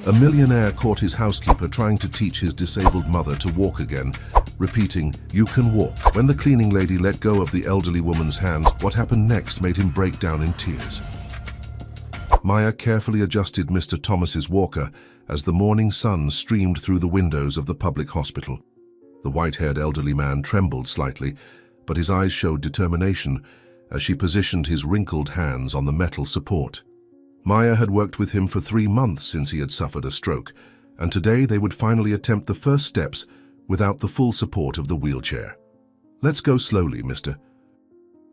A millionaire caught his housekeeper trying to teach his disabled mother to walk again, repeating, "You can walk." When the cleaning lady let go of the elderly woman's hands, what happened next made him break down in tears. Maya carefully adjusted Mr. Thomas's walker as the morning sun streamed through the windows of the public hospital. The white-haired elderly man trembled slightly, but his eyes showed determination as she positioned his wrinkled hands on the metal support. Maya had worked with him for 3 months since he had suffered a stroke, and today they would finally attempt the first steps without the full support of the wheelchair. "Let's go slowly, Mr.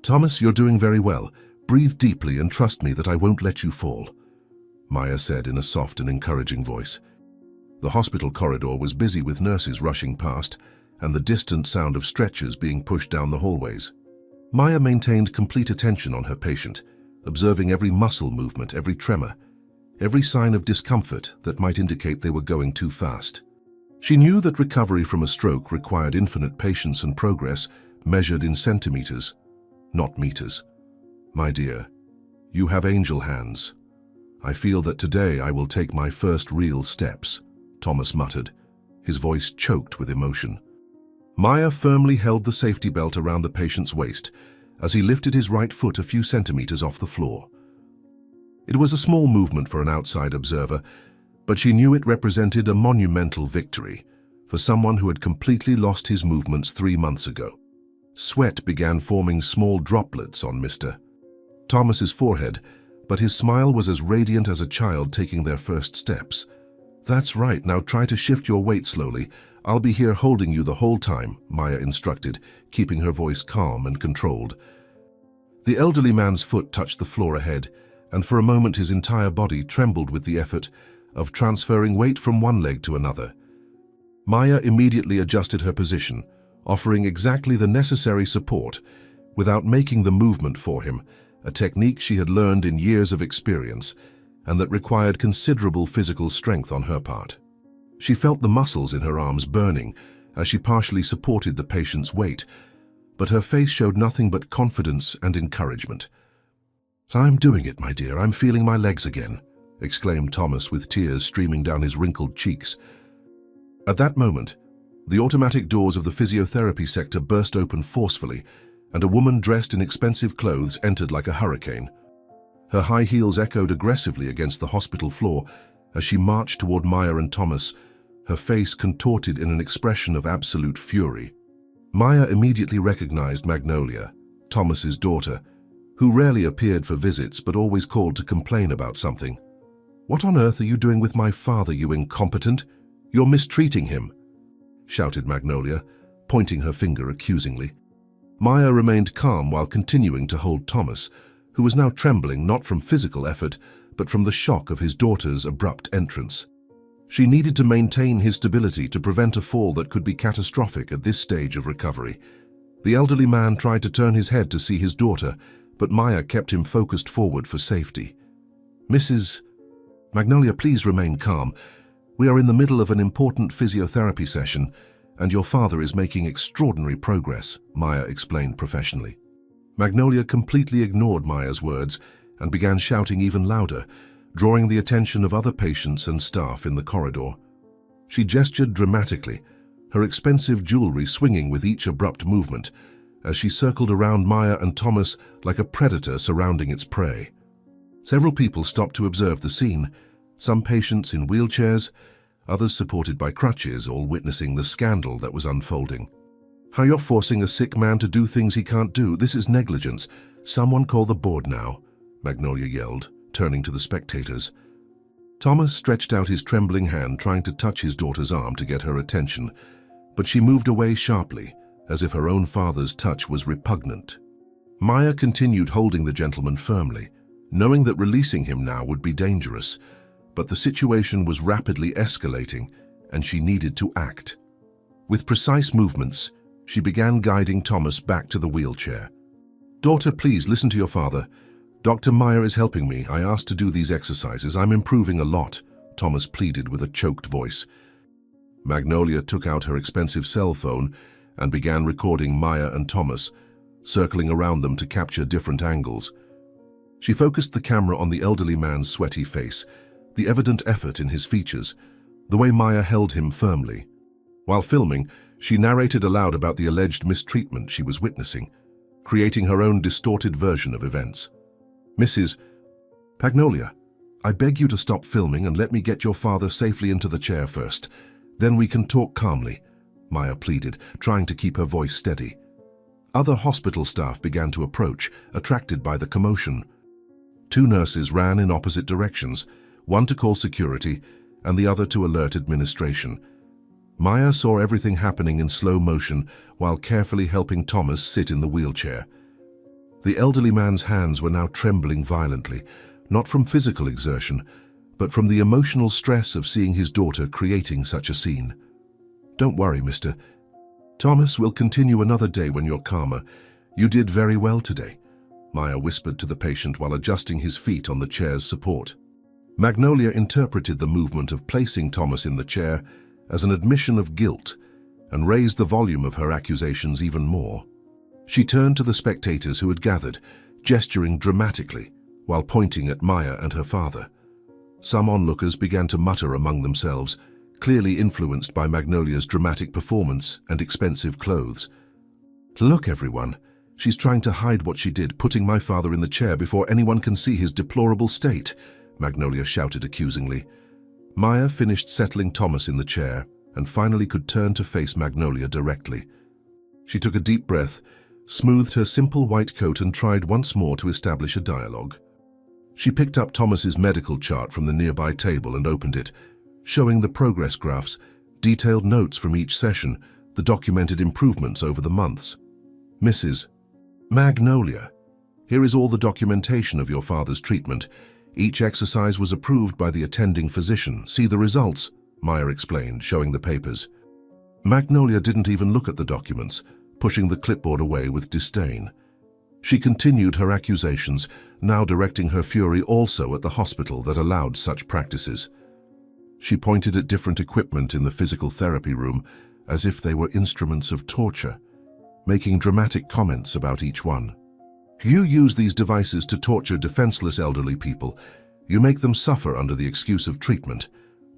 Thomas, you're doing very well. Breathe deeply and trust me that I won't let you fall," Maya said in a soft and encouraging voice. The hospital corridor was busy with nurses rushing past and the distant sound of stretchers being pushed down the hallways. Maya maintained complete attention on her patient, observing every muscle movement, every tremor, every sign of discomfort that might indicate they were going too fast. She knew that recovery from a stroke required infinite patience and progress measured in centimeters, not meters. "My dear, you have angel hands. I feel that today I will take my first real steps," Thomas muttered, his voice choked with emotion. Maya firmly held the safety belt around the patient's waist as he lifted his right foot a few centimeters off the floor. It was a small movement for an outside observer, but she knew it represented a monumental victory for someone who had completely lost his movements 3 months ago. Sweat began forming small droplets on Mr. Thomas's forehead, but his smile was as radiant as a child taking their first steps. "That's right, now try to shift your weight slowly. I'll be here holding you the whole time," Maya instructed, keeping her voice calm and controlled. The elderly man's foot touched the floor ahead, and for a moment his entire body trembled with the effort of transferring weight from one leg to another. Maya immediately adjusted her position, offering exactly the necessary support without making the movement for him, a technique she had learned in years of experience and that required considerable physical strength on her part. She felt the muscles in her arms burning as she partially supported the patient's weight, but her face showed nothing but confidence and encouragement. "I'm doing it, my dear. I'm feeling my legs again," exclaimed Thomas with tears streaming down his wrinkled cheeks. At that moment, the automatic doors of the physiotherapy sector burst open forcefully, and a woman dressed in expensive clothes entered like a hurricane. Her high heels echoed aggressively against the hospital floor as she marched toward Maya and Thomas, her face contorted in an expression of absolute fury. Maya immediately recognized Magnolia, Thomas's daughter, who rarely appeared for visits but always called to complain about something. "What on earth are you doing with my father, you incompetent? You're mistreating him," shouted Magnolia, pointing her finger accusingly. Maya remained calm while continuing to hold Thomas, who was now trembling not from physical effort, but from the shock of his daughter's abrupt entrance. She needed to maintain his stability to prevent a fall that could be catastrophic at this stage of recovery. The elderly man tried to turn his head to see his daughter, but Maya kept him focused forward for safety. "Mrs. Magnolia, please remain calm. We are in the middle of an important physiotherapy session, and your father is making extraordinary progress," Maya explained professionally. Magnolia completely ignored Maya's words and began shouting even louder, drawing the attention of other patients and staff in the corridor. She gestured dramatically, her expensive jewelry swinging with each abrupt movement, as she circled around Maya and Thomas like a predator surrounding its prey. Several people stopped to observe the scene, some patients in wheelchairs, others supported by crutches, all witnessing the scandal that was unfolding. "How you're forcing a sick man to do things he can't do. This is negligence. Someone call the board now," Magnolia yelled, turning to the spectators. Thomas stretched out his trembling hand, trying to touch his daughter's arm to get her attention, but she moved away sharply, as if her own father's touch was repugnant. Maya continued holding the gentleman firmly, knowing that releasing him now would be dangerous, but the situation was rapidly escalating, and she needed to act. With precise movements, she began guiding Thomas back to the wheelchair. "Daughter, please listen to your father. Dr. Meyer is helping me. I asked to do these exercises. I'm improving a lot," Thomas pleaded with a choked voice. Magnolia took out her expensive cell phone and began recording Maya and Thomas, circling around them to capture different angles. She focused the camera on the elderly man's sweaty face, the evident effort in his features, the way Maya held him firmly. While filming, she narrated aloud about the alleged mistreatment she was witnessing, creating her own distorted version of events. "Mrs. Magnolia, I beg you to stop filming and let me get your father safely into the chair first. Then we can talk calmly," Maya pleaded, trying to keep her voice steady. Other hospital staff began to approach, attracted by the commotion. 2 nurses ran in opposite directions, one to call security and the other to alert administration. Maya saw everything happening in slow motion while carefully helping Thomas sit in the wheelchair. The elderly man's hands were now trembling violently, not from physical exertion, but from the emotional stress of seeing his daughter creating such a scene. "Don't worry, Mr. Thomas will continue another day when you're calmer. You did very well today," Maya whispered to the patient while adjusting his feet on the chair's support. Magnolia interpreted the movement of placing Thomas in the chair as an admission of guilt and raised the volume of her accusations even more. She turned to the spectators who had gathered, gesturing dramatically while pointing at Maya and her father. Some onlookers began to mutter among themselves, clearly influenced by Magnolia's dramatic performance and expensive clothes. "Look, everyone, she's trying to hide what she did, putting my father in the chair before anyone can see his deplorable state," Magnolia shouted accusingly. Maya finished settling Thomas in the chair and finally could turn to face Magnolia directly. She took a deep breath, smoothed her simple white coat and tried once more to establish a dialogue. She picked up Thomas's medical chart from the nearby table and opened it, showing the progress graphs, detailed notes from each session, the documented improvements over the months. "Mrs. Magnolia, here is all the documentation of your father's treatment. Each exercise was approved by the attending physician. See the results," Maya explained, showing the papers. Magnolia didn't even look at the documents, pushing the clipboard away with disdain. She continued her accusations, now directing her fury also at the hospital that allowed such practices. She pointed at different equipment in the physical therapy room as if they were instruments of torture, making dramatic comments about each one. "You use these devices to torture defenseless elderly people. You make them suffer under the excuse of treatment.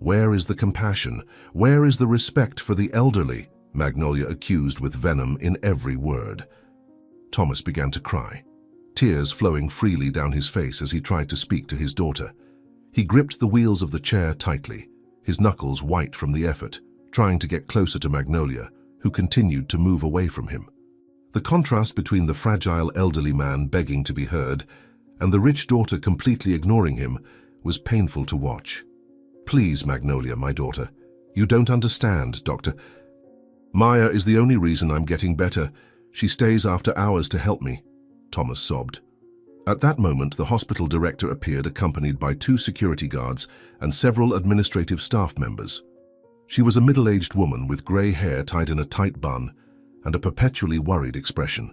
Where is the compassion? Where is the respect for the elderly?" Magnolia accused with venom in every word. Thomas began to cry, tears flowing freely down his face as he tried to speak to his daughter. He gripped the wheels of the chair tightly, his knuckles white from the effort, trying to get closer to Magnolia, who continued to move away from him. The contrast between the fragile elderly man begging to be heard and the rich daughter completely ignoring him was painful to watch. "Please, Magnolia, my daughter. You don't understand, Doctor. Maya is the only reason I'm getting better. She stays after hours to help me," Thomas sobbed. At that moment, the hospital director appeared accompanied by 2 security guards and several administrative staff members. She was a middle-aged woman with grey hair tied in a tight bun and a perpetually worried expression.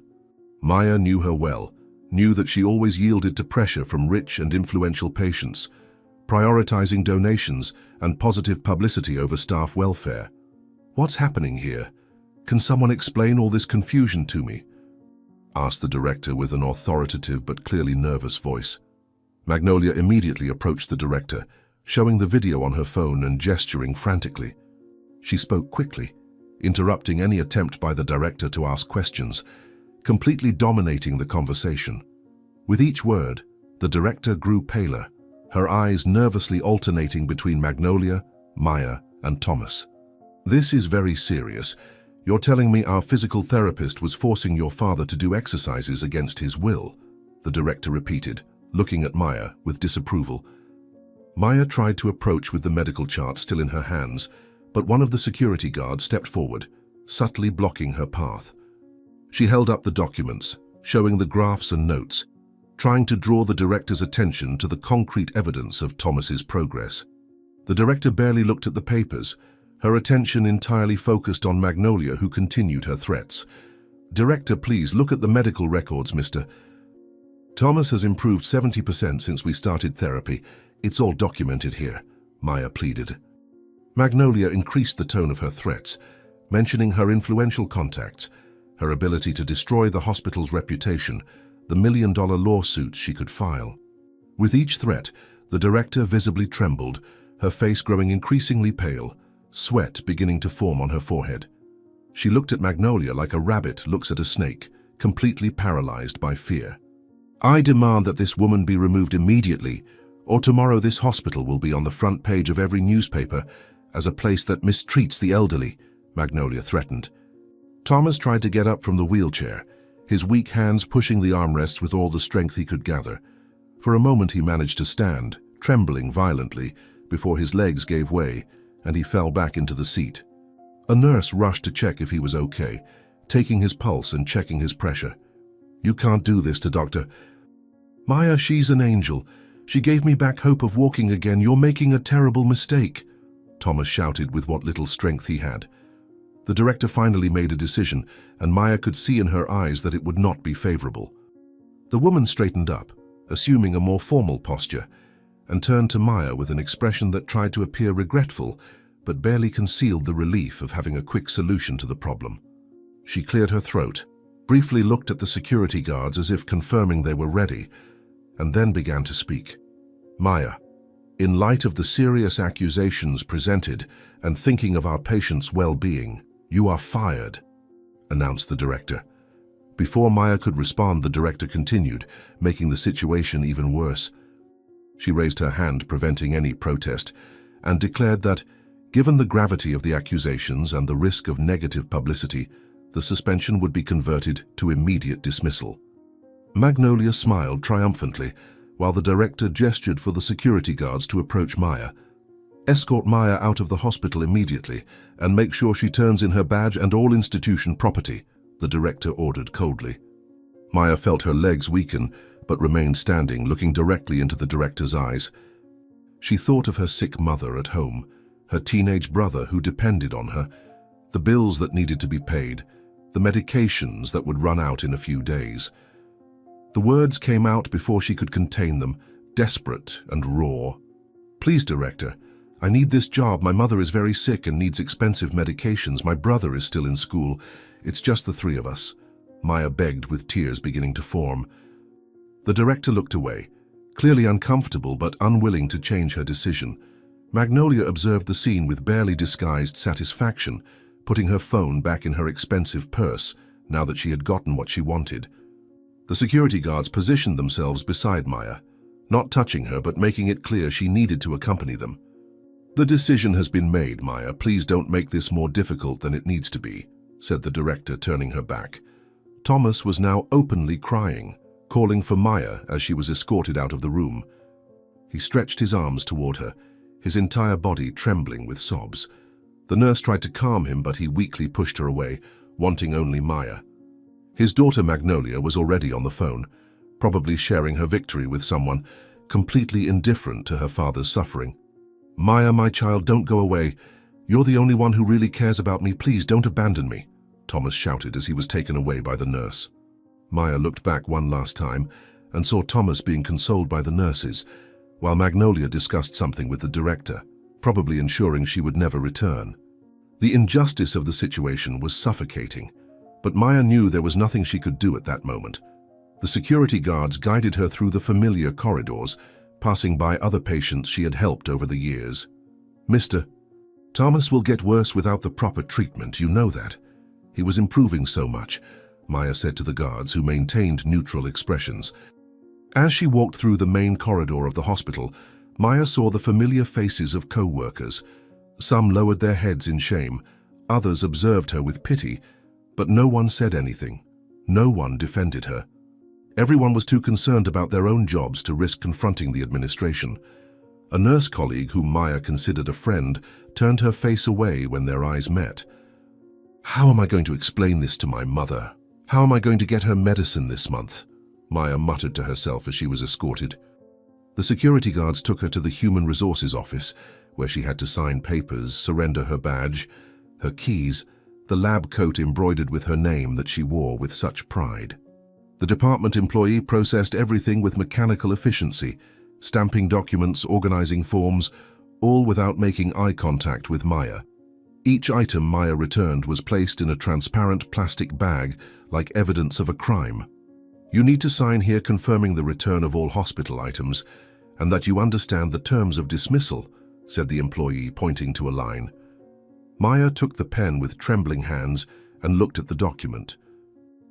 Maya knew her well, knew that she always yielded to pressure from rich and influential patients, prioritizing donations and positive publicity over staff welfare. "What's happening here? Can someone explain all this confusion to me?" asked the director with an authoritative but clearly nervous voice. Magnolia immediately approached the director, showing the video on her phone and gesturing frantically. She spoke quickly, interrupting any attempt by the director to ask questions, completely dominating the conversation. With each word, the director grew paler, her eyes nervously alternating between Magnolia, Maya, and Thomas. "This is very serious. You're telling me our physical therapist was forcing your father to do exercises against his will," the director repeated, looking at Maya with disapproval. Maya tried to approach with the medical chart still in her hands, but one of the security guards stepped forward, subtly blocking her path. She held up the documents, showing the graphs and notes, trying to draw the director's attention to the concrete evidence of Thomas's progress. The director barely looked at the papers, her attention entirely focused on Magnolia, who continued her threats. "Director, please look at the medical records, Mr. Thomas has improved 70% since we started therapy. It's all documented here," Maya pleaded. Magnolia increased the tone of her threats, mentioning her influential contacts, her ability to destroy the hospital's reputation, the million-dollar lawsuits she could file. With each threat, The director visibly trembled, her face growing increasingly pale, sweat beginning to form on her forehead. She looked at Magnolia like a rabbit looks at a snake, completely paralyzed by fear. "I demand that this woman be removed immediately, or tomorrow this hospital will be on the front page of every newspaper as a place that mistreats the elderly," Magnolia threatened. Thomas tried to get up from the wheelchair, his weak hands pushing the armrests with all the strength he could gather. For a moment he managed to stand, trembling violently, before his legs gave way and he fell back into the seat. A nurse rushed to check if he was okay, taking his pulse and checking his pressure. "You can't do this to Dr. Maya, she's an angel. She gave me back hope of walking again. You're making a terrible mistake," Thomas shouted with what little strength he had. The director finally made a decision, and Maya could see in her eyes that it would not be favorable. The woman straightened up, assuming a more formal posture, and turned to Maya with an expression that tried to appear regretful, but barely concealed the relief of having a quick solution to the problem. She cleared her throat, briefly looked at the security guards as if confirming they were ready, and then began to speak. "Maya, in light of the serious accusations presented and thinking of our patient's well-being, you are fired," announced the director. Before Maya could respond, the director continued, making the situation even worse. She raised her hand, preventing any protest, and declared that, given the gravity of the accusations and the risk of negative publicity, the suspension would be converted to immediate dismissal. Magnolia smiled triumphantly, while the director gestured for the security guards to approach Maya. "Escort Maya out of the hospital immediately, and make sure she turns in her badge and all institution property," the director ordered coldly. Maya felt her legs weaken, but remained standing, looking directly into the director's eyes. She thought of her sick mother at home, her teenage brother who depended on her, the bills that needed to be paid, the medications that would run out in a few days. The words came out before she could contain them, desperate and raw. "Please, director, I need this job. My mother is very sick and needs expensive medications. My brother is still in school. It's just the three of us," Maya begged with tears beginning to form. The director looked away, clearly uncomfortable but unwilling to change her decision. Magnolia observed the scene with barely disguised satisfaction, putting her phone back in her expensive purse now that she had gotten what she wanted. The security guards positioned themselves beside Maya, not touching her but making it clear she needed to accompany them. "The decision has been made, Maya. Please don't make this more difficult than it needs to be," said the director, turning her back. Thomas was now openly crying, calling for Maya as she was escorted out of the room. He stretched his arms toward her, his entire body trembling with sobs. The nurse tried to calm him, but he weakly pushed her away, wanting only Maya. His daughter Magnolia was already on the phone, probably sharing her victory with someone, completely indifferent to her father's suffering. "Maya, my child, don't go away. You're the only one who really cares about me. Please don't abandon me," Thomas shouted as he was taken away by the nurse. Maya looked back one last time and saw Thomas being consoled by the nurses, while Magnolia discussed something with the director, probably ensuring she would never return. The injustice of the situation was suffocating, but Maya knew there was nothing she could do at that moment. The security guards guided her through the familiar corridors, passing by other patients she had helped over the years. "Mr. Thomas will get worse without the proper treatment, you know that. He was improving so much," Maya said to the guards, who maintained neutral expressions. As she walked through the main corridor of the hospital, Maya saw the familiar faces of co-workers. Some lowered their heads in shame, others observed her with pity, but no one said anything. No one defended her. Everyone was too concerned about their own jobs to risk confronting the administration. A nurse colleague, whom Maya considered a friend, turned her face away when their eyes met. "How am I going to explain this to my mother? How am I going to get her medicine this month?" Maya muttered to herself as she was escorted. The security guards took her to the Human Resources office, where she had to sign papers, surrender her badge, her keys, the lab coat embroidered with her name that she wore with such pride. The department employee processed everything with mechanical efficiency, stamping documents, organizing forms, all without making eye contact with Maya. Each item Maya returned was placed in a transparent plastic bag like evidence of a crime. "You need to sign here confirming the return of all hospital items, "And that you understand the terms of dismissal," said the employee, pointing to a line. Maya took the pen with trembling hands and looked at the document.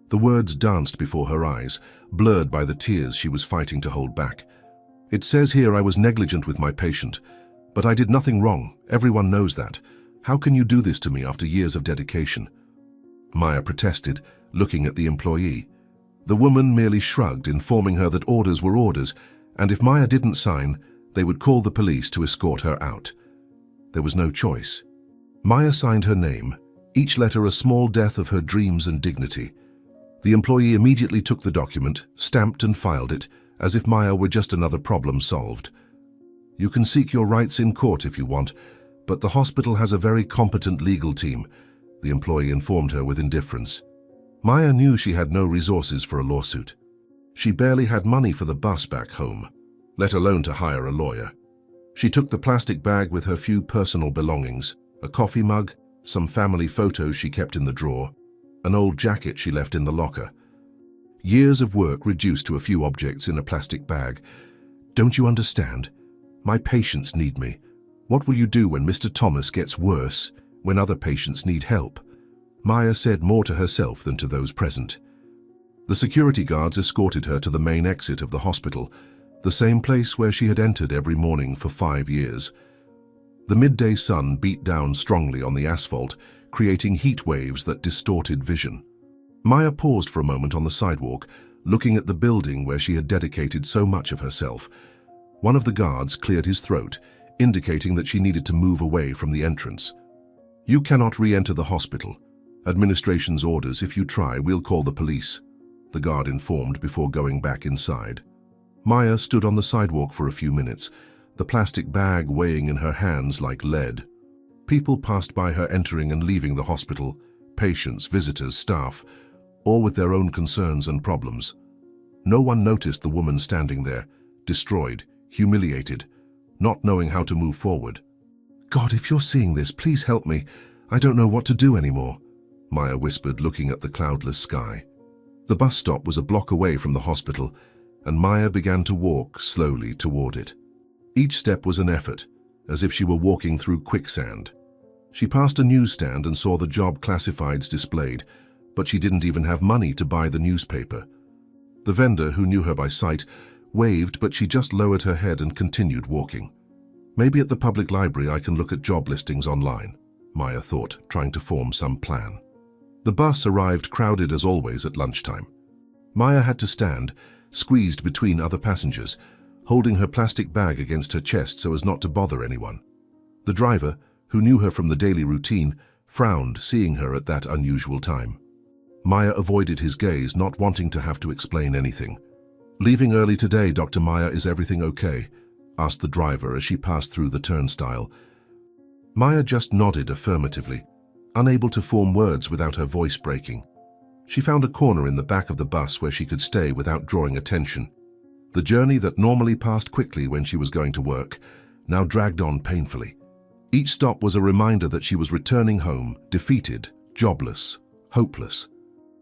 The words danced before her eyes, blurred by the tears she was fighting to hold back. "It says here I was negligent with my patient, but I did nothing wrong. Everyone knows that. How can you do this to me after years of dedication?" Maya protested, looking at the employee. The woman merely shrugged, informing her that orders were orders, and if Maya didn't sign, they would call the police to escort her out. There was no choice. Maya signed her name, each letter a small death of her dreams and dignity. The employee immediately took the document, stamped and filed it, as if Maya were just another problem solved. "You can seek your rights in court if you want, but the hospital has a very competent legal team," the employee informed her with indifference. Maya knew she had no resources for a lawsuit. She barely had money for the bus back home, let alone to hire a lawyer. She took the plastic bag with her few personal belongings, a coffee mug, some family photos she kept in the drawer, an old jacket she left in the locker. Years of work reduced to a few objects in a plastic bag. "Don't you understand? My patients need me. What will you do when Mr. Thomas gets worse, when other patients need help?" Maya said more to herself than to those present. The security guards escorted her to the main exit of the hospital, the same place where she had entered every morning for 5 years. The midday sun beat down strongly on the asphalt, creating heat waves that distorted vision. Maya paused for a moment on the sidewalk, looking at the building where she had dedicated so much of herself. One of the guards cleared his throat, indicating that she needed to move away from the entrance. "You cannot re-enter the hospital. Administration's orders. If you try, we'll call the police," the guard informed before going back inside. Maya stood on the sidewalk for a few minutes, the plastic bag weighing in her hands like lead. People passed by her entering and leaving the hospital, patients, visitors, staff, all with their own concerns and problems. No one noticed the woman standing there, destroyed, humiliated, not knowing how to move forward. "God, if you're seeing this, please help me. I don't know what to do anymore," Maya whispered, looking at the cloudless sky. The bus stop was a block away from the hospital, and Maya began to walk slowly toward it. Each step was an effort, as if she were walking through quicksand. She passed a newsstand and saw the job classifieds displayed, but she didn't even have money to buy the newspaper. The vendor, who knew her by sight, waved, but she just lowered her head and continued walking. "Maybe at the public library I can look at job listings online," Maya thought, trying to form some plan. The bus arrived crowded as always at lunchtime. Maya had to stand, squeezed between other passengers, holding her plastic bag against her chest so as not to bother anyone. The driver, who knew her from the daily routine, frowned, seeing her at that unusual time. Maya avoided his gaze, not wanting to have to explain anything. "Leaving early today, Dr. Maya, is everything okay?" asked the driver as she passed through the turnstile. Maya just nodded affirmatively, unable to form words without her voice breaking. She found a corner in the back of the bus where she could stay without drawing attention. The journey that normally passed quickly when she was going to work now dragged on painfully. Each stop was a reminder that she was returning home, defeated, jobless, hopeless.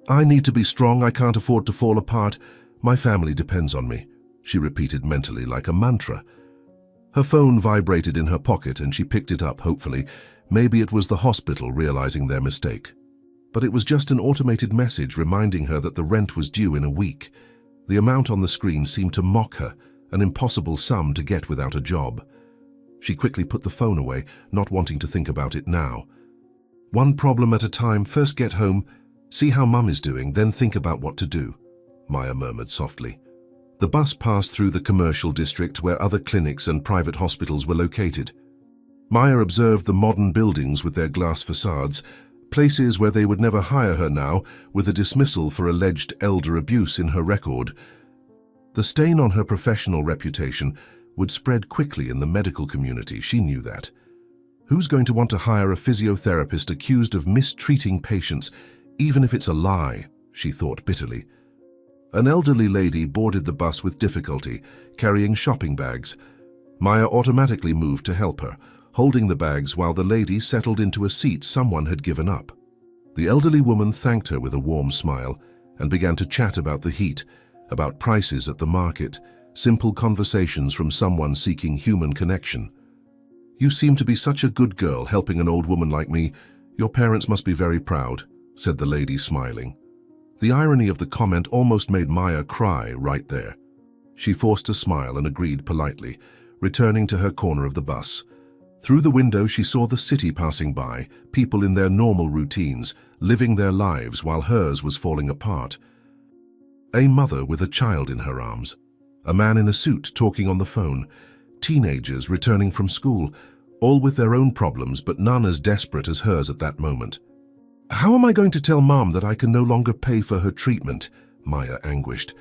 "I need to be strong. I can't afford to fall apart. My family depends on me," she repeated mentally like a mantra. Her phone vibrated in her pocket and she picked it up hopefully. Maybe it was the hospital realizing their mistake. But it was just an automated message reminding her that the rent was due in a week. The amount on the screen seemed to mock her, an impossible sum to get without a job. She quickly put the phone away, not wanting to think about it now. "One problem at a time. First get home, see how Mum is doing, then think about what to do," Maya murmured softly. The bus passed through the commercial district where other clinics and private hospitals were located. Maya observed the modern buildings with their glass facades, places where they would never hire her now, with a dismissal for alleged elder abuse in her record. The stain on her professional reputation would spread quickly in the medical community, she knew that. Who's going to want to hire a physiotherapist accused of mistreating patients, even if it's a lie, she thought bitterly. An elderly lady boarded the bus with difficulty, carrying shopping bags. Maya automatically moved to help her, holding the bags while the lady settled into a seat someone had given up. The elderly woman thanked her with a warm smile and began to chat about the heat, about prices at the market, simple conversations from someone seeking human connection. "You seem to be such a good girl helping an old woman like me. Your parents must be very proud," said the lady, smiling. The irony of the comment almost made Maya cry right there. She forced a smile and agreed politely, returning to her corner of the bus. Through the window she saw the city passing by, people in their normal routines, living their lives while hers was falling apart. A mother with a child in her arms. A man in a suit talking on the phone. Teenagers returning from school, all with their own problems but none as desperate as hers at that moment. "How am I going to tell Mom that I can no longer pay for her treatment?" Maya anguished.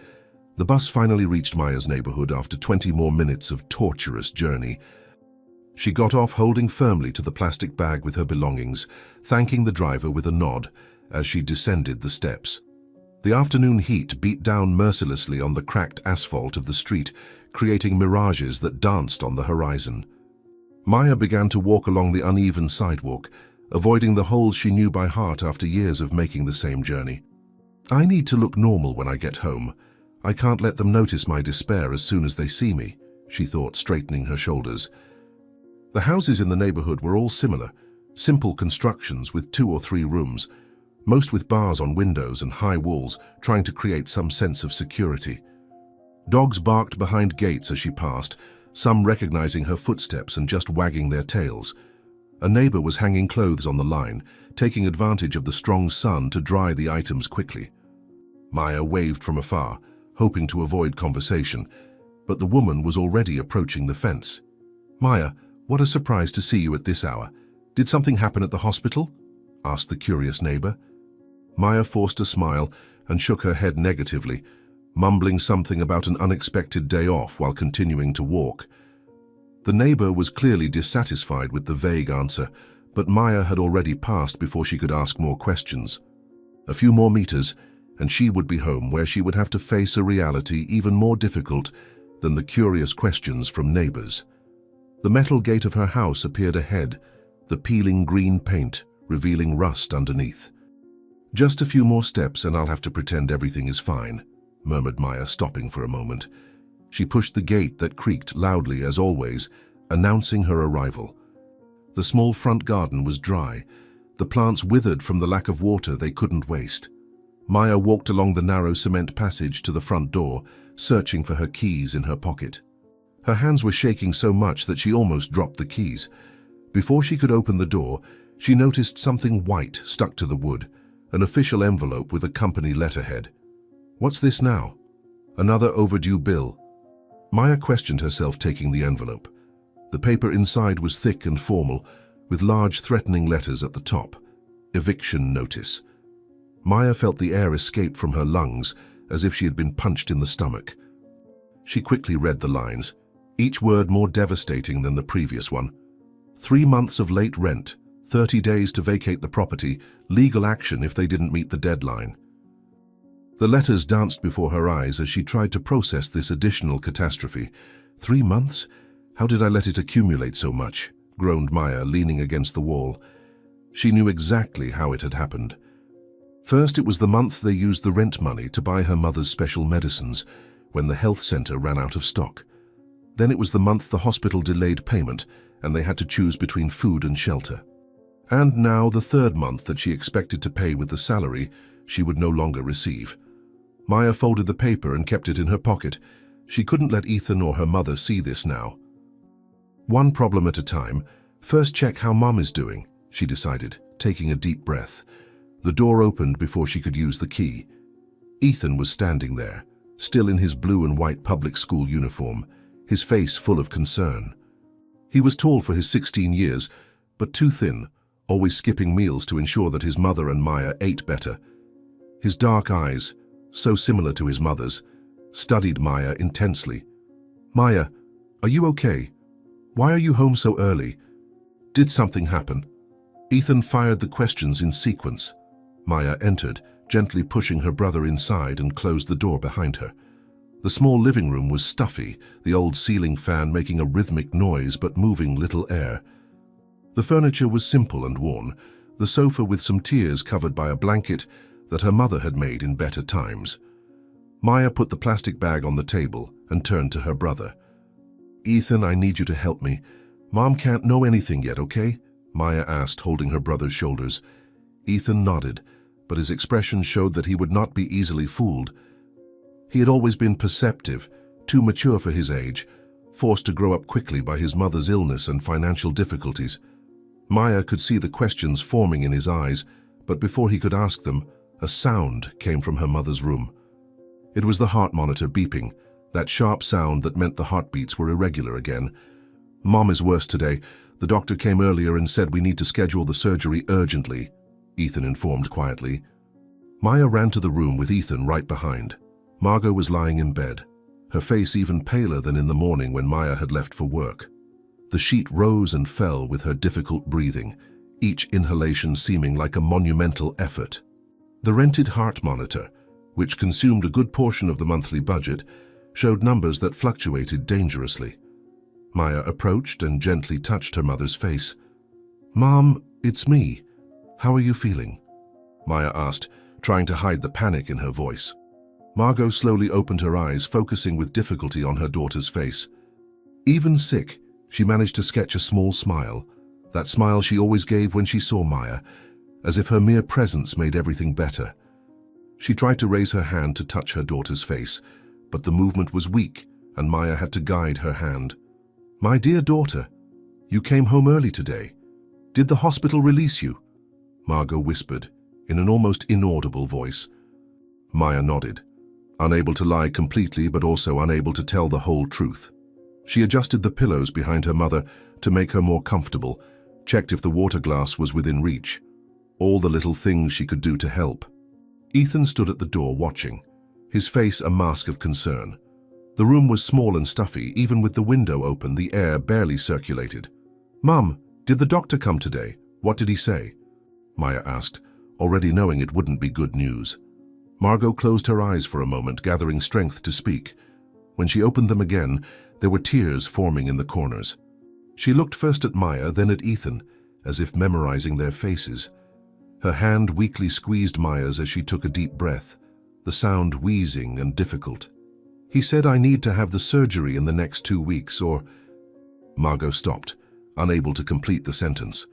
The bus finally reached Maya's neighborhood after 20 more minutes of torturous journey. She got off holding firmly to the plastic bag with her belongings, thanking the driver with a nod as she descended the steps. The afternoon heat beat down mercilessly on the cracked asphalt of the street, creating mirages that danced on the horizon. Maya began to walk along the uneven sidewalk, avoiding the holes she knew by heart after years of making the same journey. "I need to look normal when I get home. I can't let them notice my despair as soon as they see me," she thought, straightening her shoulders. The houses in the neighborhood were all similar, simple constructions with 2 or 3 rooms, most with bars on windows and high walls, trying to create some sense of security. Dogs barked behind gates as she passed, some recognizing her footsteps and just wagging their tails. A neighbor was hanging clothes on the line, taking advantage of the strong sun to dry the items quickly. Maya waved from afar, hoping to avoid conversation, but the woman was already approaching the fence. "Maya, what a surprise to see you at this hour. Did something happen at the hospital?" asked the curious neighbor. Maya forced a smile and shook her head negatively, mumbling something about an unexpected day off while continuing to walk. The neighbor was clearly dissatisfied with the vague answer, but Maya had already passed before she could ask more questions. A few more meters, and she would be home, where she would have to face a reality even more difficult than the curious questions from neighbors. The metal gate of her house appeared ahead, the peeling green paint revealing rust underneath. "Just a few more steps and I'll have to pretend everything is fine," murmured Maya, stopping for a moment. She pushed the gate that creaked loudly as always, announcing her arrival. The small front garden was dry, the plants withered from the lack of water they couldn't waste. Maya walked along the narrow cement passage to the front door, searching for her keys in her pocket. Her hands were shaking so much that she almost dropped the keys. Before she could open the door, she noticed something white stuck to the wood, an official envelope with a company letterhead. "What's this now? Another overdue bill?" Maya questioned herself, taking the envelope. The paper inside was thick and formal, with large threatening letters at the top. Eviction notice. Maya felt the air escape from her lungs as if she had been punched in the stomach. She quickly read the lines, each word more devastating than the previous one. 3 months of late rent, 30 days to vacate the property, legal action if they didn't meet the deadline. The letters danced before her eyes as she tried to process this additional catastrophe. 3 months? How did I let it accumulate so much? Groaned Maya, leaning against the wall. She knew exactly how it had happened. First, it was the month they used the rent money to buy her mother's special medicines when the health center ran out of stock. Then it was the month the hospital delayed payment and they had to choose between food and shelter. And now the 3rd month that she expected to pay with the salary she would no longer receive. Maya folded the paper and kept it in her pocket. She couldn't let Ethan or her mother see this now. One problem at a time. First check how Mom is doing, she decided, taking a deep breath. The door opened before she could use the key. Ethan was standing there, still in his blue and white public school uniform, his face full of concern. He was tall for his 16 years, but too thin, always skipping meals to ensure that his mother and Maya ate better. His dark eyes, so similar to his mother's, studied Maya intensely. "Maya, are you okay? Why are you home so early? Did something happen?" Ethan fired the questions in sequence. Maya entered, gently pushing her brother inside, and closed the door behind her. The small living room was stuffy, the old ceiling fan making a rhythmic noise but moving little air. The furniture was simple and worn, the sofa with some tears covered by a blanket that her mother had made in better times. Maya put the plastic bag on the table and turned to her brother. "Ethan, I need you to help me. Mom can't know anything yet, okay?" Maya asked, holding her brother's shoulders. Ethan nodded, but his expression showed that he would not be easily fooled. He had always been perceptive, too mature for his age, forced to grow up quickly by his mother's illness and financial difficulties. Maya could see the questions forming in his eyes, but before he could ask them, a sound came from her mother's room. It was the heart monitor beeping, that sharp sound that meant the heartbeats were irregular again. "Mom is worse today. The doctor came earlier and said we need to schedule the surgery urgently," Ethan informed quietly. Maya ran to the room with Ethan right behind. Margot was lying in bed, her face even paler than in the morning when Maya had left for work. The sheet rose and fell with her difficult breathing, each inhalation seeming like a monumental effort. The rented heart monitor, which consumed a good portion of the monthly budget, showed numbers that fluctuated dangerously. Maya approached and gently touched her mother's face. "Mom, it's me. How are you feeling?" Maya asked, trying to hide the panic in her voice. Margot slowly opened her eyes, focusing with difficulty on her daughter's face. Even sick, she managed to sketch a small smile, that smile she always gave when she saw Maya, as if her mere presence made everything better. She tried to raise her hand to touch her daughter's face, but the movement was weak, and Maya had to guide her hand. "My dear daughter, you came home early today. Did the hospital release you?" Margot whispered, in an almost inaudible voice. Maya nodded, unable to lie completely but also unable to tell the whole truth. She adjusted the pillows behind her mother to make her more comfortable, checked if the water glass was within reach. All the little things she could do to help. Ethan stood at the door watching, his face a mask of concern. The room was small and stuffy. Even with the window open, the air barely circulated. "Mum, did the doctor come today? What did he say?" Maya asked, already knowing it wouldn't be good news. Margot closed her eyes for a moment, gathering strength to speak. When she opened them again, there were tears forming in the corners. She looked first at Maya, then at Ethan, as if memorizing their faces. Her hand weakly squeezed Maya's as she took a deep breath, the sound wheezing and difficult. "He said I need to have the surgery in the next 2 weeks, or—" Margot stopped, unable to complete the sentence.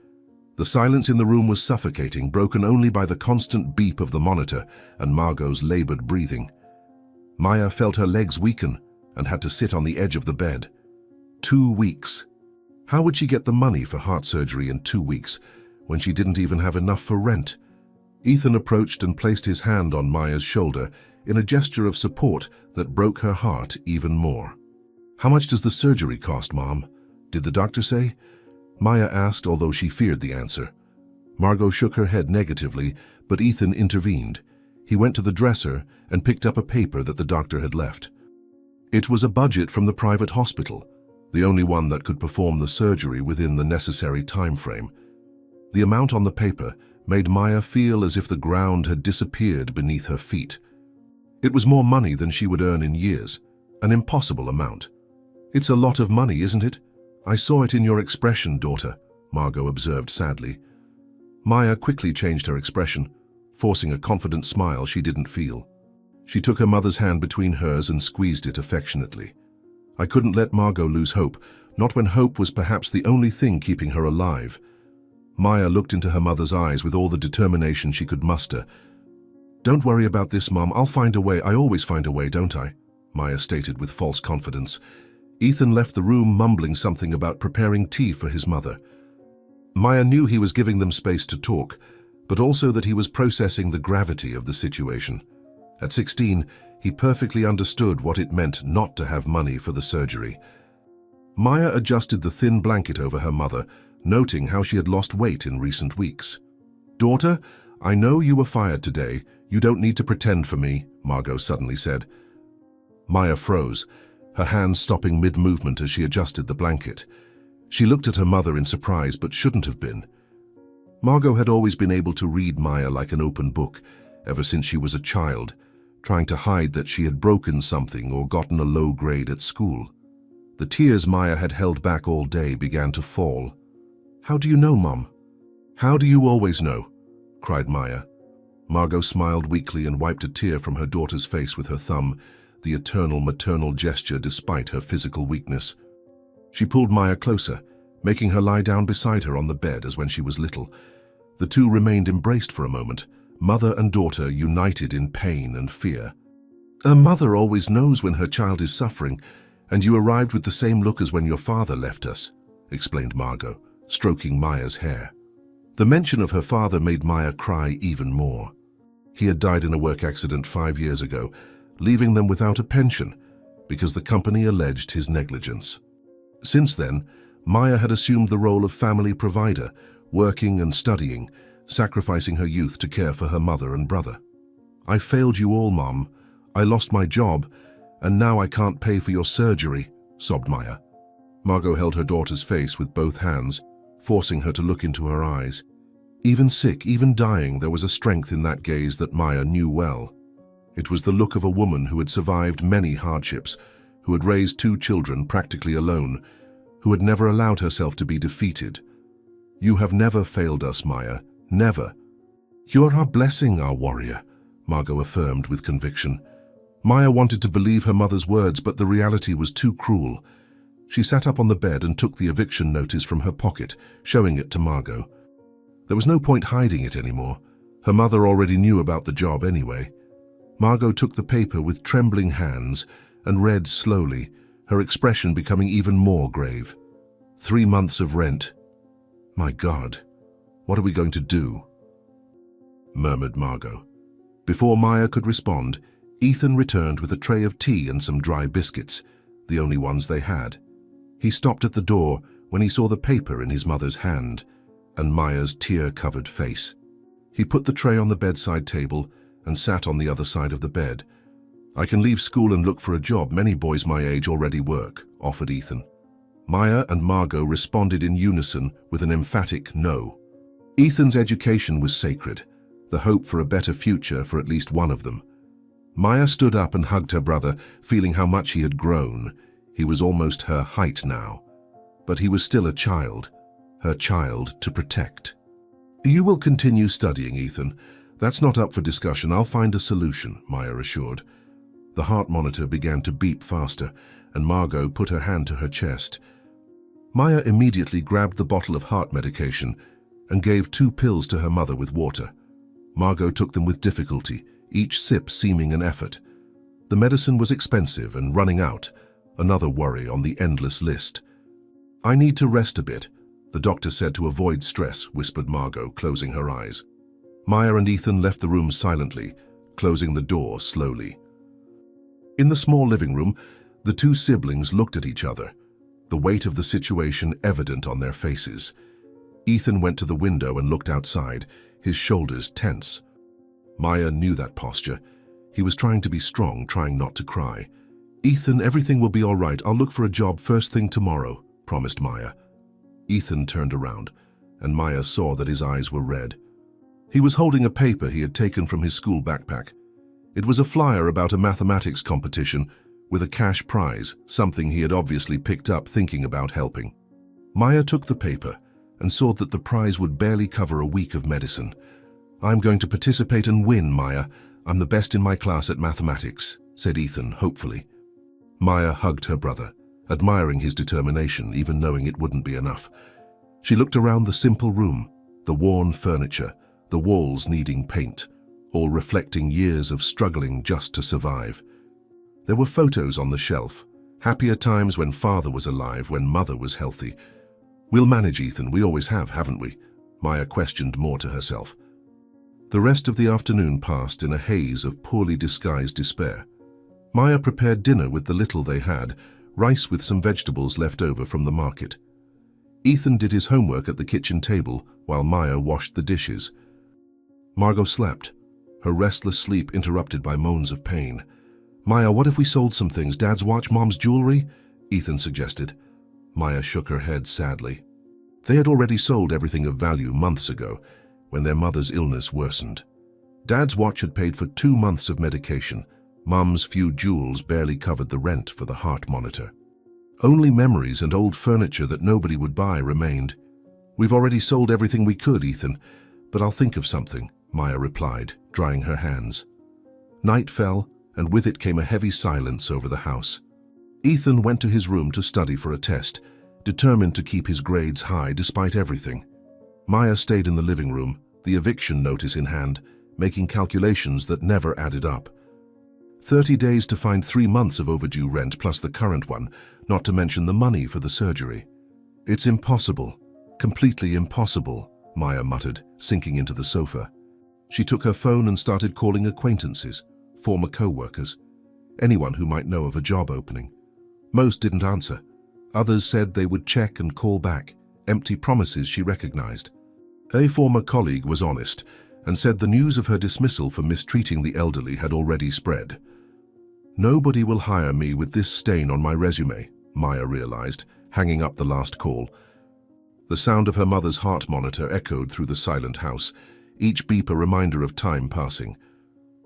The silence in the room was suffocating, broken only by the constant beep of the monitor and Margot's labored breathing. Maya felt her legs weaken and had to sit on the edge of the bed. 2 weeks. How would she get the money for heart surgery in 2 weeks when she didn't even have enough for rent? Ethan approached and placed his hand on Maya's shoulder in a gesture of support that broke her heart even more. "How much does the surgery cost, Mom? Did the doctor say?" Maya asked, although she feared the answer. Margot shook her head negatively, but Ethan intervened. He went to the dresser and picked up a paper that the doctor had left. It was a budget from the private hospital, the only one that could perform the surgery within the necessary time frame. The amount on the paper made Maya feel as if the ground had disappeared beneath her feet. It was more money than she would earn in years, an impossible amount. "It's a lot of money, isn't it? I saw it in your expression, daughter," Margot observed sadly. Maya quickly changed her expression, forcing a confident smile she didn't feel. She took her mother's hand between hers and squeezed it affectionately. I couldn't let Margot lose hope, not when hope was perhaps the only thing keeping her alive. Maya looked into her mother's eyes with all the determination she could muster. "Don't worry about this, Mom. I'll find a way. I always find a way, don't I?" Maya stated with false confidence. Ethan left the room mumbling something about preparing tea for his mother. Maya knew he was giving them space to talk, but also that he was processing the gravity of the situation. At 16, he perfectly understood what it meant not to have money for the surgery. Maya adjusted the thin blanket over her mother, noting how she had lost weight in recent weeks. "Daughter, I know you were fired today. You don't need to pretend for me," Margot suddenly said. Maya froze, her hands stopping mid-movement as she adjusted the blanket. She looked at her mother in surprise, but shouldn't have been. Margot had always been able to read Maya like an open book, ever since she was a child, trying to hide that she had broken something or gotten a low grade at school. The tears Maya had held back all day began to fall. "How do you know, Mom? How do you always know?" cried Maya. Margot smiled weakly and wiped a tear from her daughter's face with her thumb, the eternal maternal gesture despite her physical weakness. She pulled Maya closer, making her lie down beside her on the bed as when she was little. The two remained embraced for a moment, mother and daughter united in pain and fear. "A mother always knows when her child is suffering, and you arrived with the same look as when your father left us," explained Margot, stroking Maya's hair. The mention of her father made Maya cry even more. He had died in a work accident 5 years ago, leaving them without a pension because the company alleged his negligence. Since then, Maya had assumed the role of family provider, working and studying, sacrificing her youth to care for her mother and brother. "I failed you all, Mom. I lost my job, and now I can't pay for your surgery," sobbed Maya. Margot held her daughter's face with both hands, forcing her to look into her eyes. Even sick, even dying, there was a strength in that gaze that Maya knew well. It was the look of a woman who had survived many hardships, who had raised 2 children practically alone, who had never allowed herself to be defeated. "You have never failed us, Maya, never." "You're our blessing, our warrior," Margot affirmed with conviction. Maya wanted to believe her mother's words, but the reality was too cruel. She sat up on the bed and took the eviction notice from her pocket, showing it to Margot. There was no point hiding it anymore. Her mother already knew about the job anyway. Margot took the paper with trembling hands and read slowly, her expression becoming even more grave. 3 months of rent. "My God, what are we going to do?" murmured Margot. Before Maya could respond, Ethan returned with a tray of tea and some dry biscuits, the only ones they had. He stopped at the door when he saw the paper in his mother's hand and Maya's tear-covered face. He put the tray on the bedside table and sat on the other side of the bed. "I can leave school and look for a job. Many boys my age already work," offered Ethan. Maya and Margot responded in unison with an emphatic no. Ethan's education was sacred, the hope for a better future for at least one of them. Maya stood up and hugged her brother, feeling how much he had grown. He was almost her height now. But he was still a child, her child to protect. "You will continue studying, Ethan. That's not up for discussion. I'll find a solution," Maya assured. The heart monitor began to beep faster, and Margot put her hand to her chest. Maya immediately grabbed the bottle of heart medication and gave 2 pills to her mother with water. Margot took them with difficulty, each sip seeming an effort. The medicine was expensive and running out, another worry on the endless list. "I need to rest a bit," the doctor said to avoid stress, whispered Margot, closing her eyes. Maya and Ethan left the room silently, closing the door slowly. In the small living room, the 2 siblings looked at each other, the weight of the situation evident on their faces. Ethan went to the window and looked outside, his shoulders tense. Maya knew that posture. He was trying to be strong, trying not to cry. "Ethan, everything will be all right. I'll look for a job first thing tomorrow," promised Maya. Ethan turned around, and Maya saw that his eyes were red. He was holding a paper he had taken from his school backpack. It was a flyer about a mathematics competition with a cash prize, something he had obviously picked up thinking about helping. Maya took the paper and saw that the prize would barely cover a week of medicine. "I'm going to participate and win, Maya. I'm the best in my class at mathematics," said Ethan hopefully. Maya hugged her brother, admiring his determination, even knowing it wouldn't be enough. She looked around the simple room, the worn furniture, the walls needing paint, all reflecting years of struggling just to survive. There were photos on the shelf, happier times when father was alive, when mother was healthy. "We'll manage, Ethan, we always have, haven't we?" Maya questioned more to herself. The rest of the afternoon passed in a haze of poorly disguised despair. Maya prepared dinner with the little they had, rice with some vegetables left over from the market. Ethan did his homework at the kitchen table while Maya washed the dishes. Margot slept, her restless sleep interrupted by moans of pain. "Maya, what if we sold some things? Dad's watch, Mom's jewelry?" Ethan suggested. Maya shook her head sadly. They had already sold everything of value months ago, when their mother's illness worsened. Dad's watch had paid for 2 months of medication. Mum's few jewels barely covered the rent for the heart monitor. Only memories and old furniture that nobody would buy remained. "We've already sold everything we could, Ethan, but I'll think of something," Maya replied, drying her hands. Night fell, and with it came a heavy silence over the house. Ethan went to his room to study for a test, determined to keep his grades high despite everything. Maya stayed in the living room, the eviction notice in hand, making calculations that never added up. 30 days to find 3 months of overdue rent plus the current one, not to mention the money for the surgery. It's impossible, completely impossible, Maya muttered, sinking into the sofa. She took her phone and started calling acquaintances, former co-workers, anyone who might know of a job opening. Most didn't answer. Others said they would check and call back, empty promises she recognized. A former colleague was honest and said the news of her dismissal for mistreating the elderly had already spread. Nobody will hire me with this stain on my resume, Maya realized, hanging up the last call. The sound of her mother's heart monitor echoed through the silent house, each beep a reminder of time passing.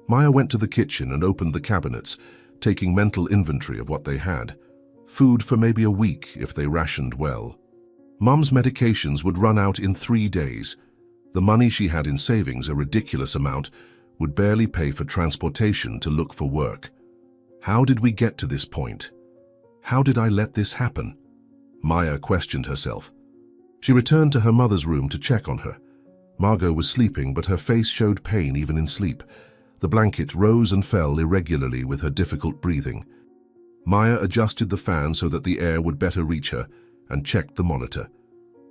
Maya went to the kitchen and opened the cabinets, taking mental inventory of what they had. Food for maybe a week if they rationed well. Mum's medications would run out in 3 days. The money she had in savings, a ridiculous amount, would barely pay for transportation to look for work. How did we get to this point? How did I let this happen? Maya questioned herself. She returned to her mother's room to check on her. Margot was sleeping, but her face showed pain even in sleep. The blanket rose and fell irregularly with her difficult breathing. Maya adjusted the fan so that the air would better reach her and checked the monitor.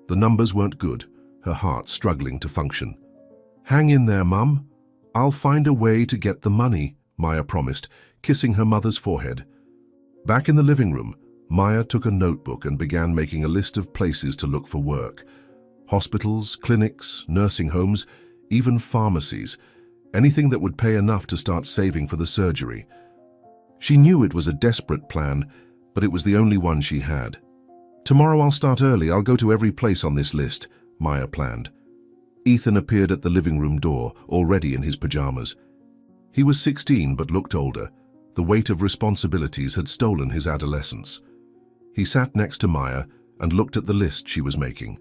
The numbers weren't good, her heart struggling to function. "Hang in there, Mum. I'll find a way to get the money," Maya promised, kissing her mother's forehead. Back in the living room, Maya took a notebook and began making a list of places to look for work. Hospitals, clinics, nursing homes, even pharmacies. Anything that would pay enough to start saving for the surgery. She knew it was a desperate plan, but it was the only one she had. "Tomorrow I'll start early. I'll go to every place on this list," Maya planned. Ethan appeared at the living room door, already in his pajamas. He was 16 but looked older. The weight of responsibilities had stolen his adolescence. He sat next to Maya and looked at the list she was making.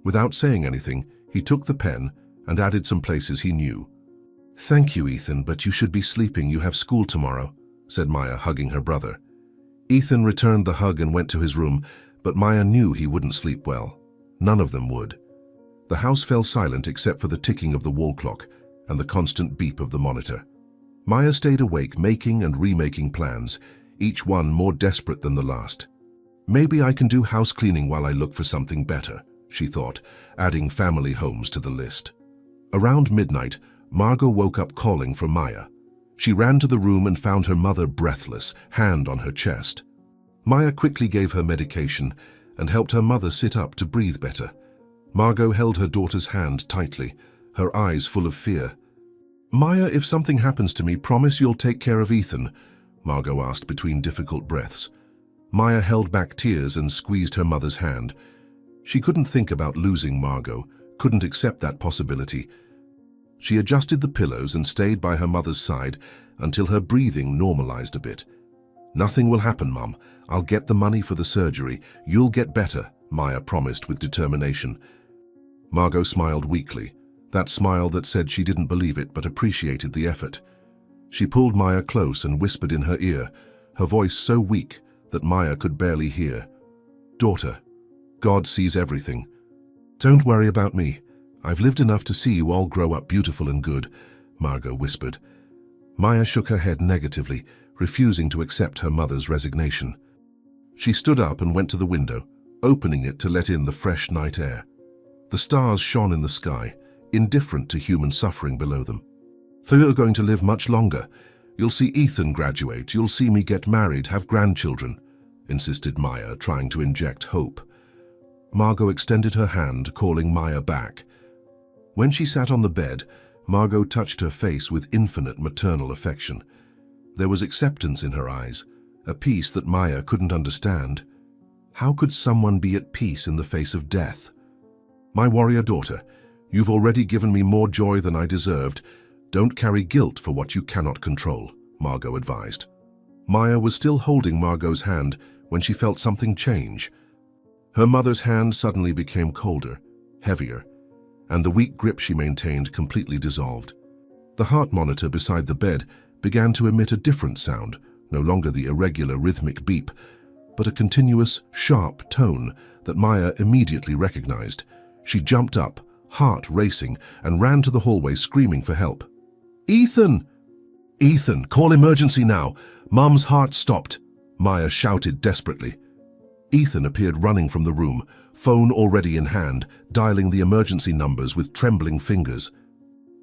Without saying anything, he took the pen and added some places he knew. "Thank you, Ethan, but you should be sleeping. You have school tomorrow," said Maya, hugging her brother. Ethan returned the hug and went to his room, but Maya knew he wouldn't sleep well. None of them would. The house fell silent except for the ticking of the wall clock and the constant beep of the monitor. Maya stayed awake, making and remaking plans, each one more desperate than the last. "Maybe I can do house cleaning while I look for something better," she thought, adding family homes to the list. Around midnight, Margot woke up calling for Maya. She ran to the room and found her mother breathless, hand on her chest. Maya quickly gave her medication and helped her mother sit up to breathe better. Margot held her daughter's hand tightly, her eyes full of fear. "Maya, if something happens to me, promise you'll take care of Ethan," Margot asked between difficult breaths. Maya held back tears and squeezed her mother's hand. She couldn't think about losing Margot, couldn't accept that possibility. She adjusted the pillows and stayed by her mother's side until her breathing normalized a bit. "Nothing will happen, Mum. I'll get the money for the surgery. You'll get better," Maya promised with determination. Margot smiled weakly, that smile that said she didn't believe it but appreciated the effort. She pulled Maya close and whispered in her ear, her voice so weak that Maya could barely hear. "Daughter, God sees everything. Don't worry about me. I've lived enough to see you all grow up beautiful and good," Margot whispered. Maya shook her head negatively, refusing to accept her mother's resignation. She stood up and went to the window, opening it to let in the fresh night air. The stars shone in the sky, indifferent to human suffering below them. "For you're going to live much longer. You'll see Ethan graduate, you'll see me get married, have grandchildren," insisted Maya, trying to inject hope. Margot extended her hand, calling Maya back. When she sat on the bed, Margot touched her face with infinite maternal affection. There was acceptance in her eyes, a peace that Maya couldn't understand. How could someone be at peace in the face of death? "My warrior daughter, you've already given me more joy than I deserved. Don't carry guilt for what you cannot control," Margot advised. Maya was still holding Margot's hand when she felt something change. Her mother's hand suddenly became colder, heavier, and the weak grip she maintained completely dissolved. The heart monitor beside the bed began to emit a different sound, no longer the irregular rhythmic beep, but a continuous, sharp tone that Maya immediately recognized. She jumped up, heart racing, and ran to the hallway screaming for help. "Ethan! Ethan, call emergency now! Mum's heart stopped!" Maya shouted desperately. Ethan appeared running from the room, phone already in hand, dialing the emergency numbers with trembling fingers.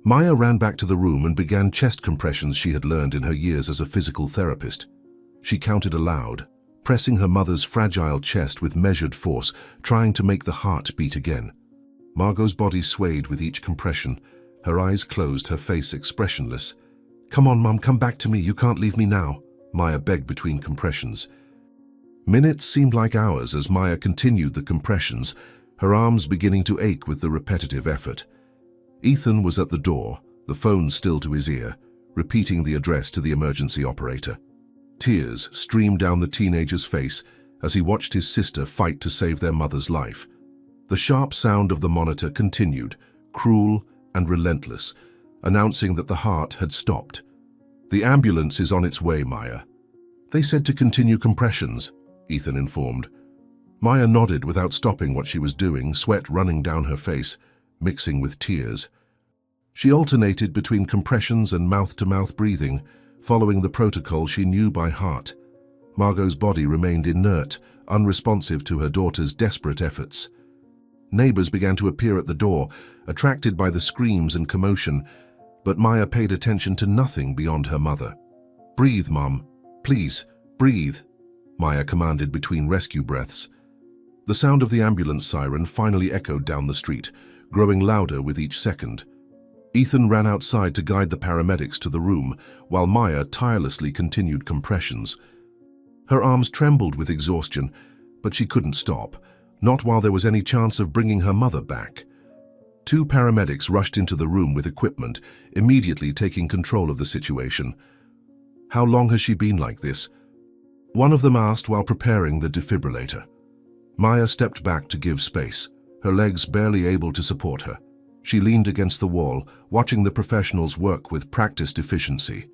Maya ran back to the room and began chest compressions she had learned in her years as a physical therapist. She counted aloud, pressing her mother's fragile chest with measured force, trying to make the heart beat again. Margot's body swayed with each compression, her eyes closed, her face expressionless. "Come on, Mum, come back to me, you can't leave me now," Maya begged between compressions. Minutes seemed like hours as Maya continued the compressions, her arms beginning to ache with the repetitive effort. Ethan was at the door, the phone still to his ear, repeating the address to the emergency operator. Tears streamed down the teenager's face as he watched his sister fight to save their mother's life. The sharp sound of the monitor continued, cruel and relentless, announcing that the heart had stopped. "The ambulance is on its way, Maya." "They said to continue compressions," Ethan informed. Maya nodded without stopping what she was doing, sweat running down her face, mixing with tears. She alternated between compressions and mouth-to-mouth breathing, following the protocol she knew by heart. Margot's body remained inert, unresponsive to her daughter's desperate efforts. Neighbors began to appear at the door, attracted by the screams and commotion, but Maya paid attention to nothing beyond her mother. "Breathe, Mum. Please, breathe," Maya commanded between rescue breaths. The sound of the ambulance siren finally echoed down the street, growing louder with each second. Ethan ran outside to guide the paramedics to the room, while Maya tirelessly continued compressions. Her arms trembled with exhaustion, but she couldn't stop, not while there was any chance of bringing her mother back. Two paramedics rushed into the room with equipment, immediately taking control of the situation. "How long has she been like this?" one of them asked while preparing the defibrillator. Maya stepped back to give space, her legs barely able to support her. She leaned against the wall, watching the professionals work with practiced efficiency.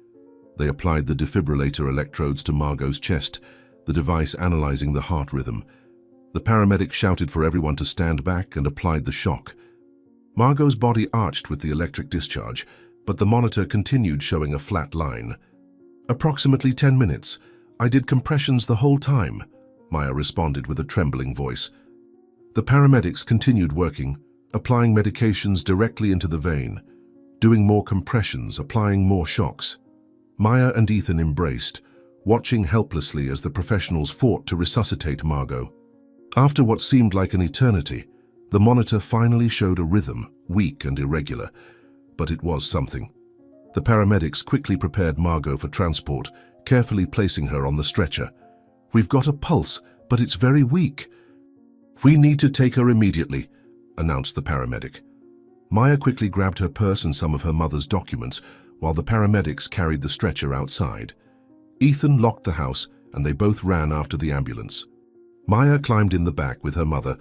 They applied the defibrillator electrodes to Margot's chest, the device analyzing the heart rhythm. The paramedic shouted for everyone to stand back and applied the shock. Margot's body arched with the electric discharge, but the monitor continued showing a flat line. "Approximately 10 minutes. I did compressions the whole time," Maya responded with a trembling voice. The paramedics continued working, applying medications directly into the vein, doing more compressions, applying more shocks. Maya and Ethan embraced, watching helplessly as the professionals fought to resuscitate Margot. After what seemed like an eternity, the monitor finally showed a rhythm, weak and irregular, but it was something. The paramedics quickly prepared Margot for transport, carefully placing her on the stretcher. "We've got a pulse, but it's very weak." "We need to take her immediately," announced the paramedic. Maya quickly grabbed her purse and some of her mother's documents, while the paramedics carried the stretcher outside. Ethan locked the house, and they both ran after the ambulance. Maya climbed in the back with her mother,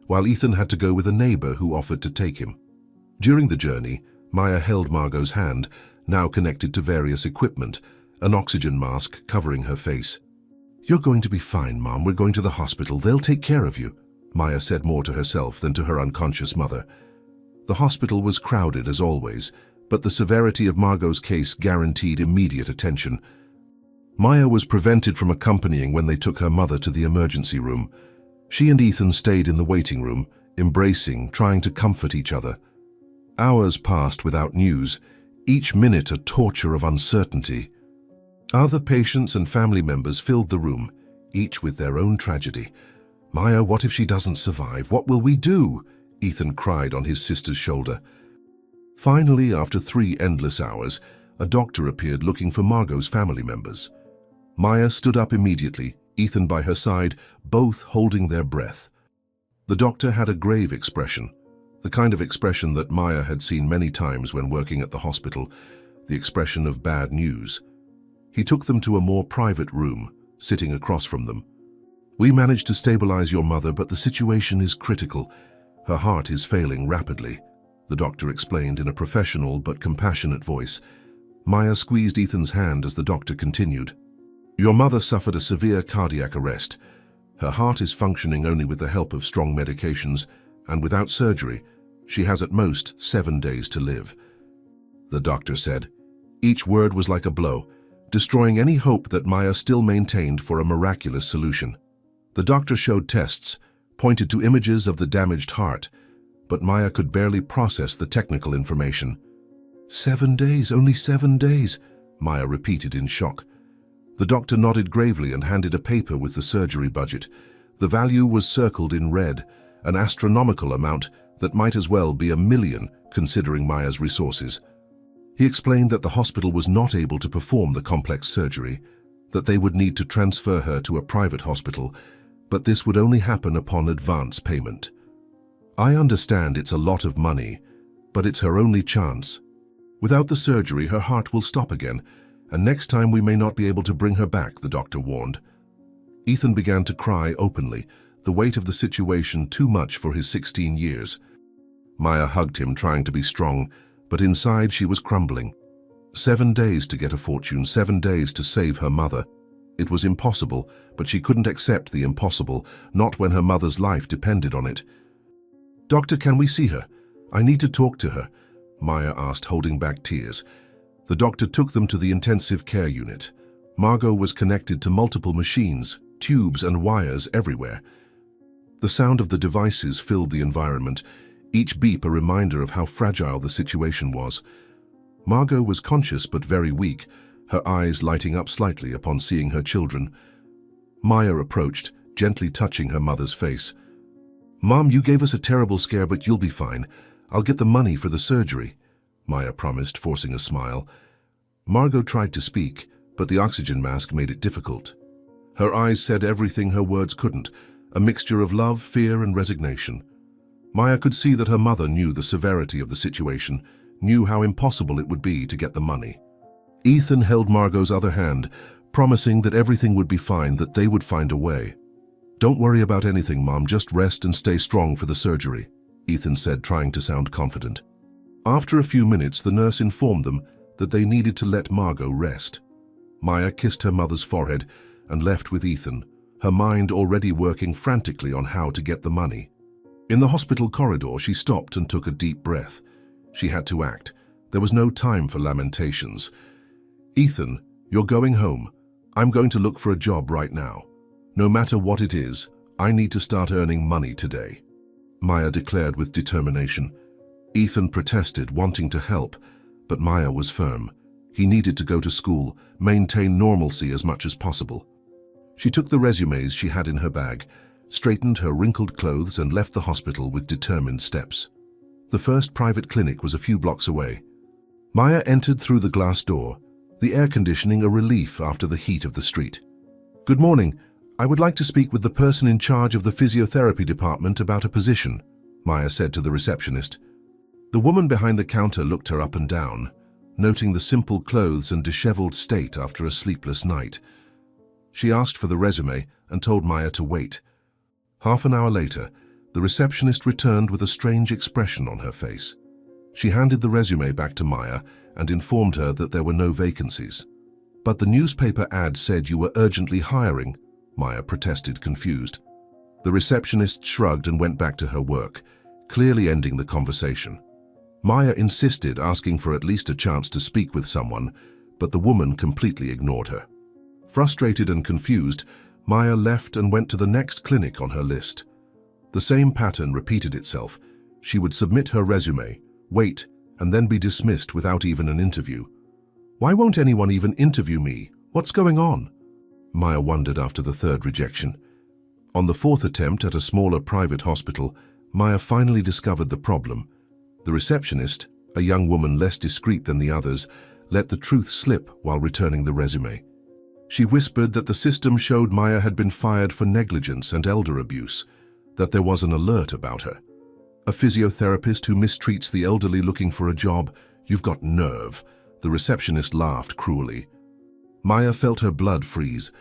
while Ethan had to go with a neighbor who offered to take him. During the journey, Maya held Margot's hand, now connected to various equipment, an oxygen mask covering her face. "You're going to be fine, Mom. We're going to the hospital. They'll take care of you," Maya said more to herself than to her unconscious mother. The hospital was crowded as always, but the severity of Margot's case guaranteed immediate attention. Maya was prevented from accompanying when they took her mother to the emergency room. She and Ethan stayed in the waiting room, embracing, trying to comfort each other. Hours passed without news, each minute a torture of uncertainty. Other patients and family members filled the room, each with their own tragedy. "Maya, what if she doesn't survive? What will we do?" Ethan cried on his sister's shoulder. Finally, after 3 endless hours, a doctor appeared looking for Margot's family members. Maya stood up immediately, Ethan by her side, both holding their breath. The doctor had a grave expression, the kind of expression that Maya had seen many times when working at the hospital, the expression of bad news. He took them to a more private room, sitting across from them. "We managed to stabilize your mother, but the situation is critical. Her heart is failing rapidly," the doctor explained in a professional but compassionate voice. Maya squeezed Ethan's hand as the doctor continued. Your mother suffered a severe cardiac arrest. Her heart is functioning only with the help of strong medications, and without surgery, she has at most 7 days to live. The doctor said. Each word was like a blow, destroying any hope that Maya still maintained for a miraculous solution. The doctor showed tests, pointed to images of the damaged heart, but Maya could barely process the technical information. 7 days, only 7 days, Maya repeated in shock. The doctor nodded gravely and handed a paper with the surgery budget. The value was circled in red, an astronomical amount that might as well be $1 million considering Maya's resources. He explained that the hospital was not able to perform the complex surgery, that they would need to transfer her to a private hospital, but this would only happen upon advance payment. I understand it's a lot of money, but it's her only chance. Without the surgery, her heart will stop again, and next time we may not be able to bring her back, the doctor warned. Ethan began to cry openly, the weight of the situation too much for his 16 years. Maya hugged him, trying to be strong, but inside she was crumbling. 7 days to get a fortune, 7 days to save her mother. It was impossible, but she couldn't accept the impossible, not when her mother's life depended on it. Doctor, can we see her? I need to talk to her, Maya asked, holding back tears. The doctor took them to the intensive care unit. Margot was connected to multiple machines, tubes and wires everywhere. The sound of the devices filled the environment, each beep a reminder of how fragile the situation was. Margot was conscious but very weak, her eyes lighting up slightly upon seeing her children. Maya approached, gently touching her mother's face. Mom, you gave us a terrible scare, but you'll be fine. I'll get the money for the surgery, Maya promised, forcing a smile. Margot tried to speak, but the oxygen mask made it difficult. Her eyes said everything her words couldn't, a mixture of love, fear, and resignation. Maya could see that her mother knew the severity of the situation, knew how impossible it would be to get the money. Ethan held Margot's other hand, promising that everything would be fine, that they would find a way. Don't worry about anything, Mom, just rest and stay strong for the surgery, Ethan said, trying to sound confident. After a few minutes, the nurse informed them that they needed to let Margot rest. Maya kissed her mother's forehead and left with Ethan, her mind already working frantically on how to get the money. In the hospital corridor, she stopped and took a deep breath. She had to act. There was no time for lamentations. Ethan, you're going home. I'm going to look for a job right now. No matter what it is, I need to start earning money today, Maya declared with determination. Ethan protested, wanting to help, but Maya was firm. He needed to go to school, maintain normalcy as much as possible. She took the resumes she had in her bag, straightened her wrinkled clothes, and left the hospital with determined steps. The first private clinic was a few blocks away. Maya entered through the glass door, the air conditioning a relief after the heat of the street. Good morning. I would like to speak with the person in charge of the physiotherapy department about a position, Maya said to the receptionist. The woman behind the counter looked her up and down, noting the simple clothes and disheveled state after a sleepless night. She asked for the resume and told Maya to wait. Half an hour later, the receptionist returned with a strange expression on her face. She handed the resume back to Maya and informed her that there were no vacancies. But the newspaper ad said you were urgently hiring, Maya protested, confused. The receptionist shrugged and went back to her work, clearly ending the conversation. Maya insisted, asking for at least a chance to speak with someone, but the woman completely ignored her. Frustrated and confused, Maya left and went to the next clinic on her list. The same pattern repeated itself. She would submit her resume, wait, and then be dismissed without even an interview. Why won't anyone even interview me? What's going on? Maya wondered after the third rejection. On the fourth attempt at a smaller private hospital, Maya finally discovered the problem. The receptionist, a young woman less discreet than the others, let the truth slip while returning the resume. She whispered that the system showed Maya had been fired for negligence and elder abuse, that there was an alert about her. A physiotherapist who mistreats the elderly looking for a job? You've got nerve. The receptionist laughed cruelly. Maya felt her blood freeze.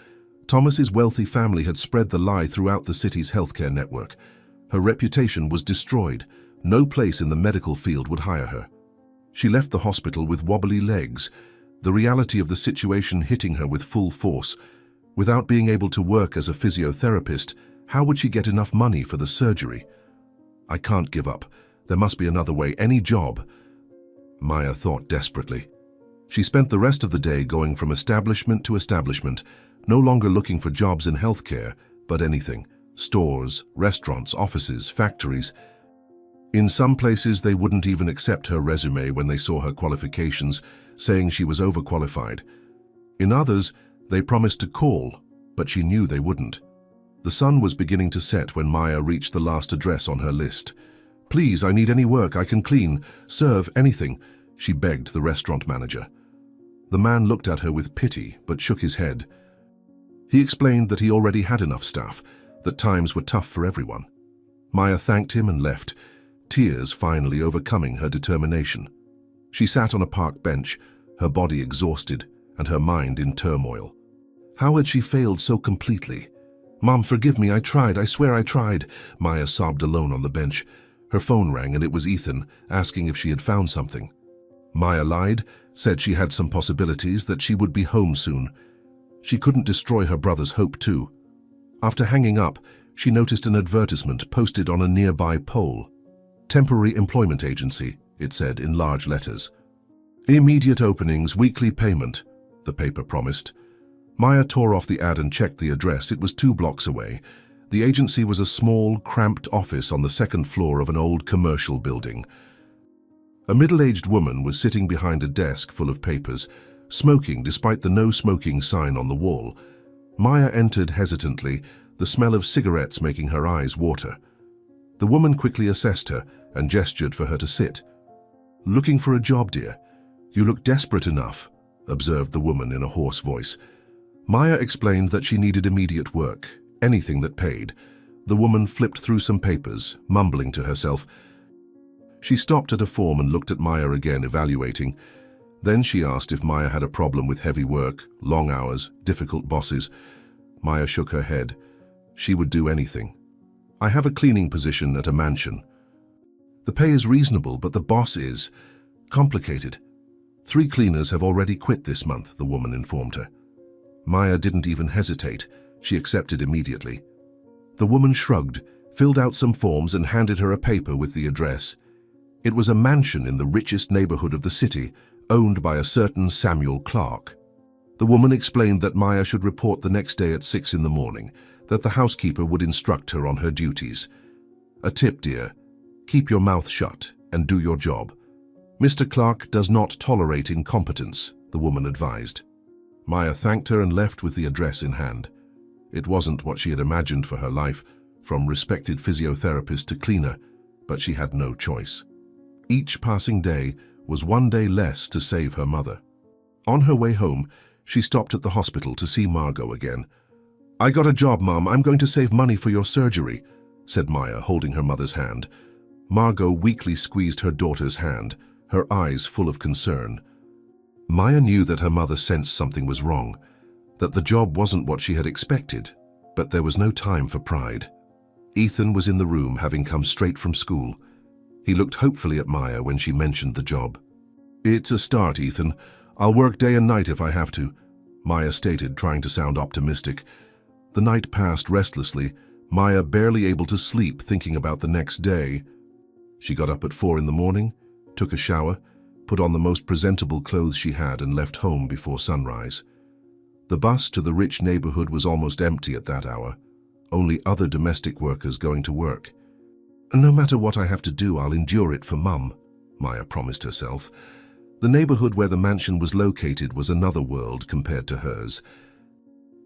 Thomas's wealthy family had spread the lie throughout the city's healthcare network. Her reputation was destroyed. No place in the medical field would hire her. She left the hospital with wobbly legs, the reality of the situation hitting her with full force. Without being able to work as a physiotherapist, how would she get enough money for the surgery? I can't give up. There must be another way, any job. Maya thought desperately. She spent the rest of the day going from establishment to establishment, no longer looking for jobs in healthcare, but anything. Stores, restaurants, offices, factories. In some places, they wouldn't even accept her resume when they saw her qualifications, saying she was overqualified. In others, they promised to call, but she knew they wouldn't. The sun was beginning to set when Maya reached the last address on her list. "Please, I need any work I can clean, serve, anything," she begged the restaurant manager. The man looked at her with pity, but shook his head. He explained that he already had enough staff, that times were tough for everyone. Maya thanked him and left, tears finally overcoming her determination. She sat on a park bench, her body exhausted and her mind in turmoil. How had she failed so completely? "Mom, forgive me, I tried, I swear I tried," Maya sobbed alone on the bench. Her phone rang and it was Ethan, asking if she had found something. Maya lied, said she had some possibilities, that she would be home soon. She couldn't destroy her brother's hope too. After hanging up, she noticed an advertisement posted on a nearby pole. "Temporary employment agency," it said in large letters. "Immediate openings, weekly payment," the paper promised. Maya tore off the ad and checked the address. It was 2 blocks away. The agency was a small, cramped office on the second floor of an old commercial building. A middle-aged woman was sitting behind a desk full of papers, smoking despite the no smoking sign on the wall. Maya entered hesitantly, the smell of cigarettes making her eyes water. The woman quickly assessed her and gestured for her to sit. "Looking for a job, dear? You look desperate enough," observed the woman in a hoarse voice. Maya explained that she needed immediate work, anything that paid. The woman flipped through some papers, mumbling to herself. She stopped at a form and looked at Maya again, evaluating. Then she asked if Maya had a problem with heavy work, long hours, difficult bosses. Maya shook her head. She would do anything. "I have a cleaning position at a mansion. The pay is reasonable, but the boss is complicated. 3 cleaners have already quit this month," the woman informed her. Maya didn't even hesitate. She accepted immediately. The woman shrugged, filled out some forms and handed her a paper with the address. It was a mansion in the richest neighborhood of the city, owned by a certain Samuel Clark. The woman explained that Maya should report the next day at 6 in the morning, that the housekeeper would instruct her on her duties. "A tip, dear. Keep your mouth shut and do your job. Mr. Clark does not tolerate incompetence," the woman advised. Maya thanked her and left with the address in hand. It wasn't what she had imagined for her life, from respected physiotherapist to cleaner, but she had no choice. Each passing day was 1 day less to save her mother. On her way home, she stopped at the hospital to see Margot again. "I got a job, Mom. I'm going to save money for your surgery," said Maya, holding her mother's hand. Margot weakly squeezed her daughter's hand, her eyes full of concern. Maya knew that her mother sensed something was wrong, that the job wasn't what she had expected, but there was no time for pride. Ethan was in the room, having come straight from school. He looked hopefully at Maya when she mentioned the job. "It's a start, Ethan. I'll work day and night if I have to," Maya stated, trying to sound optimistic. The night passed restlessly, Maya barely able to sleep, thinking about the next day. She got up at 4 in the morning, took a shower, put on the most presentable clothes she had and left home before sunrise. The bus to the rich neighborhood was almost empty at that hour, only other domestic workers going to work. "No matter what I have to do, I'll endure it for Mum," Maya promised herself. The neighborhood where the mansion was located was another world compared to hers.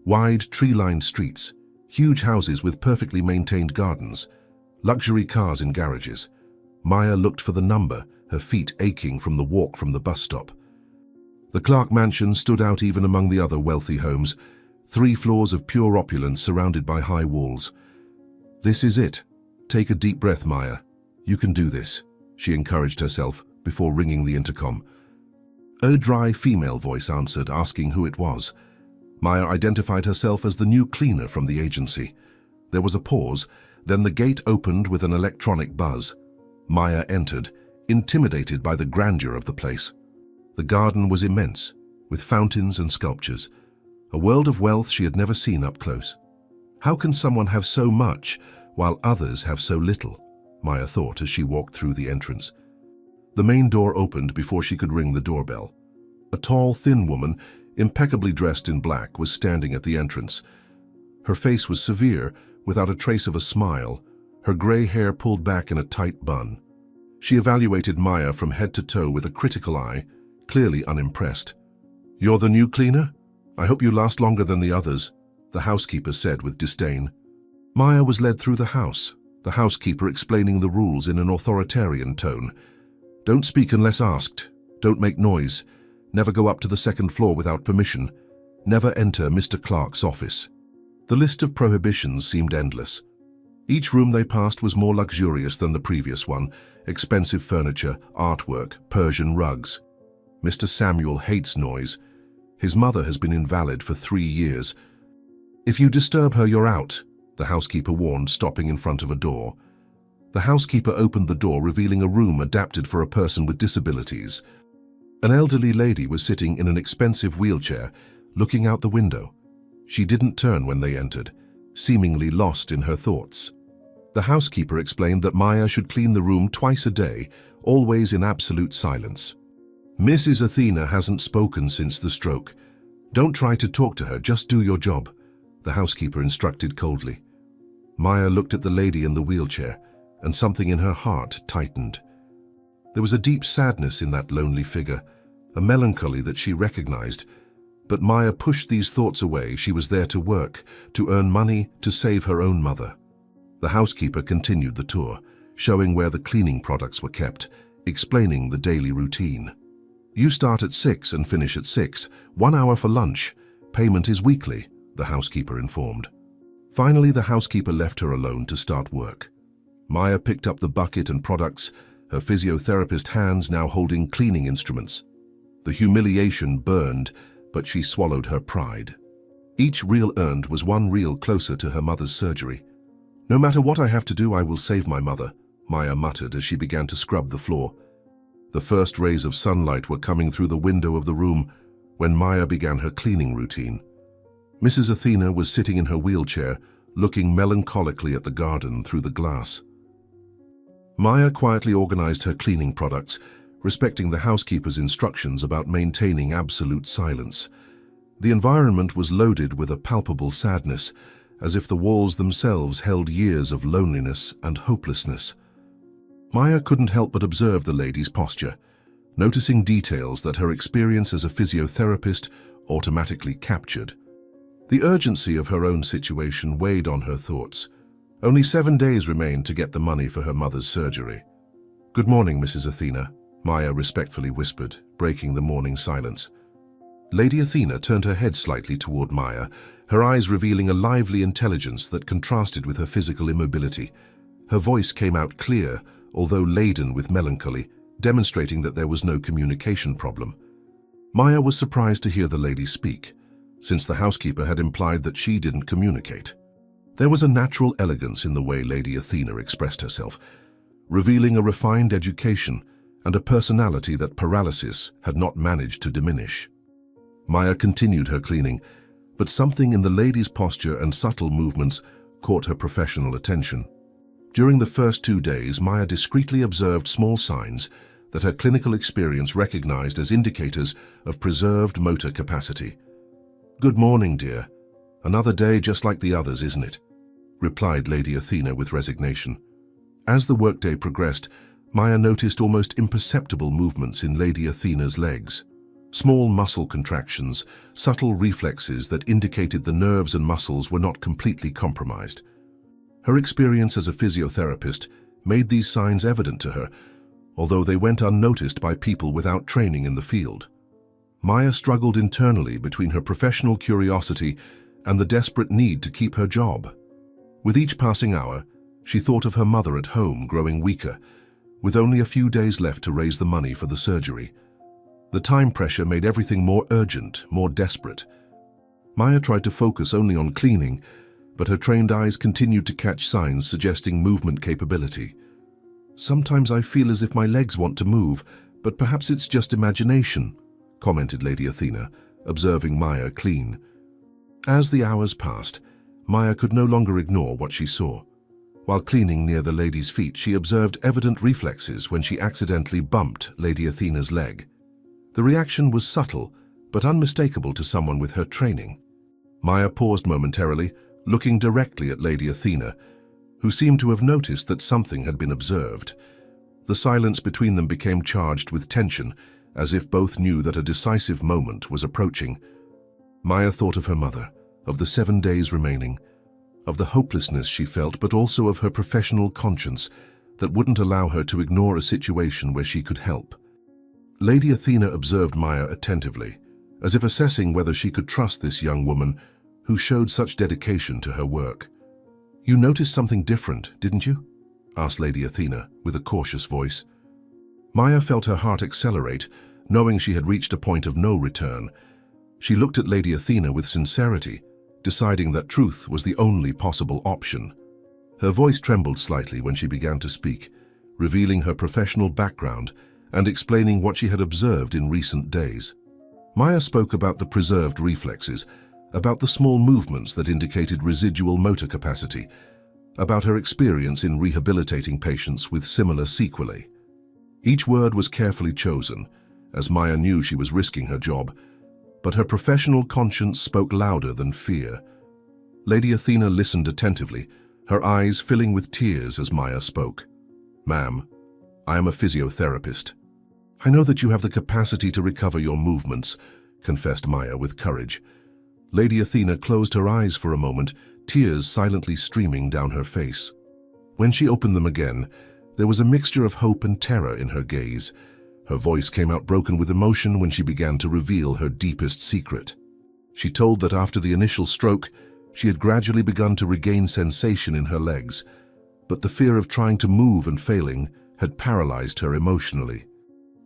Wide, tree-lined streets, huge houses with perfectly maintained gardens, luxury cars in garages. Maya looked for the number, her feet aching from the walk from the bus stop. The Clark mansion stood out even among the other wealthy homes, 3 floors of pure opulence surrounded by high walls. "This is it. Take a deep breath, Maya. You can do this," she encouraged herself before ringing the intercom. A dry female voice answered, asking who it was. Maya identified herself as the new cleaner from the agency. There was a pause, then the gate opened with an electronic buzz. Maya entered, intimidated by the grandeur of the place. The garden was immense, with fountains and sculptures, a world of wealth she had never seen up close. How can someone have so much while others have so little? Maya thought as she walked through the entrance. The main door opened before she could ring the doorbell. A tall, thin woman, impeccably dressed in black, was standing at the entrance. Her face was severe, without a trace of a smile, her gray hair pulled back in a tight bun. She evaluated Maya from head to toe with a critical eye, clearly unimpressed. "You're the new cleaner? I hope you last longer than the others," the housekeeper said with disdain. Maya was led through the house, the housekeeper explaining the rules in an authoritarian tone. "Don't speak unless asked. Don't make noise. Never go up to the second floor without permission. Never enter Mr. Clark's office." The list of prohibitions seemed endless. Each room they passed was more luxurious than the previous one: expensive furniture, artwork, Persian rugs. Mr. Samuel hates noise. His mother has been invalid for 3 years. "If you disturb her, you're out," the housekeeper warned, stopping in front of a door. The housekeeper opened the door, revealing a room adapted for a person with disabilities. An elderly lady was sitting in an expensive wheelchair, looking out the window. She didn't turn when they entered, seemingly lost in her thoughts. The housekeeper explained that Maya should clean the room twice a day, always in absolute silence. "Mrs. Athena hasn't spoken since the stroke. Don't try to talk to her, just do your job," the housekeeper instructed coldly. Maya looked at the lady in the wheelchair, and something in her heart tightened. There was a deep sadness in that lonely figure, a melancholy that she recognized. But Maya pushed these thoughts away. She was there to work, to earn money, to save her own mother. The housekeeper continued the tour, showing where the cleaning products were kept, explaining the daily routine. "You start at 6 and finish at 6, 1 hour for lunch. Payment is weekly," the housekeeper informed. Finally, the housekeeper left her alone to start work. Maya picked up the bucket and products, her physiotherapist hands now holding cleaning instruments. The humiliation burned, but she swallowed her pride. Each reel earned was 1 reel closer to her mother's surgery. "No matter what I have to do, I will save my mother," Maya muttered as she began to scrub the floor. The first rays of sunlight were coming through the window of the room when Maya began her cleaning routine. Mrs. Athena was sitting in her wheelchair, looking melancholically at the garden through the glass. Maya quietly organized her cleaning products, respecting the housekeeper's instructions about maintaining absolute silence. The environment was loaded with a palpable sadness, as if the walls themselves held years of loneliness and hopelessness. Maya couldn't help but observe the lady's posture, noticing details that her experience as a physiotherapist automatically captured. The urgency of her own situation weighed on her thoughts. Only 7 days remained to get the money for her mother's surgery. "Good morning, Mrs. Athena," Maya respectfully whispered, breaking the morning silence. Lady Athena turned her head slightly toward Maya, her eyes revealing a lively intelligence that contrasted with her physical immobility. Her voice came out clear, although laden with melancholy, demonstrating that there was no communication problem. Maya was surprised to hear the lady speak, since the housekeeper had implied that she didn't communicate. There was a natural elegance in the way Lady Athena expressed herself, revealing a refined education and a personality that paralysis had not managed to diminish. Maya continued her cleaning, but something in the lady's posture and subtle movements caught her professional attention. During the first 2 days, Maya discreetly observed small signs that her clinical experience recognized as indicators of preserved motor capacity. "Good morning, dear. Another day just like the others, isn't it?" replied Lady Athena with resignation. As the workday progressed, Maya noticed almost imperceptible movements in Lady Athena's legs. Small muscle contractions, subtle reflexes that indicated the nerves and muscles were not completely compromised. Her experience as a physiotherapist made these signs evident to her, although they went unnoticed by people without training in the field. Maya struggled internally between her professional curiosity and the desperate need to keep her job. With each passing hour, she thought of her mother at home growing weaker, with only a few days left to raise the money for the surgery. The time pressure made everything more urgent, more desperate. Maya tried to focus only on cleaning, but her trained eyes continued to catch signs suggesting movement capability. "Sometimes I feel as if my legs want to move, but perhaps it's just imagination," commented Lady Athena, observing Maya clean. As the hours passed, Maya could no longer ignore what she saw. While cleaning near the lady's feet, she observed evident reflexes when she accidentally bumped Lady Athena's leg. The reaction was subtle, but unmistakable to someone with her training. Maya paused momentarily, looking directly at Lady Athena, who seemed to have noticed that something had been observed. The silence between them became charged with tension, as if both knew that a decisive moment was approaching. Maya thought of her mother, of the 7 days remaining, of the hopelessness she felt, but also of her professional conscience that wouldn't allow her to ignore a situation where she could help. Lady Athena observed Maya attentively, as if assessing whether she could trust this young woman who showed such dedication to her work. "You noticed something different, didn't you?" asked Lady Athena with a cautious voice. Maya felt her heart accelerate, knowing she had reached a point of no return. She looked at Lady Athena with sincerity, deciding that truth was the only possible option. Her voice trembled slightly when she began to speak, revealing her professional background and explaining what she had observed in recent days. Maya spoke about the preserved reflexes, about the small movements that indicated residual motor capacity, about her experience in rehabilitating patients with similar sequelae. Each word was carefully chosen, as Maya knew she was risking her job, but her professional conscience spoke louder than fear. Lady Athena listened attentively, her eyes filling with tears as Maya spoke. "Ma'am, I am a physiotherapist. I know that you have the capacity to recover your movements," confessed Maya with courage. Lady Athena closed her eyes for a moment, tears silently streaming down her face. When she opened them again, there was a mixture of hope and terror in her gaze. Her voice came out broken with emotion when she began to reveal her deepest secret. She told that after the initial stroke, she had gradually begun to regain sensation in her legs, but the fear of trying to move and failing had paralyzed her emotionally.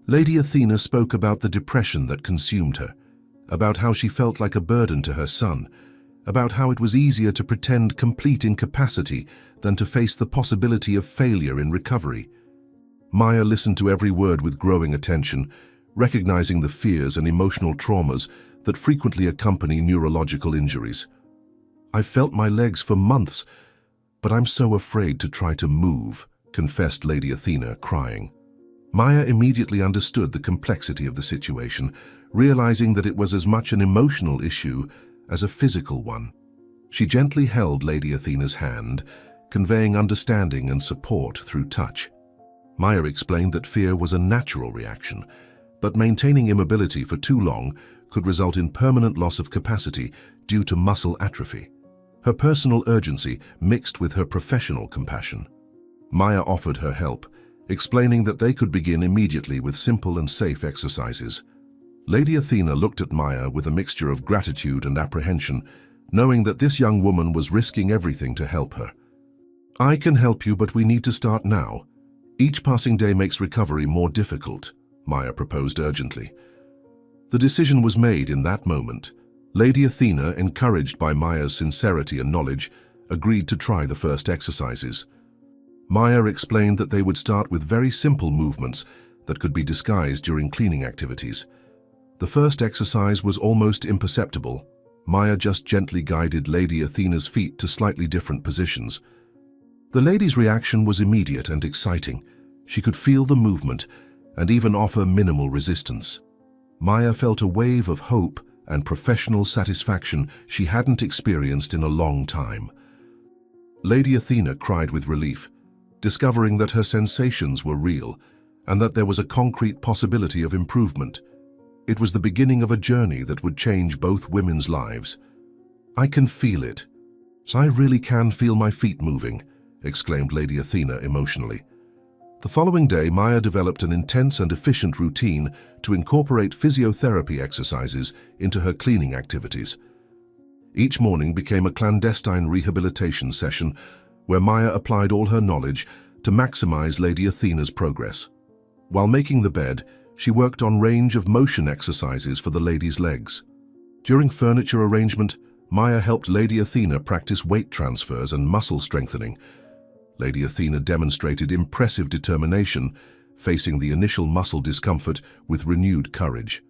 Lady Athena spoke about the depression that consumed her, about how she felt like a burden to her son, about how it was easier to pretend complete incapacity than to face the possibility of failure in recovery. Maya listened to every word with growing attention, recognizing the fears and emotional traumas that frequently accompany neurological injuries. "I've felt my legs for months, but I'm so afraid to try to move," confessed Lady Athena, crying. Maya immediately understood the complexity of the situation, realizing that it was as much an emotional issue as a physical one. She gently held Lady Athena's hand, conveying understanding and support through touch. Maya explained that fear was a natural reaction, but maintaining immobility for too long could result in permanent loss of capacity due to muscle atrophy. Her personal urgency mixed with her professional compassion. Maya offered her help, explaining that they could begin immediately with simple and safe exercises. Lady Athena looked at Maya with a mixture of gratitude and apprehension, knowing that this young woman was risking everything to help her. "I can help you, but we need to start now. Each passing day makes recovery more difficult," Maya proposed urgently. The decision was made in that moment. Lady Athena, encouraged by Maya's sincerity and knowledge, agreed to try the first exercises. Maya explained that they would start with very simple movements that could be disguised during cleaning activities. The first exercise was almost imperceptible. Maya just gently guided Lady Athena's feet to slightly different positions. The lady's reaction was immediate and exciting. She could feel the movement and even offer minimal resistance. Maya felt a wave of hope and professional satisfaction she hadn't experienced in a long time. Lady Athena cried with relief, discovering that her sensations were real and that there was a concrete possibility of improvement. It was the beginning of a journey that would change both women's lives. "I can feel it. I really can feel my feet moving," exclaimed Lady Athena emotionally. The following day, Maya developed an intense and efficient routine to incorporate physiotherapy exercises into her cleaning activities. Each morning became a clandestine rehabilitation session where Maya applied all her knowledge to maximize Lady Athena's progress. While making the bed, she worked on range of motion exercises for the lady's legs. During furniture arrangement, Maya helped Lady Athena practice weight transfers and muscle strengthening. Lady Athena demonstrated impressive determination, facing the initial muscle discomfort with renewed courage.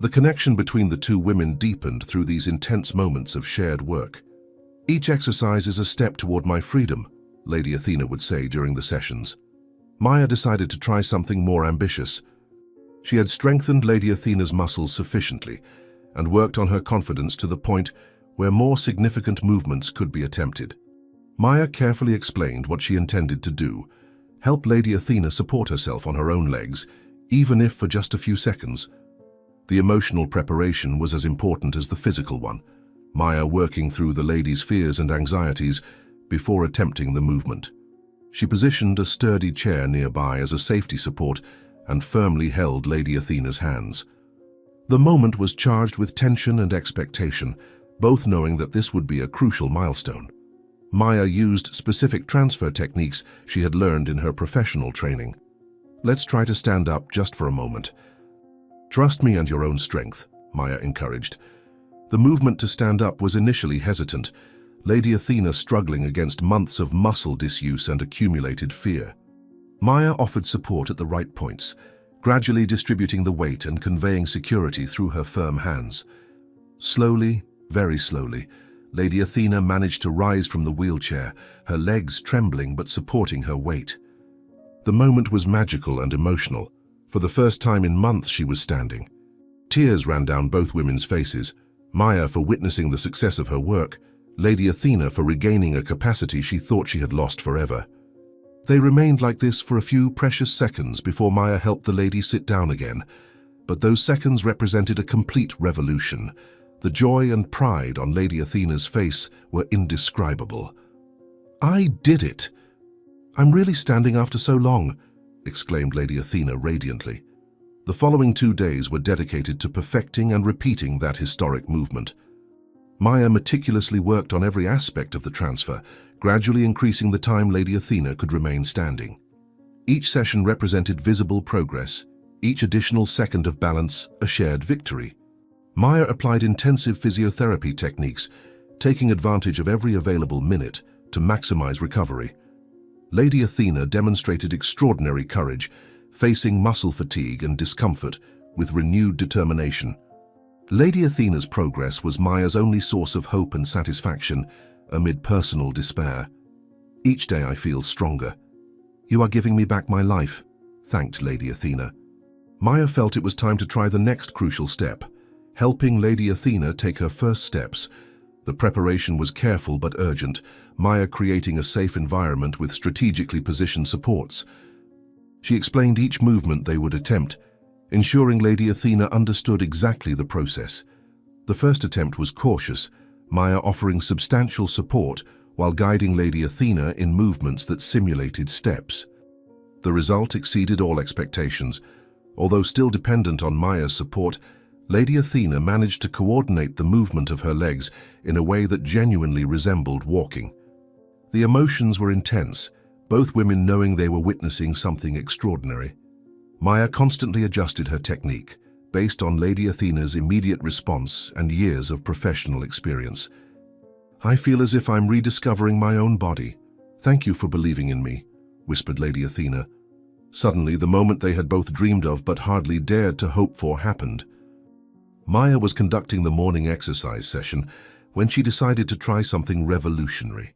The connection between the two women deepened through these intense moments of shared work. "Each exercise is a step toward my freedom," Lady Athena would say during the sessions. Maya decided to try something more ambitious. She had strengthened Lady Athena's muscles sufficiently and worked on her confidence to the point where more significant movements could be attempted. Maya carefully explained what she intended to do: help Lady Athena support herself on her own legs, even if for just a few seconds. The emotional preparation was as important as the physical one, Maya working through the lady's fears and anxieties before attempting the movement. She positioned a sturdy chair nearby as a safety support and firmly held Lady Athena's hands. The moment was charged with tension and expectation, both knowing that this would be a crucial milestone. Maya used specific transfer techniques she had learned in her professional training. "Let's try to stand up just for a moment. Trust me and your own strength," Maya encouraged. The movement to stand up was initially hesitant, Lady Athena struggling against months of muscle disuse and accumulated fear. Maya offered support at the right points, gradually distributing the weight and conveying security through her firm hands. Slowly, very slowly, Lady Athena managed to rise from the wheelchair, her legs trembling but supporting her weight. The moment was magical and emotional. For the first time in months she was standing. Tears ran down both women's faces, Maya for witnessing the success of her work, Lady Athena for regaining a capacity she thought she had lost forever. They remained like this for a few precious seconds before Maya helped the lady sit down again, but those seconds represented a complete revolution. The joy and pride on Lady Athena's face were indescribable. "I did it! I'm really standing after so long," exclaimed Lady Athena radiantly. The following 2 days were dedicated to perfecting and repeating that historic movement. Maya meticulously worked on every aspect of the transfer, gradually increasing the time Lady Athena could remain standing. Each session represented visible progress, each additional second of balance a shared victory. Maya applied intensive physiotherapy techniques, taking advantage of every available minute to maximize recovery. Lady Athena demonstrated extraordinary courage, facing muscle fatigue and discomfort with renewed determination. Lady Athena's progress was Maya's only source of hope and satisfaction amid personal despair. "Each day I feel stronger. You are giving me back my life," thanked Lady Athena. Maya felt it was time to try the next crucial step, helping Lady Athena take her first steps. The preparation was careful but urgent, Maya creating a safe environment with strategically positioned supports. She explained each movement they would attempt, ensuring Lady Athena understood exactly the process. The first attempt was cautious, Maya offering substantial support while guiding Lady Athena in movements that simulated steps. The result exceeded all expectations. Although still dependent on Maya's support, Lady Athena managed to coordinate the movement of her legs in a way that genuinely resembled walking. The emotions were intense, both women knowing they were witnessing something extraordinary. Maya constantly adjusted her technique, based on Lady Athena's immediate response and years of professional experience. "I feel as if I'm rediscovering my own body. Thank you for believing in me," whispered Lady Athena. Suddenly, the moment they had both dreamed of but hardly dared to hope for happened. Maya was conducting the morning exercise session when she decided to try something revolutionary.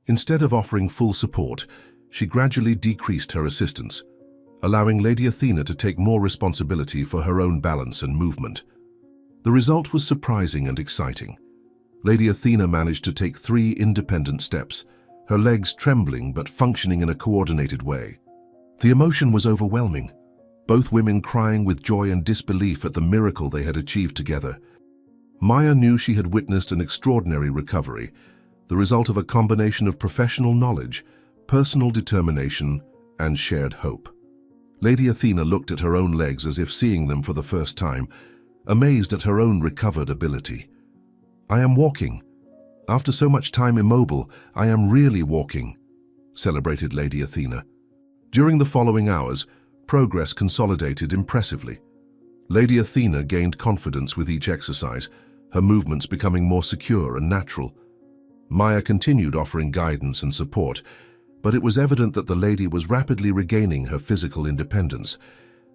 Instead of offering full support, she gradually decreased her assistance, allowing Lady Athena to take more responsibility for her own balance and movement. The result was surprising and exciting. Lady Athena managed to take 3 independent steps, her legs trembling but functioning in a coordinated way. The emotion was overwhelming, both women crying with joy and disbelief at the miracle they had achieved together. Maya knew she had witnessed an extraordinary recovery, the result of a combination of professional knowledge, personal determination, and shared hope. Lady Athena looked at her own legs as if seeing them for the first time, amazed at her own recovered ability. "I am walking. After so much time immobile, I am really walking," celebrated Lady Athena. During the following hours, progress consolidated impressively. Lady Athena gained confidence with each exercise, her movements becoming more secure and natural. Maya continued offering guidance and support, but it was evident that the lady was rapidly regaining her physical independence.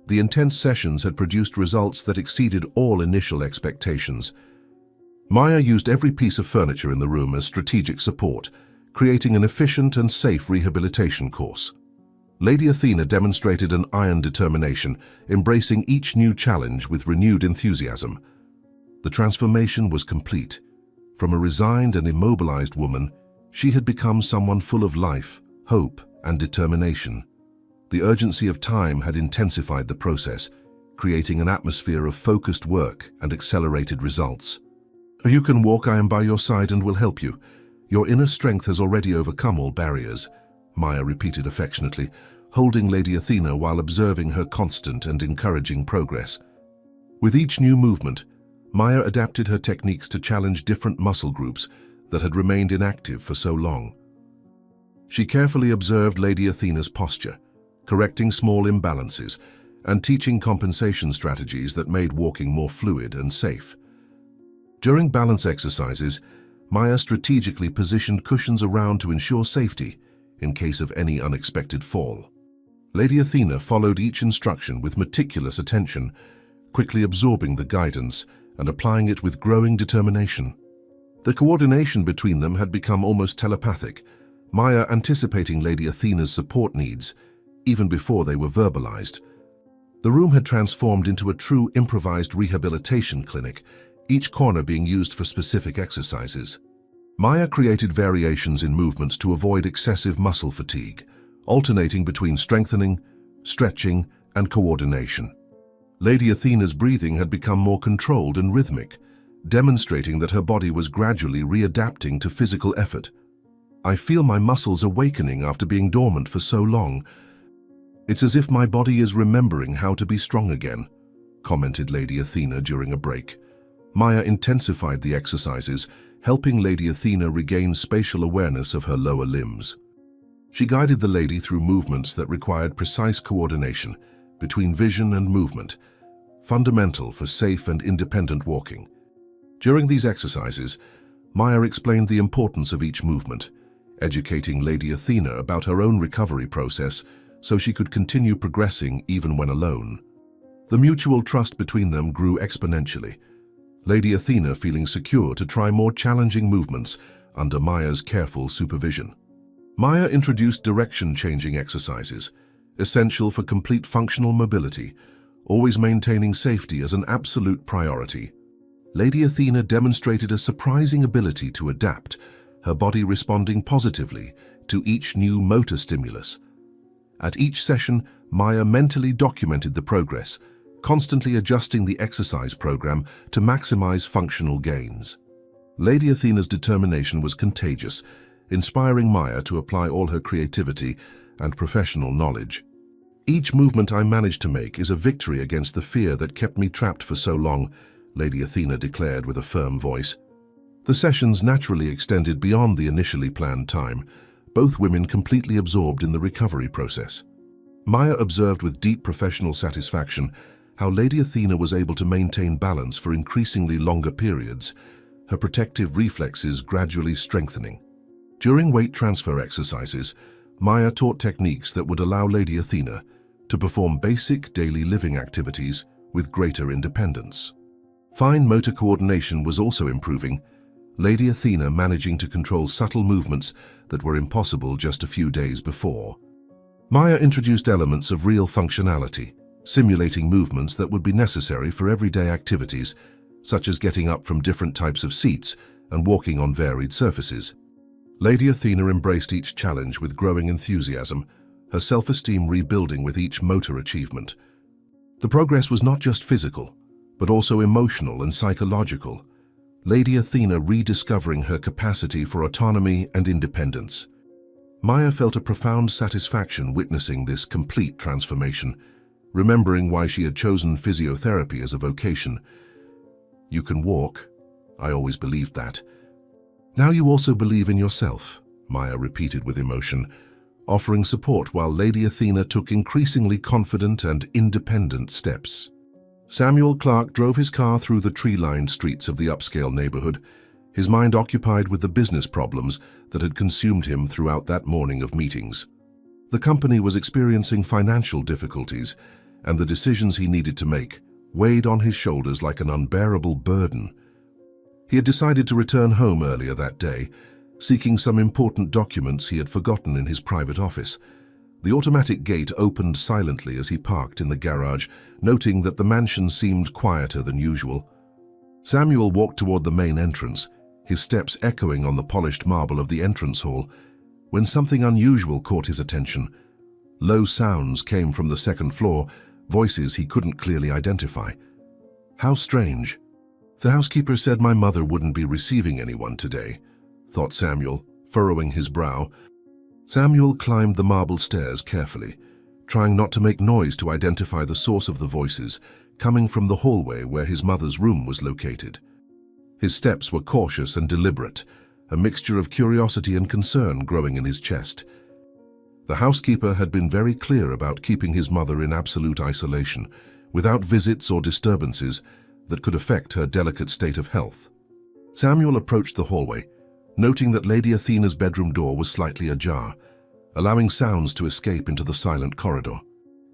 The intense sessions had produced results that exceeded all initial expectations. Maya used every piece of furniture in the room as strategic support, creating an efficient and safe rehabilitation course. Lady Athena demonstrated an iron determination, embracing each new challenge with renewed enthusiasm. The transformation was complete. From a resigned and immobilized woman, she had become someone full of life, hope, and determination. The urgency of time had intensified the process, creating an atmosphere of focused work and accelerated results. "You can walk, I am by your side and will help you. Your inner strength has already overcome all barriers," Maya repeated affectionately, holding Lady Athena while observing her constant and encouraging progress. With each new movement, Maya adapted her techniques to challenge different muscle groups that had remained inactive for so long. She carefully observed Lady Athena's posture, correcting small imbalances and teaching compensation strategies that made walking more fluid and safe. During balance exercises, Maya strategically positioned cushions around to ensure safety in case of any unexpected fall. Lady Athena followed each instruction with meticulous attention, quickly absorbing the guidance and applying it with growing determination. The coordination between them had become almost telepathic, Maya anticipating Lady Athena's support needs even before they were verbalized. The room had transformed into a true improvised rehabilitation clinic, each corner being used for specific exercises. Maya created variations in movements to avoid excessive muscle fatigue, alternating between strengthening, stretching, and coordination. Lady Athena's breathing had become more controlled and rhythmic, demonstrating that her body was gradually readapting to physical effort. "I feel my muscles awakening after being dormant for so long. It's as if my body is remembering how to be strong again," commented Lady Athena during a break. Maya intensified the exercises, helping Lady Athena regain spatial awareness of her lower limbs. She guided the lady through movements that required precise coordination between vision and movement, fundamental for safe and independent walking. During these exercises, Maya explained the importance of each movement, educating Lady Athena about her own recovery process so she could continue progressing even when alone. The mutual trust between them grew exponentially, Lady Athena feeling secure to try more challenging movements under Maya's careful supervision. Maya introduced direction-changing exercises, essential for complete functional mobility, always maintaining safety as an absolute priority. Lady Athena demonstrated a surprising ability to adapt, her body responding positively to each new motor stimulus. At each session, Maya mentally documented the progress, constantly adjusting the exercise program to maximize functional gains. Lady Athena's determination was contagious, inspiring Maya to apply all her creativity and professional knowledge. "Each movement I managed to make is a victory against the fear that kept me trapped for so long," Lady Athena declared with a firm voice. The sessions naturally extended beyond the initially planned time, both women completely absorbed in the recovery process. Maya observed with deep professional satisfaction how Lady Athena was able to maintain balance for increasingly longer periods, her protective reflexes gradually strengthening. During weight transfer exercises, Maya taught techniques that would allow Lady Athena to perform basic daily living activities with greater independence. Fine motor coordination was also improving, Lady Athena managing to control subtle movements that were impossible just a few days before. Maya introduced elements of real functionality, simulating movements that would be necessary for everyday activities, such as getting up from different types of seats and walking on varied surfaces. Lady Athena embraced each challenge with growing enthusiasm, her self-esteem rebuilding with each motor achievement. The progress was not just physical, but also emotional and psychological, Lady Athena rediscovering her capacity for autonomy and independence. Maya felt a profound satisfaction witnessing this complete transformation, remembering why she had chosen physiotherapy as a vocation. "You can walk. I always believed that. Now you also believe in yourself," Maya repeated with emotion, offering support while Lady Athena took increasingly confident and independent steps. Samuel Clark drove his car through the tree-lined streets of the upscale neighborhood, his mind occupied with the business problems that had consumed him throughout that morning of meetings. The company was experiencing financial difficulties, and the decisions he needed to make weighed on his shoulders like an unbearable burden. He had decided to return home earlier that day, seeking some important documents he had forgotten in his private office. The automatic gate opened silently as he parked in the garage, noting that the mansion seemed quieter than usual. Samuel walked toward the main entrance, his steps echoing on the polished marble of the entrance hall, when something unusual caught his attention. Low sounds came from the second floor, voices he couldn't clearly identify. How strange. The housekeeper said my mother wouldn't be receiving anyone today, thought Samuel, furrowing his brow. Samuel climbed the marble stairs carefully, trying not to make noise to identify the source of the voices coming from the hallway where his mother's room was located. His steps were cautious and deliberate, a mixture of curiosity and concern growing in his chest. The housekeeper had been very clear about keeping his mother in absolute isolation, without visits or disturbances that could affect her delicate state of health. Samuel approached the hallway, noting that Lady Athena's bedroom door was slightly ajar, allowing sounds to escape into the silent corridor.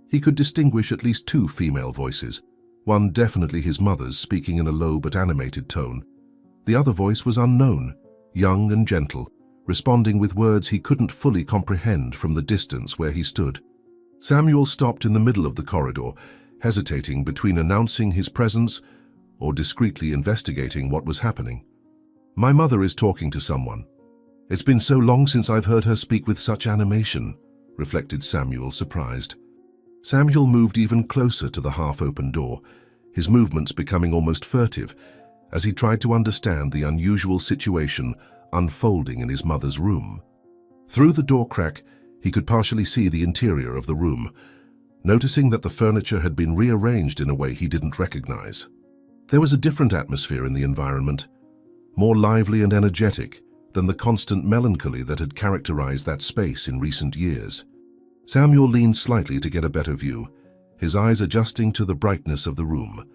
He could distinguish at least two female voices, one definitely his mother's, speaking in a low but animated tone. The other voice was unknown, young and gentle, responding with words he couldn't fully comprehend from the distance where he stood. Samuel stopped in the middle of the corridor, hesitating between announcing his presence or discreetly investigating what was happening. My mother is talking to someone. It's been so long since I've heard her speak with such animation, reflected Samuel, surprised. Samuel moved even closer to the half-open door, his movements becoming almost furtive as he tried to understand the unusual situation unfolding in his mother's room. Through the door crack, he could partially see the interior of the room, noticing that the furniture had been rearranged in a way he didn't recognize. There was a different atmosphere in the environment, more lively and energetic than the constant melancholy that had characterized that space in recent years. Samuel leaned slightly to get a better view, his eyes adjusting to the brightness of the room.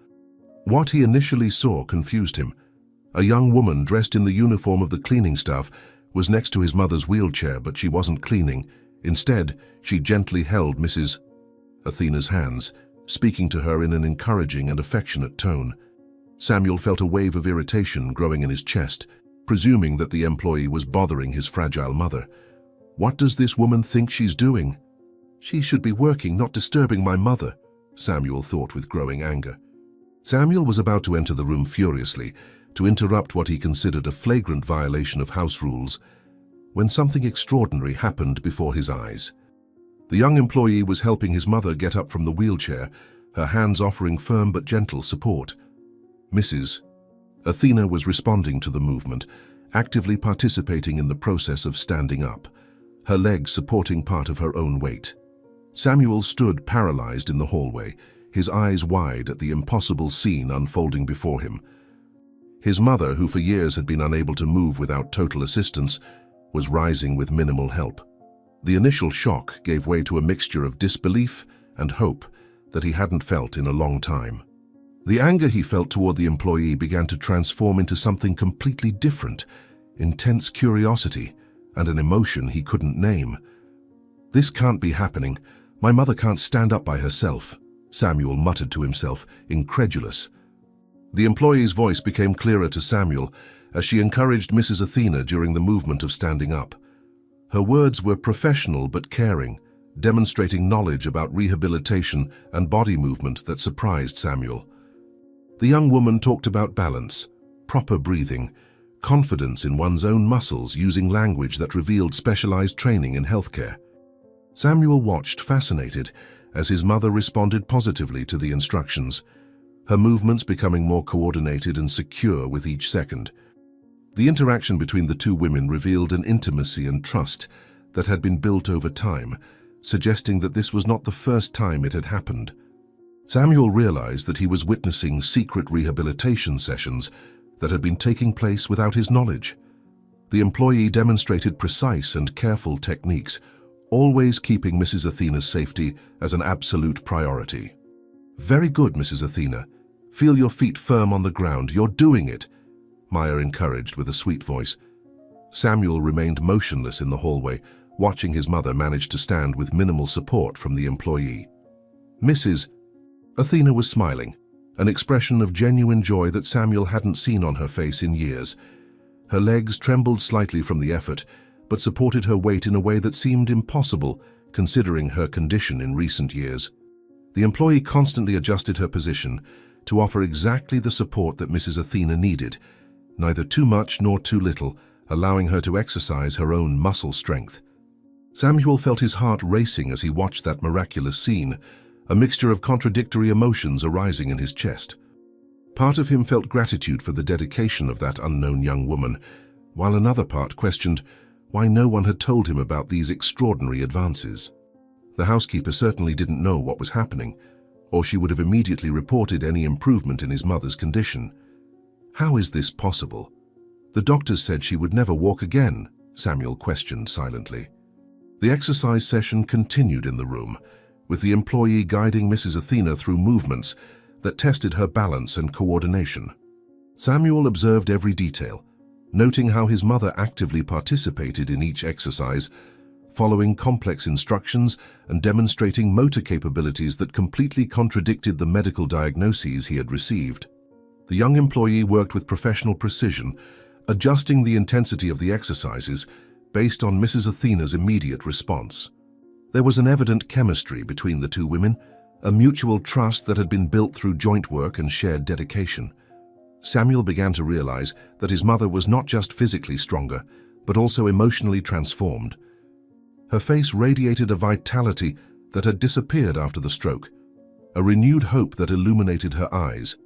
What he initially saw confused him. A young woman dressed in the uniform of the cleaning staff was next to his mother's wheelchair, but she wasn't cleaning. Instead, she gently held Mrs. Athena's hands, speaking to her in an encouraging and affectionate tone. Samuel felt a wave of irritation growing in his chest, presuming that the employee was bothering his fragile mother. What does this woman think she's doing? She should be working, not disturbing my mother, Samuel thought with growing anger. Samuel was about to enter the room furiously, to interrupt what he considered a flagrant violation of house rules, when something extraordinary happened before his eyes. The young employee was helping his mother get up from the wheelchair, her hands offering firm but gentle support. Mrs. Athena was responding to the movement, actively participating in the process of standing up, her legs supporting part of her own weight. Samuel stood paralyzed in the hallway, his eyes wide at the impossible scene unfolding before him. His mother, who for years had been unable to move without total assistance, was rising with minimal help. The initial shock gave way to a mixture of disbelief and hope that he hadn't felt in a long time. The anger he felt toward the employee began to transform into something completely different, intense curiosity and an emotion he couldn't name. This can't be happening. My mother can't stand up by herself, Samuel muttered to himself, incredulous. The employee's voice became clearer to Samuel as she encouraged Mrs. Athena during the movement of standing up. Her words were professional but caring, demonstrating knowledge about rehabilitation and body movement that surprised Samuel. The young woman talked about balance, proper breathing, confidence in one's own muscles, using language that revealed specialized training in healthcare. Samuel watched, fascinated, as his mother responded positively to the instructions, her movements becoming more coordinated and secure with each second. The interaction between the two women revealed an intimacy and trust that had been built over time, suggesting that this was not the first time it had happened. Samuel realized that he was witnessing secret rehabilitation sessions that had been taking place without his knowledge. The employee demonstrated precise and careful techniques, always keeping Mrs. Athena's safety as an absolute priority. "Very good, Mrs. Athena. Feel your feet firm on the ground. You're doing it. Maya encouraged with a sweet voice. Samuel remained motionless in the hallway, watching his mother manage to stand with minimal support from the employee. Mrs. Athena was smiling, an expression of genuine joy that Samuel hadn't seen on her face in years. Her legs trembled slightly from the effort, but supported her weight in a way that seemed impossible, considering her condition in recent years. The employee constantly adjusted her position to offer exactly the support that Mrs. Athena needed, neither too much nor too little, allowing her to exercise her own muscle strength. Samuel felt his heart racing as he watched that miraculous scene, a mixture of contradictory emotions arising in his chest. Part of him felt gratitude for the dedication of that unknown young woman, while another part questioned why no one had told him about these extraordinary advances. The housekeeper certainly didn't know what was happening, or she would have immediately reported any improvement in his mother's condition. How is this possible? The doctors said she would never walk again, Samuel questioned silently. The exercise session continued in the room, with the employee guiding Mrs. Athena through movements that tested her balance and coordination. Samuel observed every detail, noting how his mother actively participated in each exercise, following complex instructions and demonstrating motor capabilities that completely contradicted the medical diagnoses he had received. The young employee worked with professional precision, adjusting the intensity of the exercises based on Mrs. Athena's immediate response. There was an evident chemistry between the two women, a mutual trust that had been built through joint work and shared dedication. Samuel began to realize that his mother was not just physically stronger, but also emotionally transformed. Her face radiated a vitality that had disappeared after the stroke, a renewed hope that illuminated her eyes.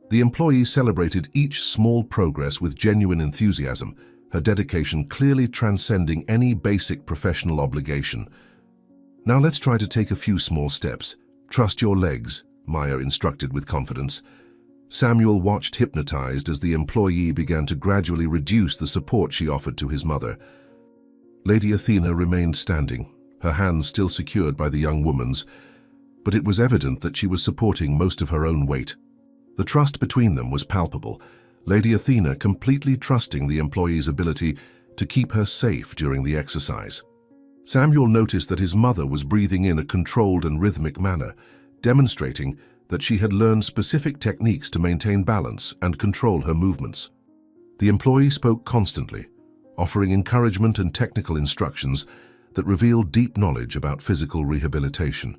The employee celebrated each small progress with genuine enthusiasm, her dedication clearly transcending any basic professional obligation. "Now let's try to take a few small steps. Trust your legs," Maya instructed with confidence. Samuel watched hypnotized as the employee began to gradually reduce the support she offered to his mother. Lady Athena remained standing, her hands still secured by the young woman's, but it was evident that she was supporting most of her own weight. The trust between them was palpable, Lady Athena completely trusting the employee's ability to keep her safe during the exercise. Samuel noticed that his mother was breathing in a controlled and rhythmic manner, demonstrating that she had learned specific techniques to maintain balance and control her movements. The employee spoke constantly, offering encouragement and technical instructions that revealed deep knowledge about physical rehabilitation.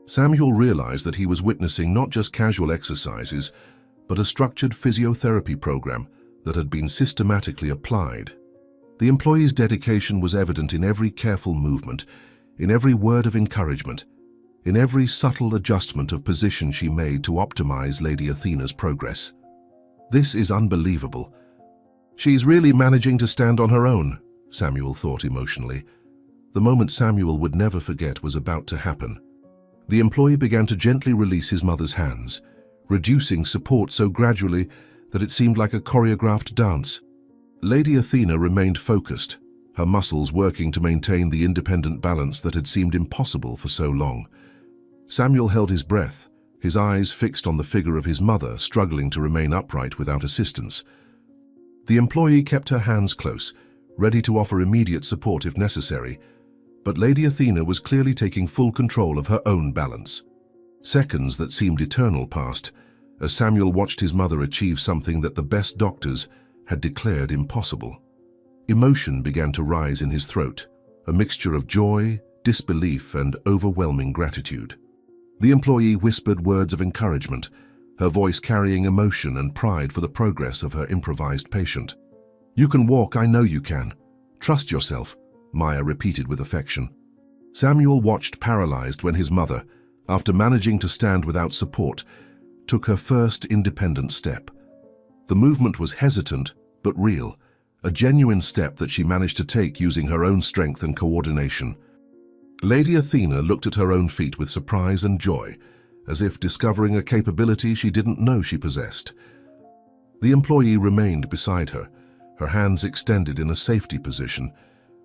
Samuel realized that he was witnessing not just casual exercises, but a structured physiotherapy program that had been systematically applied. The employee's dedication was evident in every careful movement, in every word of encouragement, in every subtle adjustment of position she made to optimize Lady Athena's progress. "This is unbelievable. She's really managing to stand on her own," Samuel thought emotionally. The moment Samuel would never forget was about to happen. The employee began to gently release his mother's hands, reducing support so gradually that it seemed like a choreographed dance. Lady Athena remained focused, her muscles working to maintain the independent balance that had seemed impossible for so long. Samuel held his breath, his eyes fixed on the figure of his mother struggling to remain upright without assistance. The employee kept her hands close, ready to offer immediate support if necessary, but Lady Athena was clearly taking full control of her own balance. Seconds that seemed eternal passed as Samuel watched his mother achieve something that the best doctors had declared impossible. Emotion began to rise in his throat, a mixture of joy, disbelief, and overwhelming gratitude. The employee whispered words of encouragement, her voice carrying emotion and pride for the progress of her improvised patient. "You can walk, I know you can. Trust yourself," Maya repeated with affection. Samuel watched paralyzed when his mother, after managing to stand without support, took her first independent step. The movement was hesitant but real, a genuine step that she managed to take using her own strength and coordination. Lady Athena looked at her own feet with surprise and joy, as if discovering a capability she didn't know she possessed. The employee remained beside her, her hands extended in a safety position,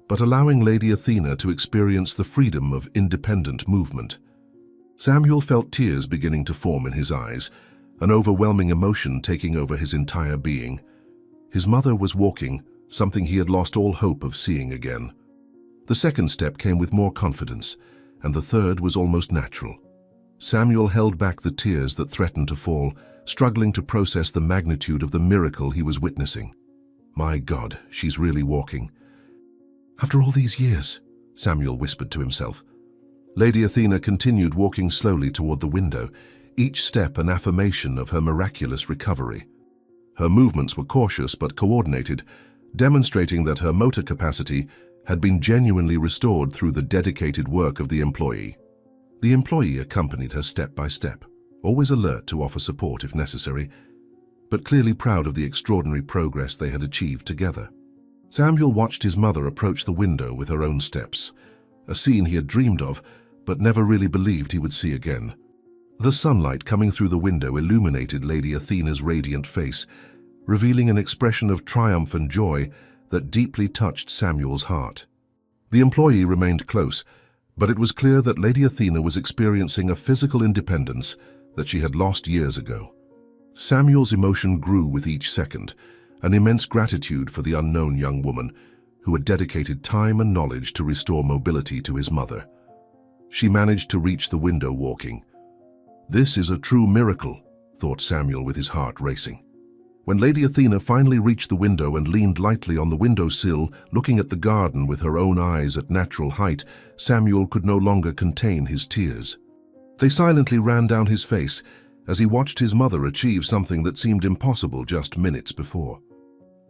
but allowing Lady Athena to experience the freedom of independent movement. Samuel felt tears beginning to form in his eyes, an overwhelming emotion taking over his entire being. His mother was walking, something he had lost all hope of seeing again. The second step came with more confidence, and the third was almost natural. Samuel held back the tears that threatened to fall, struggling to process the magnitude of the miracle he was witnessing. My God, she's really walking. After all these years, Samuel whispered to himself. Lady Athena continued walking slowly toward the window, each step an affirmation of her miraculous recovery. Her movements were cautious but coordinated, demonstrating that her motor capacity had been genuinely restored through the dedicated work of the employee. The employee accompanied her step by step, always alert to offer support if necessary, but clearly proud of the extraordinary progress they had achieved together. Samuel watched his mother approach the window with her own steps, a scene he had dreamed of, but never really believed he would see again. The sunlight coming through the window illuminated Lady Athena's radiant face, revealing an expression of triumph and joy that deeply touched Samuel's heart. The employee remained close, but it was clear that Lady Athena was experiencing a physical independence that she had lost years ago. Samuel's emotion grew with each second, an immense gratitude for the unknown young woman who had dedicated time and knowledge to restore mobility to his mother. She managed to reach the window walking. This is a true miracle, thought Samuel with his heart racing. When Lady Athena finally reached the window and leaned lightly on the windowsill, looking at the garden with her own eyes at natural height, Samuel could no longer contain his tears. They silently ran down his face as he watched his mother achieve something that seemed impossible just minutes before.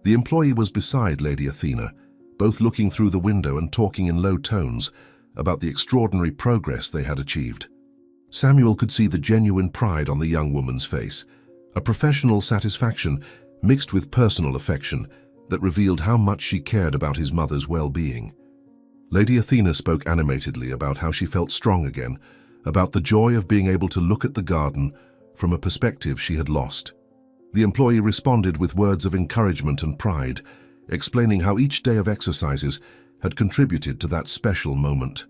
The employee was beside Lady Athena, both looking through the window and talking in low tones about the extraordinary progress they had achieved. Samuel could see the genuine pride on the young woman's face, a professional satisfaction mixed with personal affection that revealed how much she cared about his mother's well-being. Lady Athena spoke animatedly about how she felt strong again, about the joy of being able to look at the garden from a perspective she had lost. The employee responded with words of encouragement and pride, explaining how each day of exercises had contributed to that special moment.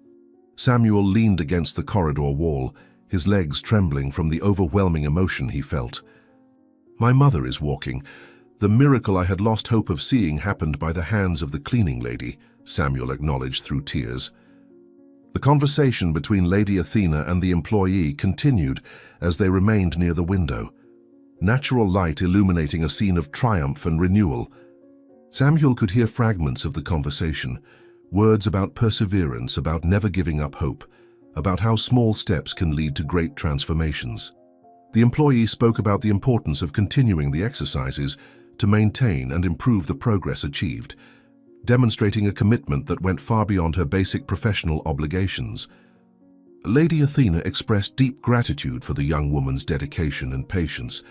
Samuel leaned against the corridor wall, his legs trembling from the overwhelming emotion he felt. My mother is walking. The miracle I had lost hope of seeing happened by the hands of the cleaning lady, Samuel acknowledged through tears. The conversation between Lady Athena and the employee continued as they remained near the window, natural light illuminating a scene of triumph and renewal. Samuel could hear fragments of the conversation, words about perseverance, about never giving up hope, about how small steps can lead to great transformations. The employee spoke about the importance of continuing the exercises to maintain and improve the progress achieved, demonstrating a commitment that went far beyond her basic professional obligations. Lady Athena expressed deep gratitude for the young woman's dedication and patience,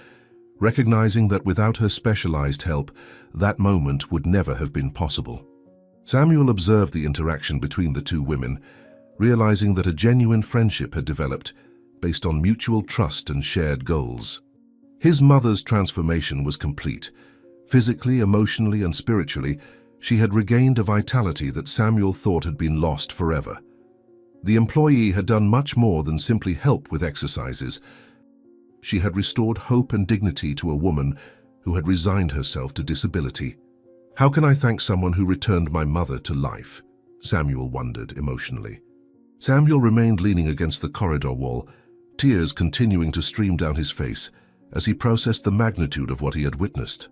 recognizing that without her specialized help, that moment would never have been possible. Samuel observed the interaction between the two women, realizing that a genuine friendship had developed based on mutual trust and shared goals. His mother's transformation was complete. Physically, emotionally, and spiritually, she had regained a vitality that Samuel thought had been lost forever. The employee had done much more than simply help with exercises. She had restored hope and dignity to a woman who had resigned herself to disability. How can I thank someone who returned my mother to life? Samuel wondered emotionally. Samuel remained leaning against the corridor wall, tears continuing to stream down his face as he processed the magnitude of what he had witnessed.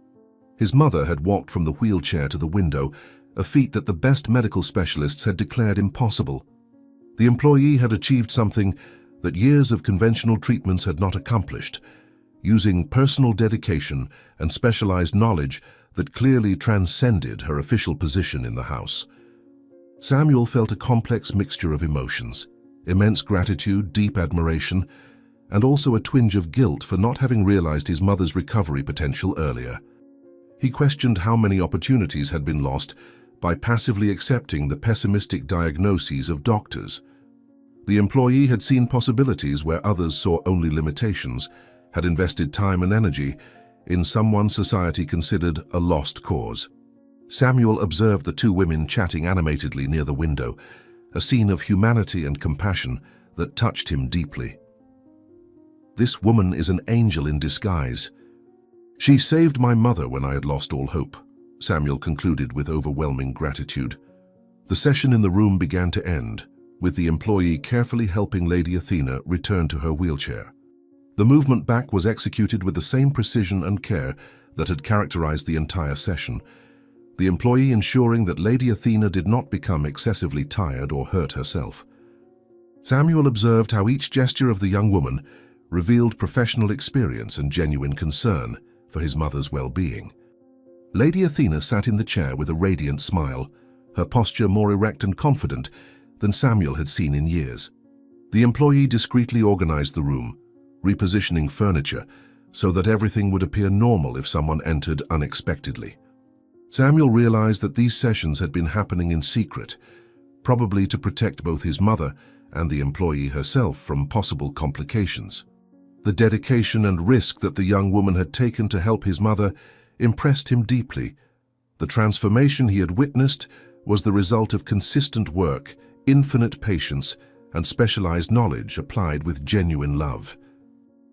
His mother had walked from the wheelchair to the window, a feat that the best medical specialists had declared impossible. The employee had achieved something that years of conventional treatments had not accomplished, using personal dedication and specialized knowledge that clearly transcended her official position in the house. Samuel felt a complex mixture of emotions, immense gratitude, deep admiration, and also a twinge of guilt for not having realized his mother's recovery potential earlier. He questioned how many opportunities had been lost by passively accepting the pessimistic diagnoses of doctors. The employee had seen possibilities where others saw only limitations, had invested time and energy in someone society considered a lost cause. Samuel observed the two women chatting animatedly near the window, a scene of humanity and compassion that touched him deeply. This woman is an angel in disguise. "She saved my mother when I had lost all hope," Samuel concluded with overwhelming gratitude. The session in the room began to end, with the employee carefully helping Lady Athena return to her wheelchair. The movement back was executed with the same precision and care that had characterized the entire session, the employee ensuring that Lady Athena did not become excessively tired or hurt herself. Samuel observed how each gesture of the young woman revealed professional experience and genuine concern for his mother's well-being. Lady Athena sat in the chair with a radiant smile, her posture more erect and confident than Samuel had seen in years. The employee discreetly organized the room, repositioning furniture so that everything would appear normal if someone entered unexpectedly. Samuel realized that these sessions had been happening in secret, probably to protect both his mother and the employee herself from possible complications. The dedication and risk that the young woman had taken to help his mother impressed him deeply. The transformation he had witnessed was the result of consistent work, infinite patience, and specialized knowledge applied with genuine love.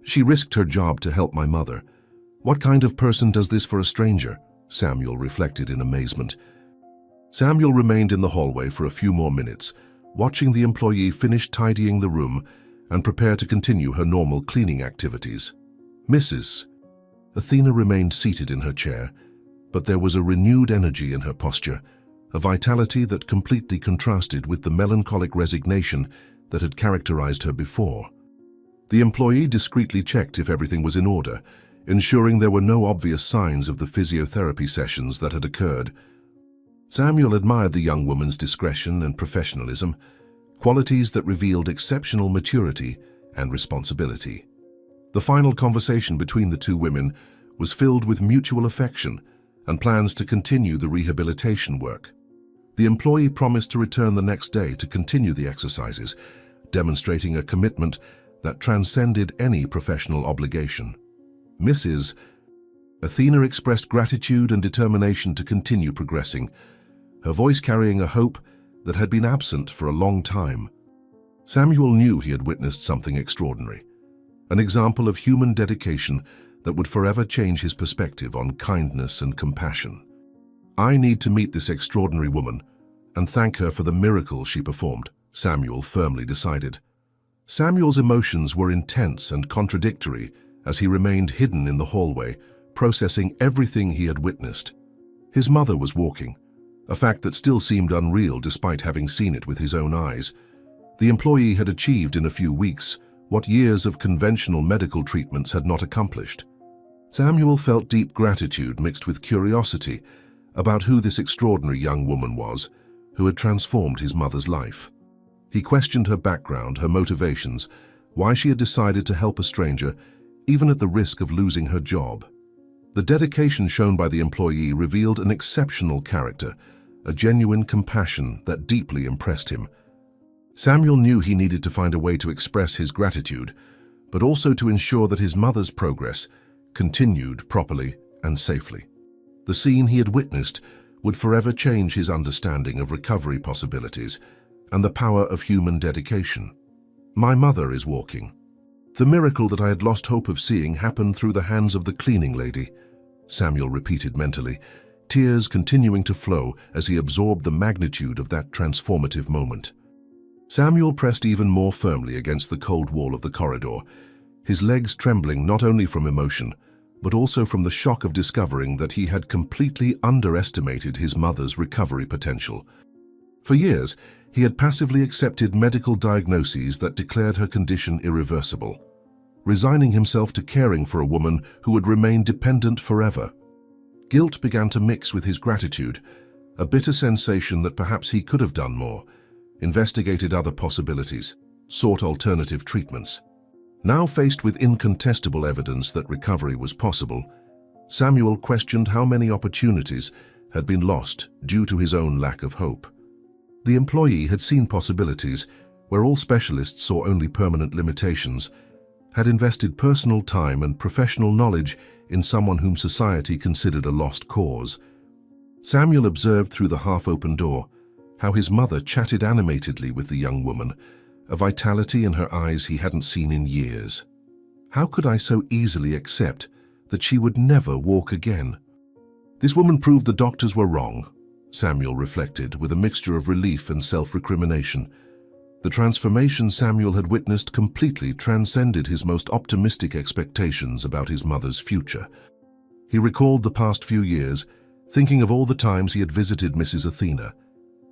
"She risked her job to help my mother. What kind of person does this for a stranger?" Samuel reflected in amazement. Samuel remained in the hallway for a few more minutes, watching the employee finish tidying the room and prepare to continue her normal cleaning activities. Mrs. Athena remained seated in her chair, but there was a renewed energy in her posture, a vitality that completely contrasted with the melancholic resignation that had characterized her before. The employee discreetly checked if everything was in order, ensuring there were no obvious signs of the physiotherapy sessions that had occurred. Samuel admired the young woman's discretion and professionalism, qualities that revealed exceptional maturity and responsibility. The final conversation between the two women was filled with mutual affection and plans to continue the rehabilitation work. The employee promised to return the next day to continue the exercises, demonstrating a commitment that transcended any professional obligation. Mrs. Athena expressed gratitude and determination to continue progressing, her voice carrying a hope that had been absent for a long time. Samuel knew he had witnessed something extraordinary, an example of human dedication that would forever change his perspective on kindness and compassion. "I need to meet this extraordinary woman and thank her for the miracle she performed," Samuel firmly decided. Samuel's emotions were intense and contradictory as he remained hidden in the hallway, processing everything he had witnessed. His mother was walking, a fact that still seemed unreal despite having seen it with his own eyes. The employee had achieved in a few weeks what years of conventional medical treatments had not accomplished. Samuel felt deep gratitude mixed with curiosity about who this extraordinary young woman was who had transformed his mother's life. He questioned her background, her motivations, why she had decided to help a stranger, even at the risk of losing her job. The dedication shown by the employee revealed an exceptional character, a genuine compassion that deeply impressed him. Samuel knew he needed to find a way to express his gratitude, but also to ensure that his mother's progress continued properly and safely. The scene he had witnessed would forever change his understanding of recovery possibilities and the power of human dedication. "My mother is walking. The miracle that I had lost hope of seeing happened through the hands of the cleaning lady," Samuel repeated mentally, tears continuing to flow as he absorbed the magnitude of that transformative moment. Samuel pressed even more firmly against the cold wall of the corridor, his legs trembling not only from emotion, but also from the shock of discovering that he had completely underestimated his mother's recovery potential. For years, he had passively accepted medical diagnoses that declared her condition irreversible, resigning himself to caring for a woman who would remain dependent forever. Guilt began to mix with his gratitude, a bitter sensation that perhaps he could have done more, investigated other possibilities, sought alternative treatments. Now faced with incontestable evidence that recovery was possible, Samuel questioned how many opportunities had been lost due to his own lack of hope. The employee had seen possibilities where all specialists saw only permanent limitations, had invested personal time and professional knowledge in someone whom society considered a lost cause. Samuel observed through the half-open door how his mother chatted animatedly with the young woman, a vitality in her eyes he hadn't seen in years. "How could I so easily accept that she would never walk again. This woman proved the doctors were wrong, Samuel reflected, with a mixture of relief and self-recrimination. The transformation Samuel had witnessed completely transcended his most optimistic expectations about his mother's future. He recalled the past few years, thinking of all the times he had visited Mrs. Athena,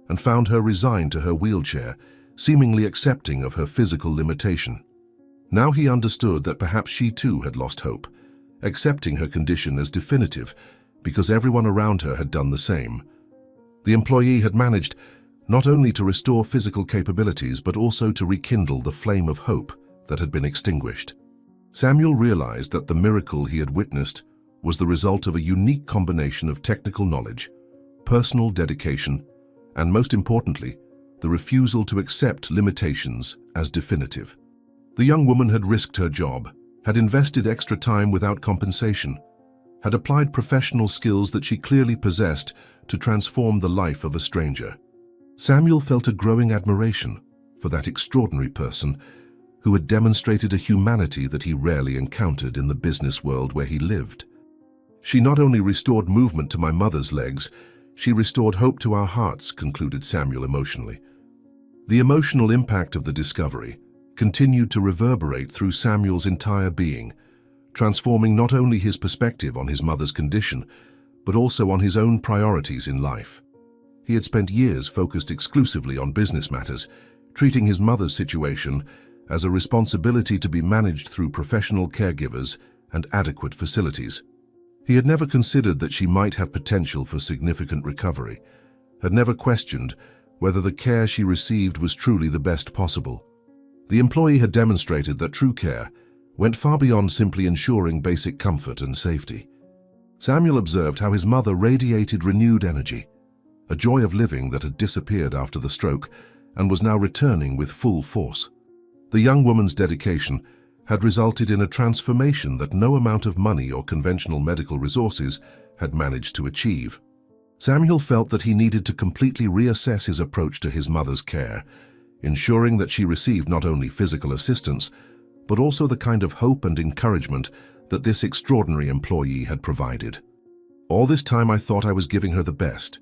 and found her resigned to her wheelchair, seemingly accepting of her physical limitation. Now he understood that perhaps she too had lost hope, accepting her condition as definitive because everyone around her had done the same. The employee had managed not only to restore physical capabilities but also to rekindle the flame of hope that had been extinguished. Samuel realized that the miracle he had witnessed was the result of a unique combination of technical knowledge, personal dedication, and most importantly, the refusal to accept limitations as definitive. The young woman had risked her job, had invested extra time without compensation, had applied professional skills that she clearly possessed to transform the life of a stranger. Samuel felt a growing admiration for that extraordinary person who had demonstrated a humanity that he rarely encountered in the business world where he lived. She not only restored movement to my mother's legs, she restored hope to our hearts, concluded Samuel emotionally. The emotional impact of the discovery continued to reverberate through Samuel's entire being, transforming not only his perspective on his mother's condition, but also on his own priorities in life. He had spent years focused exclusively on business matters, treating his mother's situation as a responsibility to be managed through professional caregivers and adequate facilities. He had never considered that she might have potential for significant recovery, had never questioned whether the care she received was truly the best possible. The employee had demonstrated that true care went far beyond simply ensuring basic comfort and safety. Samuel observed how his mother radiated renewed energy, a joy of living that had disappeared after the stroke and was now returning with full force. The young woman's dedication had resulted in a transformation that no amount of money or conventional medical resources had managed to achieve. Samuel felt that he needed to completely reassess his approach to his mother's care, ensuring that she received not only physical assistance, but also the kind of hope and encouragement that this extraordinary employee had provided. All this time I thought I was giving her the best,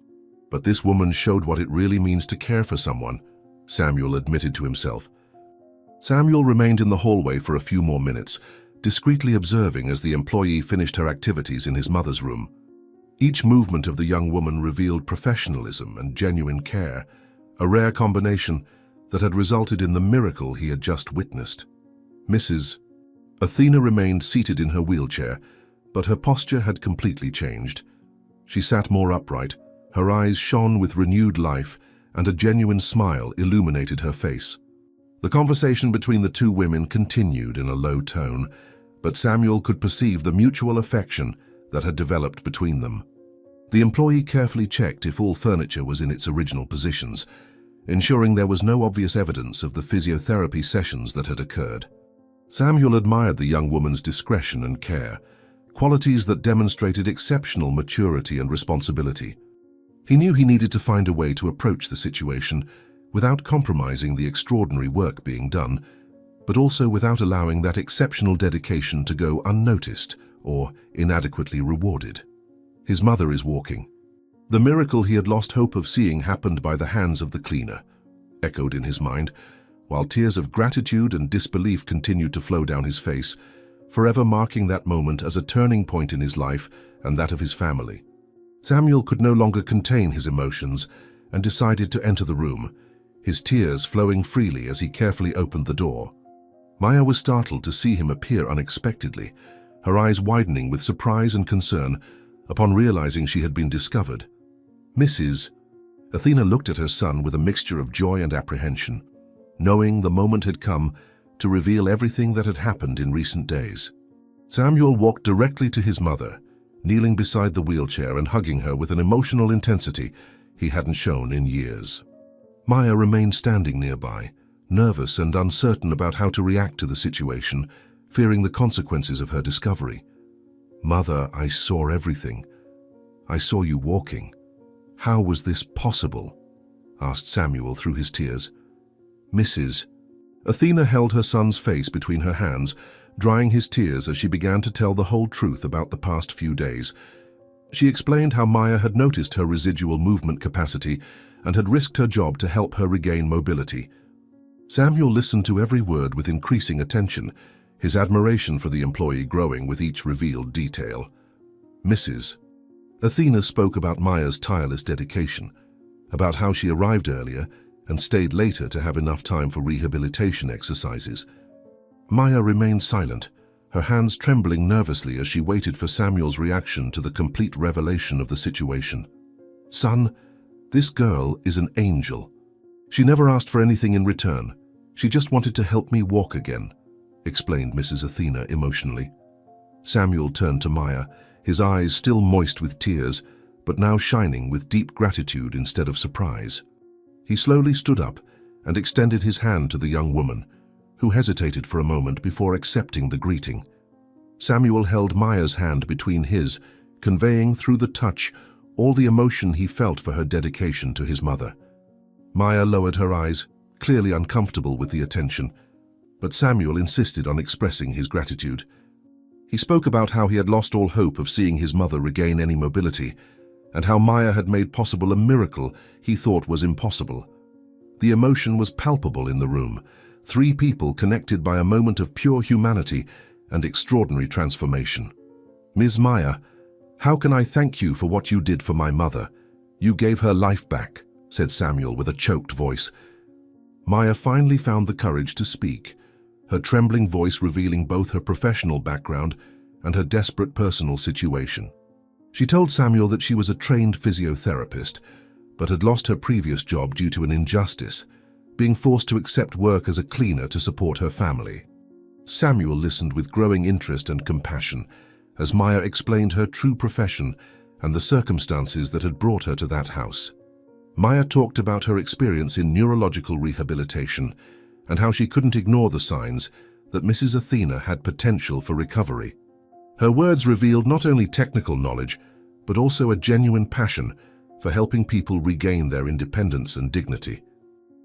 but this woman showed what it really means to care for someone, Samuel admitted to himself. Samuel remained in the hallway for a few more minutes, discreetly observing as the employee finished her activities in his mother's room. Each movement of the young woman revealed professionalism and genuine care, a rare combination that had resulted in the miracle he had just witnessed. Mrs. Athena remained seated in her wheelchair, but her posture had completely changed. She sat more upright, her eyes shone with renewed life, and a genuine smile illuminated her face. The conversation between the two women continued in a low tone, but Samuel could perceive the mutual affection that had developed between them. The employee carefully checked if all furniture was in its original positions, ensuring there was no obvious evidence of the physiotherapy sessions that had occurred. Samuel admired the young woman's discretion and care, qualities that demonstrated exceptional maturity and responsibility. He knew he needed to find a way to approach the situation without compromising the extraordinary work being done, but also without allowing that exceptional dedication to go unnoticed or inadequately rewarded. His mother is walking. The miracle he had lost hope of seeing happened by the hands of the cleaner, echoed in his mind, while tears of gratitude and disbelief continued to flow down his face, forever marking that moment as a turning point in his life and that of his family. Samuel could no longer contain his emotions and decided to enter the room, his tears flowing freely as he carefully opened the door. Maya was startled to see him appear unexpectedly, her eyes widening with surprise and concern upon realizing she had been discovered. Mrs. Athena looked at her son with a mixture of joy and apprehension, knowing the moment had come to reveal everything that had happened in recent days. Samuel walked directly to his mother, kneeling beside the wheelchair and hugging her with an emotional intensity he hadn't shown in years. Maya remained standing nearby, nervous and uncertain about how to react to the situation, fearing the consequences of her discovery. "Mother, I saw everything. I saw you walking. How was this possible?" asked Samuel through his tears. Mrs. Athena held her son's face between her hands, drying his tears as she began to tell the whole truth about the past few days. She explained how Maya had noticed her residual movement capacity and had risked her job to help her regain mobility. Samuel listened to every word with increasing attention, his admiration for the employee growing with each revealed detail. Mrs. Athena spoke about Maya's tireless dedication, about how she arrived earlier and stayed later to have enough time for rehabilitation exercises. Maya remained silent, her hands trembling nervously as she waited for Samuel's reaction to the complete revelation of the situation. "Son, this girl is an angel. She never asked for anything in return. She just wanted to help me walk again," explained Mrs. Athena emotionally. Samuel turned to Maya, his eyes still moist with tears, but now shining with deep gratitude instead of surprise. He slowly stood up and extended his hand to the young woman, who hesitated for a moment before accepting the greeting. Samuel held Maya's hand between his, conveying through the touch all the emotion he felt for her dedication to his mother. Maya lowered her eyes, clearly uncomfortable with the attention, but Samuel insisted on expressing his gratitude. He spoke about how he had lost all hope of seeing his mother regain any mobility, and how Maya had made possible a miracle he thought was impossible. The emotion was palpable in the room, three people connected by a moment of pure humanity and extraordinary transformation. "Ms. Maya, how can I thank you for what you did for my mother? You gave her life back," said Samuel with a choked voice. Maya finally found the courage to speak, her trembling voice revealing both her professional background and her desperate personal situation. She told Samuel that she was a trained physiotherapist, but had lost her previous job due to an injustice, being forced to accept work as a cleaner to support her family. Samuel listened with growing interest and compassion as Maya explained her true profession and the circumstances that had brought her to that house. Maya talked about her experience in neurological rehabilitation and how she couldn't ignore the signs that Mrs. Athena had potential for recovery. Her words revealed not only technical knowledge, but also a genuine passion for helping people regain their independence and dignity.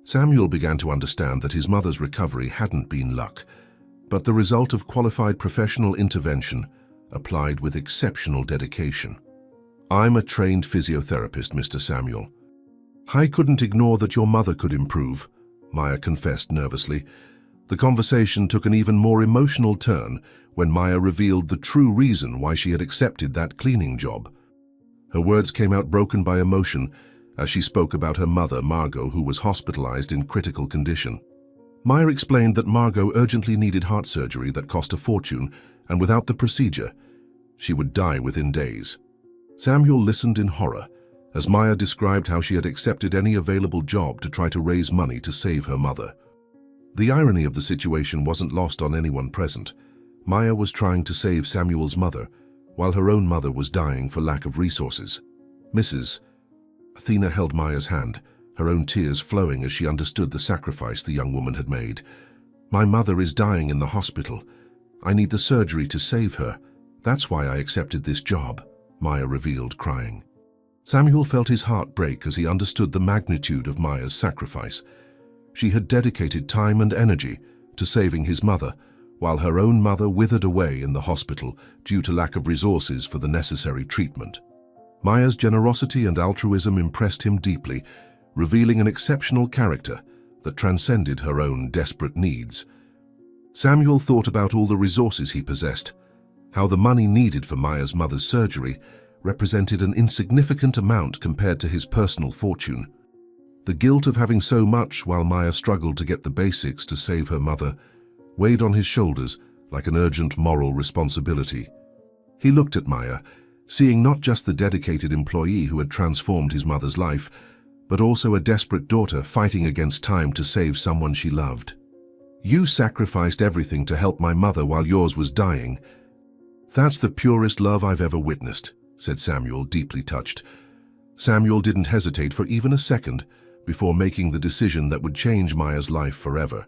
Samuel began to understand that his mother's recovery hadn't been luck, but the result of qualified professional intervention applied with exceptional dedication. "I'm a trained physiotherapist, Mr. Samuel. I couldn't ignore that your mother could improve," Maya confessed nervously. The conversation took an even more emotional turn when Maya revealed the true reason why she had accepted that cleaning job. Her words came out broken by emotion as she spoke about her mother, Margot, who was hospitalized in critical condition. Maya explained that Margot urgently needed heart surgery that cost a fortune, and without the procedure, she would die within days. Samuel listened in horror as Maya described how she had accepted any available job to try to raise money to save her mother. The irony of the situation wasn't lost on anyone present. Maya was trying to save Samuel's mother, while her own mother was dying for lack of resources. Mrs. Athena held Maya's hand, her own tears flowing as she understood the sacrifice the young woman had made. "My mother is dying in the hospital. I need the surgery to save her. That's why I accepted this job," Maya revealed, crying. Samuel felt his heart break as he understood the magnitude of Maya's sacrifice. She had dedicated time and energy to saving his mother, while her own mother withered away in the hospital due to lack of resources for the necessary treatment. Maya's generosity and altruism impressed him deeply, revealing an exceptional character that transcended her own desperate needs. Samuel thought about all the resources he possessed, how the money needed for Maya's mother's surgery represented an insignificant amount compared to his personal fortune. The guilt of having so much while Maya struggled to get the basics to save her mother weighed on his shoulders like an urgent moral responsibility. He looked at Maya, seeing not just the dedicated employee who had transformed his mother's life, but also a desperate daughter fighting against time to save someone she loved. "You sacrificed everything to help my mother while yours was dying. That's the purest love I've ever witnessed," said Samuel, deeply touched. Samuel didn't hesitate for even a second before making the decision that would change Maya's life forever.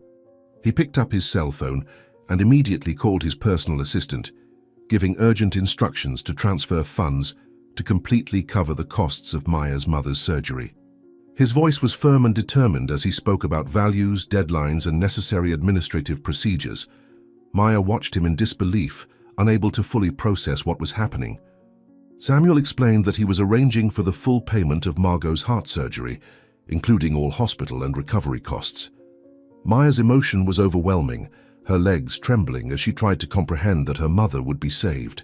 He picked up his cell phone and immediately called his personal assistant, giving urgent instructions to transfer funds to completely cover the costs of Maya's mother's surgery. His voice was firm and determined as he spoke about values, deadlines, and necessary administrative procedures. Maya watched him in disbelief, unable to fully process what was happening. Samuel explained that he was arranging for the full payment of Margot's heart surgery, including all hospital and recovery costs. Maya's emotion was overwhelming, her legs trembling as she tried to comprehend that her mother would be saved.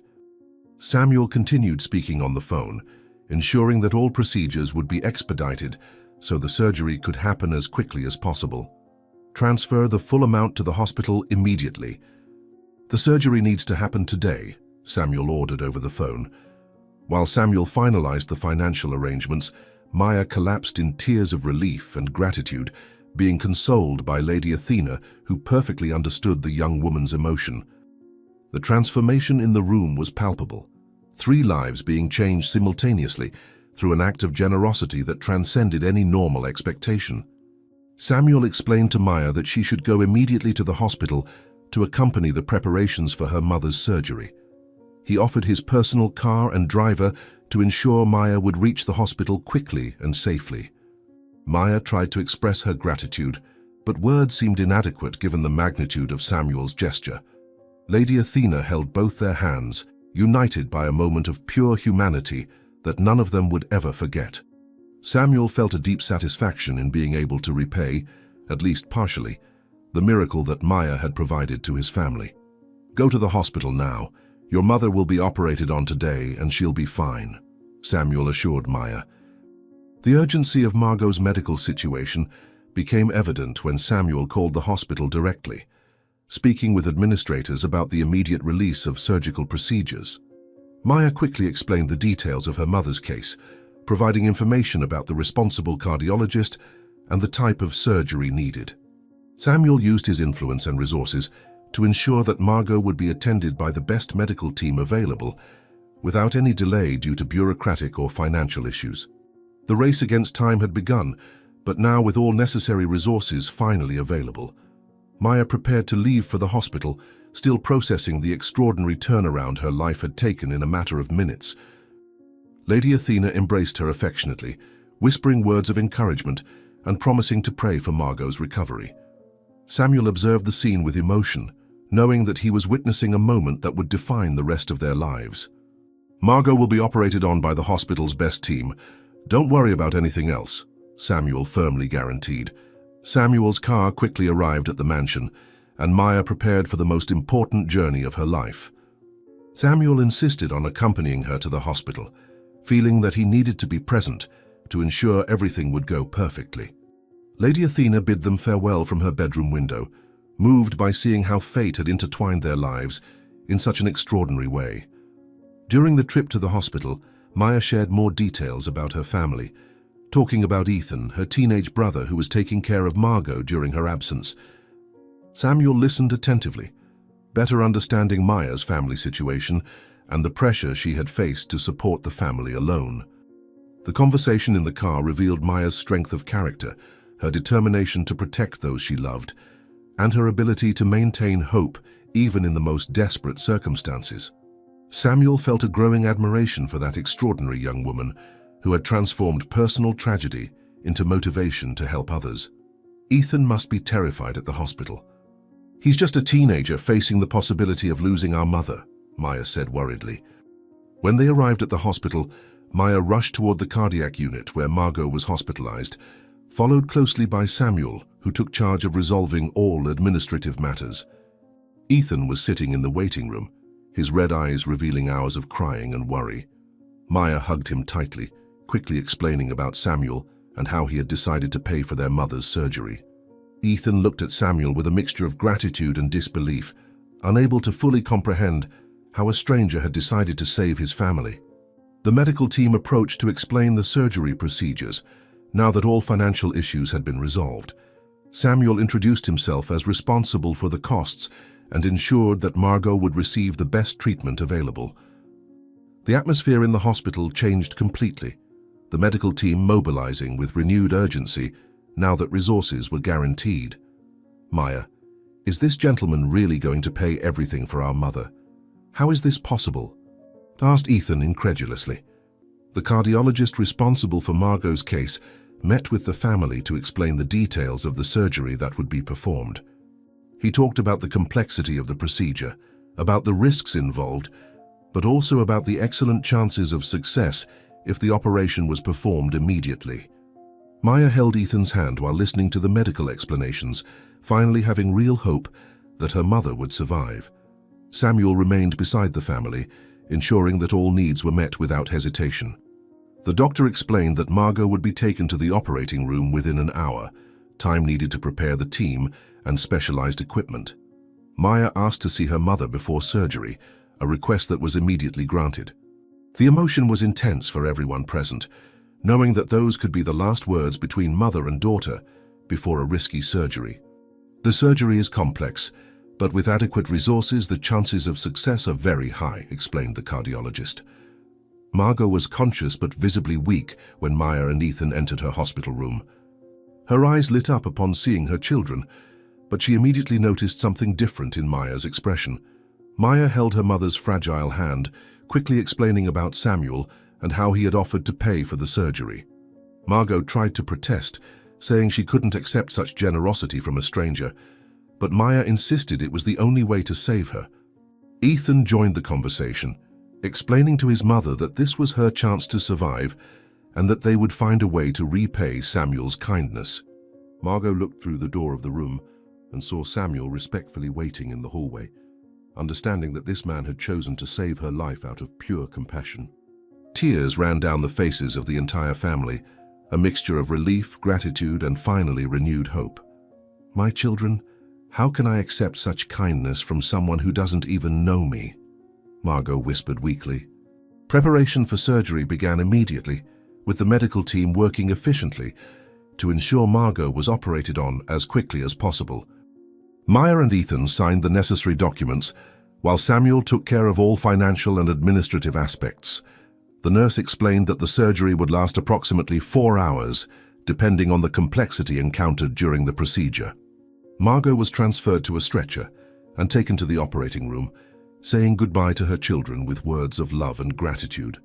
Samuel continued speaking on the phone, ensuring that all procedures would be expedited so the surgery could happen as quickly as possible. Transfer the full amount to the hospital immediately. The surgery needs to happen today, Samuel ordered over the phone. While Samuel finalized the financial arrangements, Maya collapsed in tears of relief and gratitude, being consoled by Lady Athena, who perfectly understood the young woman's emotion. The transformation in the room was palpable, 3 lives being changed simultaneously through an act of generosity that transcended any normal expectation. Samuel explained to Maya that she should go immediately to the hospital to accompany the preparations for her mother's surgery. He offered his personal car and driver to ensure Maya would reach the hospital quickly and safely. Maya tried to express her gratitude, but words seemed inadequate given the magnitude of Samuel's gesture. Lady Athena held both their hands, united by a moment of pure humanity that none of them would ever forget. Samuel felt a deep satisfaction in being able to repay, at least partially, the miracle that Maya had provided to his family. "Go to the hospital now. Your mother will be operated on today and she'll be fine," Samuel assured Maya. The urgency of Margot's medical situation became evident when Samuel called the hospital directly, speaking with administrators about the immediate release of surgical procedures. Maya quickly explained the details of her mother's case, providing information about the responsible cardiologist and the type of surgery needed. Samuel used his influence and resources to ensure that Margot would be attended by the best medical team available, without any delay due to bureaucratic or financial issues. The race against time had begun, but now with all necessary resources finally available, Maya prepared to leave for the hospital, still processing the extraordinary turnaround her life had taken in a matter of minutes. Lady Athena embraced her affectionately, whispering words of encouragement and promising to pray for Margot's recovery. Samuel observed the scene with emotion, knowing that he was witnessing a moment that would define the rest of their lives. "Margot will be operated on by the hospital's best team. Don't worry about anything else," Samuel firmly guaranteed. Samuel's car quickly arrived at the mansion, and Maya prepared for the most important journey of her life. Samuel insisted on accompanying her to the hospital, feeling that he needed to be present to ensure everything would go perfectly. Lady Athena bid them farewell from her bedroom window, moved by seeing how fate had intertwined their lives in such an extraordinary way. During the trip to the hospital, Maya shared more details about her family, talking about Ethan, her teenage brother who was taking care of Margot during her absence. Samuel listened attentively, better understanding Maya's family situation and the pressure she had faced to support the family alone. The conversation in the car revealed Maya's strength of character, her determination to protect those she loved, and her ability to maintain hope even in the most desperate circumstances. Samuel felt a growing admiration for that extraordinary young woman who had transformed personal tragedy into motivation to help others. "Ethan must be terrified at the hospital. He's just a teenager facing the possibility of losing our mother," Maya said worriedly. When they arrived at the hospital, Maya rushed toward the cardiac unit where Margot was hospitalized, followed closely by Samuel, who took charge of resolving all administrative matters. Ethan was sitting in the waiting room, his red eyes revealing hours of crying and worry. Maya hugged him tightly, quickly explaining about Samuel and how he had decided to pay for their mother's surgery. Ethan looked at Samuel with a mixture of gratitude and disbelief, unable to fully comprehend how a stranger had decided to save his family. The medical team approached to explain the surgery procedures, now that all financial issues had been resolved. Samuel introduced himself as responsible for the costs and ensured that Margot would receive the best treatment available. The atmosphere in the hospital changed completely, the medical team mobilizing with renewed urgency now that resources were guaranteed. "Maya, is this gentleman really going to pay everything for our mother? How is this possible?" asked Ethan incredulously. The cardiologist responsible for Margot's case met with the family to explain the details of the surgery that would be performed. He talked about the complexity of the procedure, about the risks involved, but also about the excellent chances of success if the operation was performed immediately. Maya held Ethan's hand while listening to the medical explanations, finally having real hope that her mother would survive. Samuel remained beside the family, ensuring that all needs were met without hesitation. The doctor explained that Margot would be taken to the operating room within an hour, time needed to prepare the team and specialized equipment. Maya asked to see her mother before surgery, a request that was immediately granted. The emotion was intense for everyone present, knowing that those could be the last words between mother and daughter before a risky surgery. The surgery is complex, but with adequate resources, the chances of success are very high, explained the cardiologist. Margot was conscious but visibly weak when Maya and Ethan entered her hospital room. Her eyes lit up upon seeing her children, but she immediately noticed something different in Maya's expression. Maya held her mother's fragile hand, quickly explaining about Samuel and how he had offered to pay for the surgery. Margot tried to protest, saying she couldn't accept such generosity from a stranger, but Maya insisted it was the only way to save her. Ethan joined the conversation, explaining to his mother that this was her chance to survive and that they would find a way to repay Samuel's kindness. Margot looked through the door of the room and saw Samuel respectfully waiting in the hallway, understanding that this man had chosen to save her life out of pure compassion. Tears ran down the faces of the entire family, a mixture of relief, gratitude, and finally renewed hope. "My children, how can I accept such kindness from someone who doesn't even know me?" Margot whispered weakly. Preparation for surgery began immediately, with the medical team working efficiently to ensure Margot was operated on as quickly as possible. Maya and Ethan signed the necessary documents, while Samuel took care of all financial and administrative aspects. The nurse explained that the surgery would last approximately 4 hours, depending on the complexity encountered during the procedure. Margot was transferred to a stretcher and taken to the operating room, saying goodbye to her children with words of love and gratitude.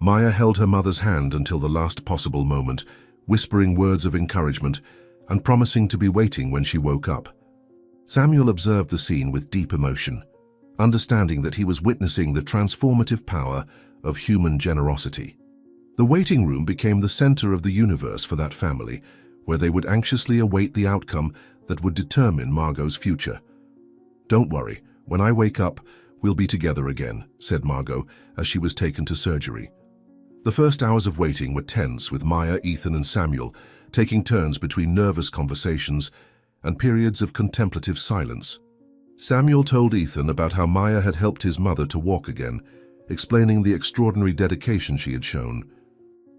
Maya held her mother's hand until the last possible moment, whispering words of encouragement and promising to be waiting when she woke up. Samuel observed the scene with deep emotion, understanding that he was witnessing the transformative power of human generosity. The waiting room became the center of the universe for that family, where they would anxiously await the outcome that would determine Margot's future. "Don't worry, when I wake up, we'll be together again," said Margot as she was taken to surgery. The first hours of waiting were tense, with Maya, Ethan, and Samuel taking turns between nervous conversations and periods of contemplative silence. Samuel told Ethan about how Maya had helped his mother to walk again, explaining the extraordinary dedication she had shown.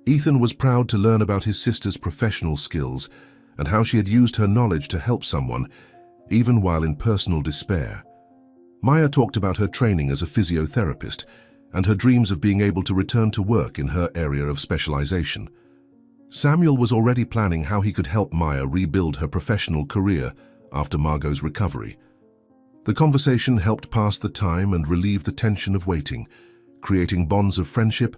Ethan was proud to learn about his sister's professional skills and how she had used her knowledge to help someone, even while in personal despair. Maya talked about her training as a physiotherapist and her dreams of being able to return to work in her area of specialization. Samuel was already planning how he could help Maya rebuild her professional career after Margot's recovery. The conversation helped pass the time and relieve the tension of waiting, creating bonds of friendship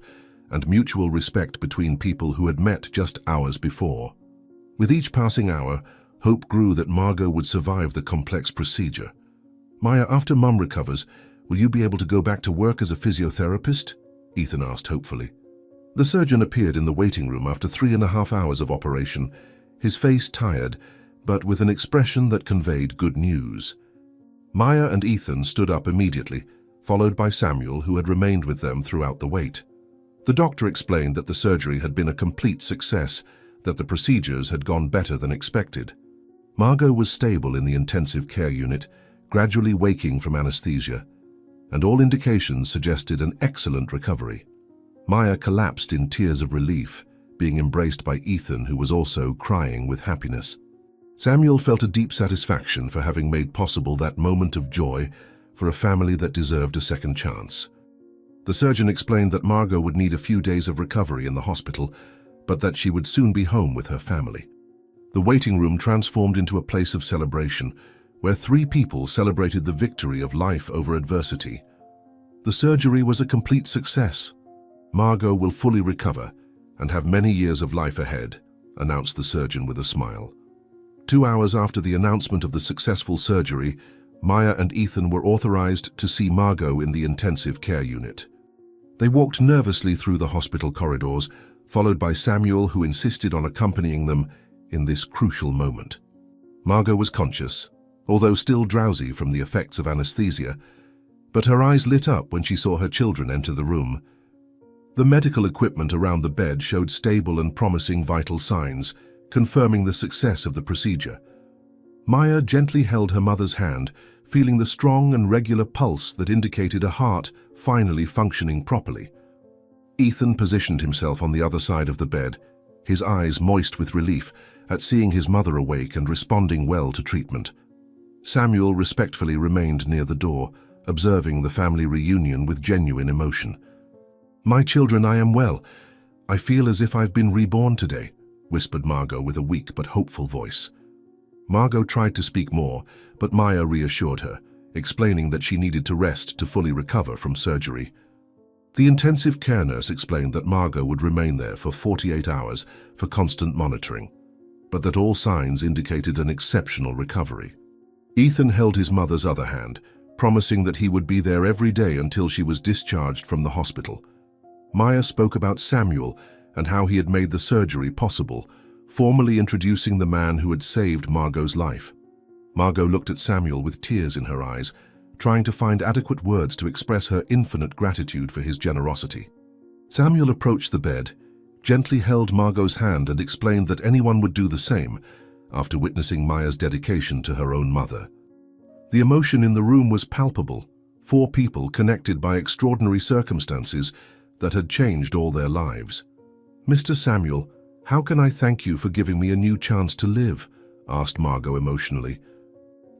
and mutual respect between people who had met just hours before. With each passing hour, hope grew that Margot would survive the complex procedure. "Maya, after Mum recovers, will you be able to go back to work as a physiotherapist?" Ethan asked hopefully. The surgeon appeared in the waiting room after 3.5 hours of operation, his face tired, but with an expression that conveyed good news. Maya and Ethan stood up immediately, followed by Samuel, who had remained with them throughout the wait. The doctor explained that the surgery had been a complete success, that the procedures had gone better than expected. Margot was stable in the intensive care unit, gradually waking from anesthesia, and all indications suggested an excellent recovery. Maya collapsed in tears of relief, being embraced by Ethan, who was also crying with happiness. Samuel felt a deep satisfaction for having made possible that moment of joy for a family that deserved a second chance. The surgeon explained that Margot would need a few days of recovery in the hospital, but that she would soon be home with her family. The waiting room transformed into a place of celebration, where 3 people celebrated the victory of life over adversity. The surgery was a complete success. "Margot will fully recover and have many years of life ahead," announced the surgeon with a smile. 2 hours after the announcement of the successful surgery, Maya and Ethan were authorized to see Margot in the intensive care unit. They walked nervously through the hospital corridors, followed by Samuel, who insisted on accompanying them in this crucial moment. Margot was conscious, although still drowsy from the effects of anesthesia, but her eyes lit up when she saw her children enter the room. The medical equipment around the bed showed stable and promising vital signs, confirming the success of the procedure. Maya gently held her mother's hand, feeling the strong and regular pulse that indicated a heart finally functioning properly. Ethan positioned himself on the other side of the bed, his eyes moist with relief at seeing his mother awake and responding well to treatment. Samuel respectfully remained near the door, observing the family reunion with genuine emotion. "My children, I am well. I feel as if I've been reborn today," whispered Margot with a weak but hopeful voice. Margot tried to speak more, but Maya reassured her, explaining that she needed to rest to fully recover from surgery. The intensive care nurse explained that Margot would remain there for 48 hours for constant monitoring, but that all signs indicated an exceptional recovery. Ethan held his mother's other hand, promising that he would be there every day until she was discharged from the hospital. Maya spoke about Samuel and how he had made the surgery possible, formally introducing the man who had saved Margot's life. Margot looked at Samuel with tears in her eyes, trying to find adequate words to express her infinite gratitude for his generosity. Samuel approached the bed, gently held Margot's hand and explained that anyone would do the same after witnessing Maya's dedication to her own mother. The emotion in the room was palpable, 4 people connected by extraordinary circumstances that had changed all their lives. "Mr. Samuel, how can I thank you for giving me a new chance to live?" asked Margot emotionally.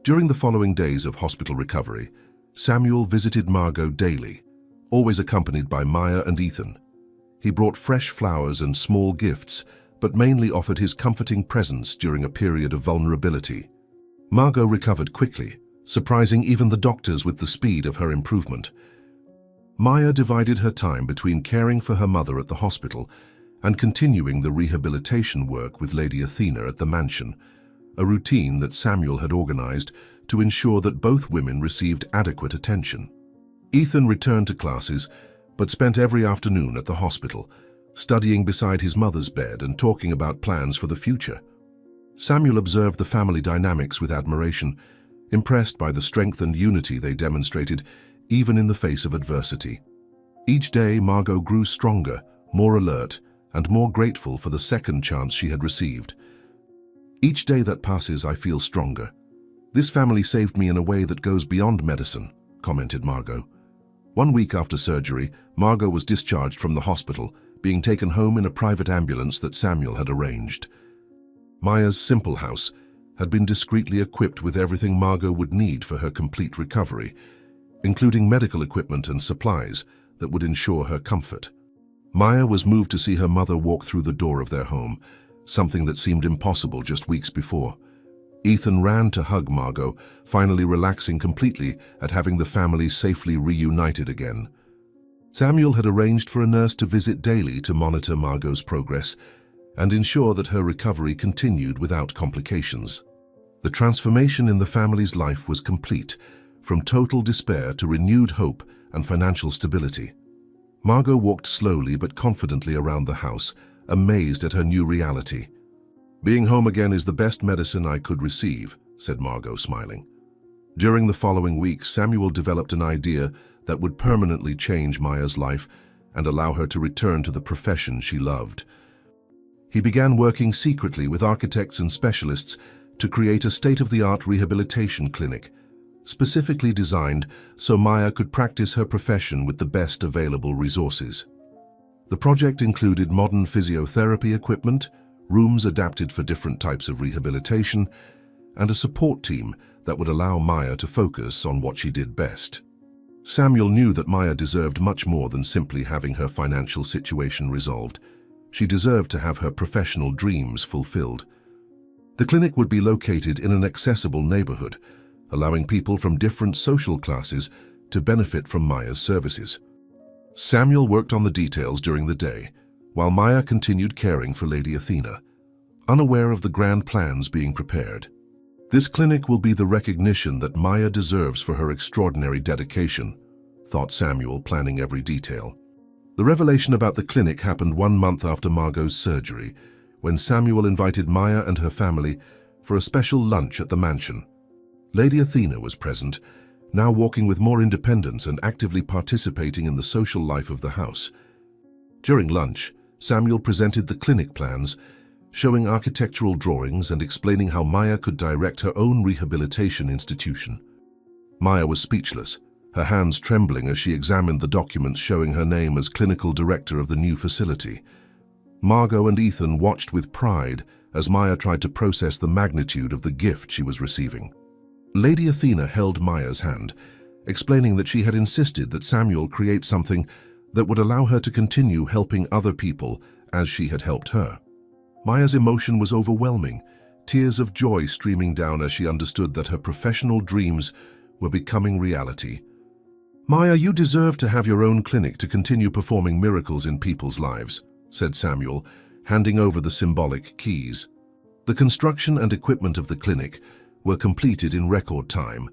During the following days of hospital recovery, Samuel visited Margot daily, always accompanied by Maya and Ethan. He brought fresh flowers and small gifts, but mainly offered his comforting presence during a period of vulnerability. Margot recovered quickly, surprising even the doctors with the speed of her improvement. Maya divided her time between caring for her mother at the hospital and continuing the rehabilitation work with Lady Athena at the mansion, a routine that Samuel had organized to ensure that both women received adequate attention. Ethan returned to classes, but spent every afternoon at the hospital, studying beside his mother's bed and talking about plans for the future. Samuel observed the family dynamics with admiration, impressed by the strength and unity they demonstrated even in the face of adversity. Each day, Margot grew stronger, more alert, and more grateful for the second chance she had received. "Each day that passes, I feel stronger. This family saved me in a way that goes beyond medicine," commented Margot. 1 week after surgery, Margot was discharged from the hospital, being taken home in a private ambulance that Samuel had arranged. Maya's simple house had been discreetly equipped with everything Margot would need for her complete recovery, including medical equipment and supplies that would ensure her comfort. Maya was moved to see her mother walk through the door of their home, something that seemed impossible just weeks before. Ethan ran to hug Margot, finally relaxing completely at having the family safely reunited again. Samuel had arranged for a nurse to visit daily to monitor Margot's progress and ensure that her recovery continued without complications. The transformation in the family's life was complete, from total despair to renewed hope and financial stability. Margot walked slowly but confidently around the house, amazed at her new reality. "Being home again is the best medicine I could receive," said Margot, smiling. During the following weeks, Samuel developed an idea that would permanently change Maya's life and allow her to return to the profession she loved. He began working secretly with architects and specialists to create a state-of-the-art rehabilitation clinic, specifically designed so Maya could practice her profession with the best available resources. The project included modern physiotherapy equipment, rooms adapted for different types of rehabilitation, and a support team that would allow Maya to focus on what she did best. Samuel knew that Maya deserved much more than simply having her financial situation resolved. She deserved to have her professional dreams fulfilled. The clinic would be located in an accessible neighborhood, allowing people from different social classes to benefit from Maya's services. Samuel worked on the details during the day, while Maya continued caring for Lady Athena. unaware of the grand plans being prepared. This clinic will be the recognition that Maya deserves for her extraordinary dedication, thought Samuel, planning every detail. The revelation about the clinic happened 1 month after Margot's surgery, when Samuel invited Maya and her family for a special lunch at the mansion. Lady Athena was present, now walking with more independence and actively participating in the social life of the house. During lunch, Samuel presented the clinic plans, showing architectural drawings and explaining how Maya could direct her own rehabilitation institution. Maya was speechless, her hands trembling as she examined the documents showing her name as clinical director of the new facility. Margot and Ethan watched with pride as Maya tried to process the magnitude of the gift she was receiving. Lady Athena held Maya's hand, explaining that she had insisted that Samuel create something that would allow her to continue helping other people as she had helped her. Maya's emotion was overwhelming, tears of joy streaming down as she understood that her professional dreams were becoming reality. "Maya, you deserve to have your own clinic to continue performing miracles in people's lives," said Samuel, handing over the symbolic keys. The construction and equipment of the clinic were completed in record time,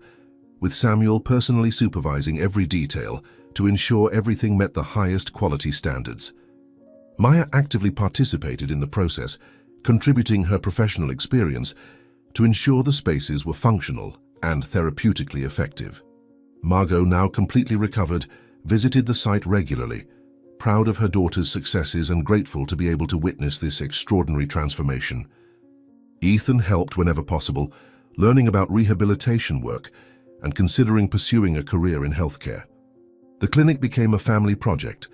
with Samuel personally supervising every detail to ensure everything met the highest quality standards. Maya actively participated in the process, contributing her professional experience to ensure the spaces were functional and therapeutically effective. Margot, now completely recovered, visited the site regularly, proud of her daughter's successes and grateful to be able to witness this extraordinary transformation. Ethan helped whenever possible, learning about rehabilitation work and considering pursuing a career in healthcare. The clinic became a family project,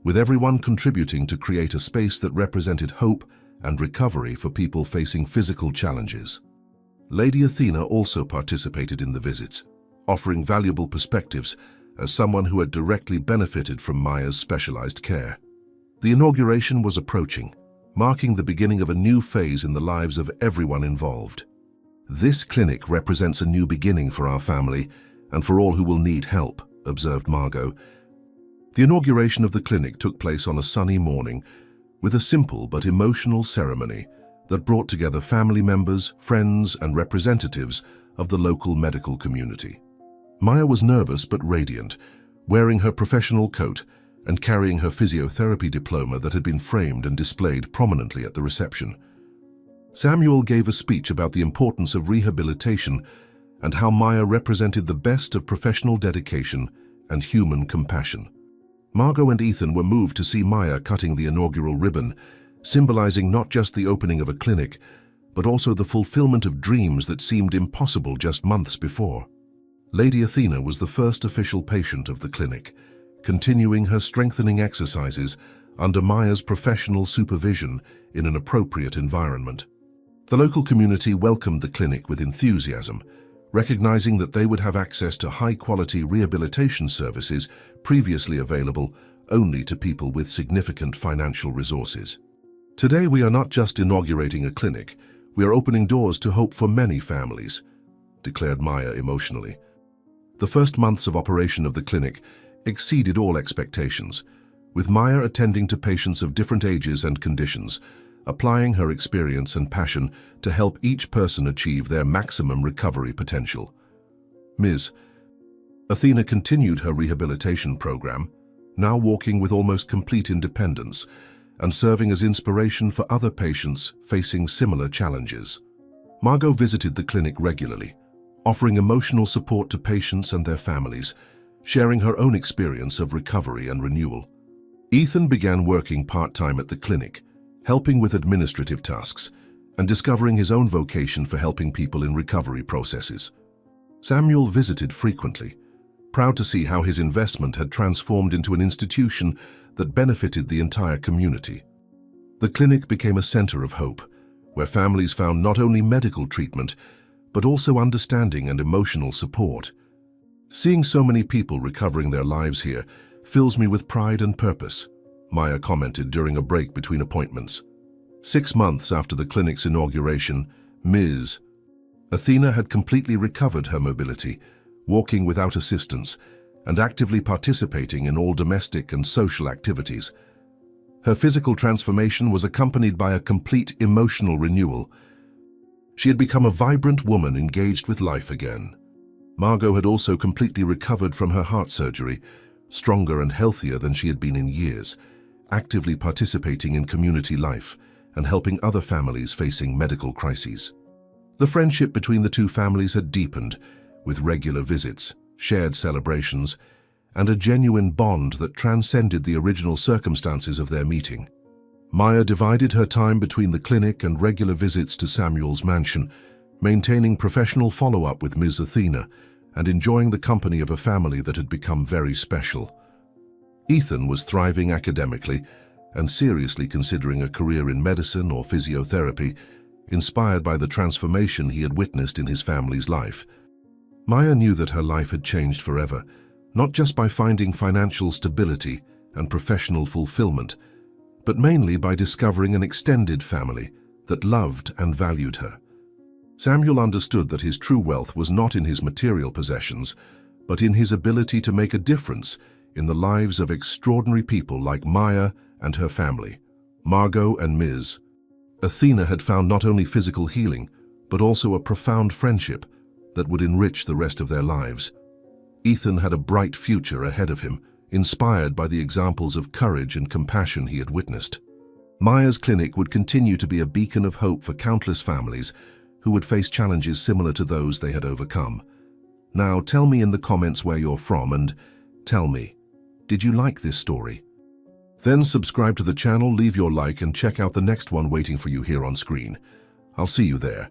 with everyone contributing to create a space that represented hope and recovery for people facing physical challenges. Lady Athena also participated in the visits, offering valuable perspectives as someone who had directly benefited from Maya's specialized care. The inauguration was approaching, marking the beginning of a new phase in the lives of everyone involved. "This clinic represents a new beginning for our family and for all who will need help," observed Margot. The inauguration of the clinic took place on a sunny morning with a simple but emotional ceremony that brought together family members, friends, and representatives of the local medical community. Maya was nervous but radiant, wearing her professional coat and carrying her physiotherapy diploma that had been framed and displayed prominently at the reception. Samuel gave a speech about the importance of rehabilitation and how Maya represented the best of professional dedication and human compassion. Margot and Ethan were moved to see Maya cutting the inaugural ribbon, symbolizing not just the opening of a clinic, but also the fulfillment of dreams that seemed impossible just months before. Lady Athena was the first official patient of the clinic, continuing her strengthening exercises under Maya's professional supervision in an appropriate environment. The local community welcomed the clinic with enthusiasm, recognizing that they would have access to high-quality rehabilitation services previously available only to people with significant financial resources. "Today we are not just inaugurating a clinic, we are opening doors to hope for many families," declared Maya emotionally. The first months of operation of the clinic exceeded all expectations, with Maya attending to patients of different ages and conditions, applying her experience and passion to help each person achieve their maximum recovery potential. Ms. Athena continued her rehabilitation program, now walking with almost complete independence and serving as inspiration for other patients facing similar challenges. Margot visited the clinic regularly, offering emotional support to patients and their families, sharing her own experience of recovery and renewal. Ethan began working part-time at the clinic, helping with administrative tasks, and discovering his own vocation for helping people in recovery processes. Samuel visited frequently, proud to see how his investment had transformed into an institution that benefited the entire community. The clinic became a center of hope, where families found not only medical treatment, but also understanding and emotional support. "Seeing so many people recovering their lives here fills me with pride and purpose," Maya commented during a break between appointments. 6 months after the clinic's inauguration, Ms. Athena had completely recovered her mobility, walking without assistance and actively participating in all domestic and social activities. Her physical transformation was accompanied by a complete emotional renewal. She had become a vibrant woman engaged with life again. Margot had also completely recovered from her heart surgery, stronger and healthier than she had been in years, actively participating in community life and helping other families facing medical crises. The friendship between the two families had deepened, with regular visits, shared celebrations, and a genuine bond that transcended the original circumstances of their meeting. Maya divided her time between the clinic and regular visits to Samuel's mansion, maintaining professional follow-up with Ms. Athena and enjoying the company of a family that had become very special. Ethan was thriving academically and seriously considering a career in medicine or physiotherapy, inspired by the transformation he had witnessed in his family's life. Maya knew that her life had changed forever, not just by finding financial stability and professional fulfillment, but mainly by discovering an extended family that loved and valued her. Samuel understood that his true wealth was not in his material possessions, but in his ability to make a difference in the lives of extraordinary people like Maya and her family, Margot and Ms. Athena had found not only physical healing, but also a profound friendship that would enrich the rest of their lives. Ethan had a bright future ahead of him, inspired by the examples of courage and compassion he had witnessed. Maya's clinic would continue to be a beacon of hope for countless families who would face challenges similar to those they had overcome. Now tell me in the comments where you're from and tell me, did you like this story? Then subscribe to the channel, leave your like and check out the next one waiting for you here on screen. I'll see you there.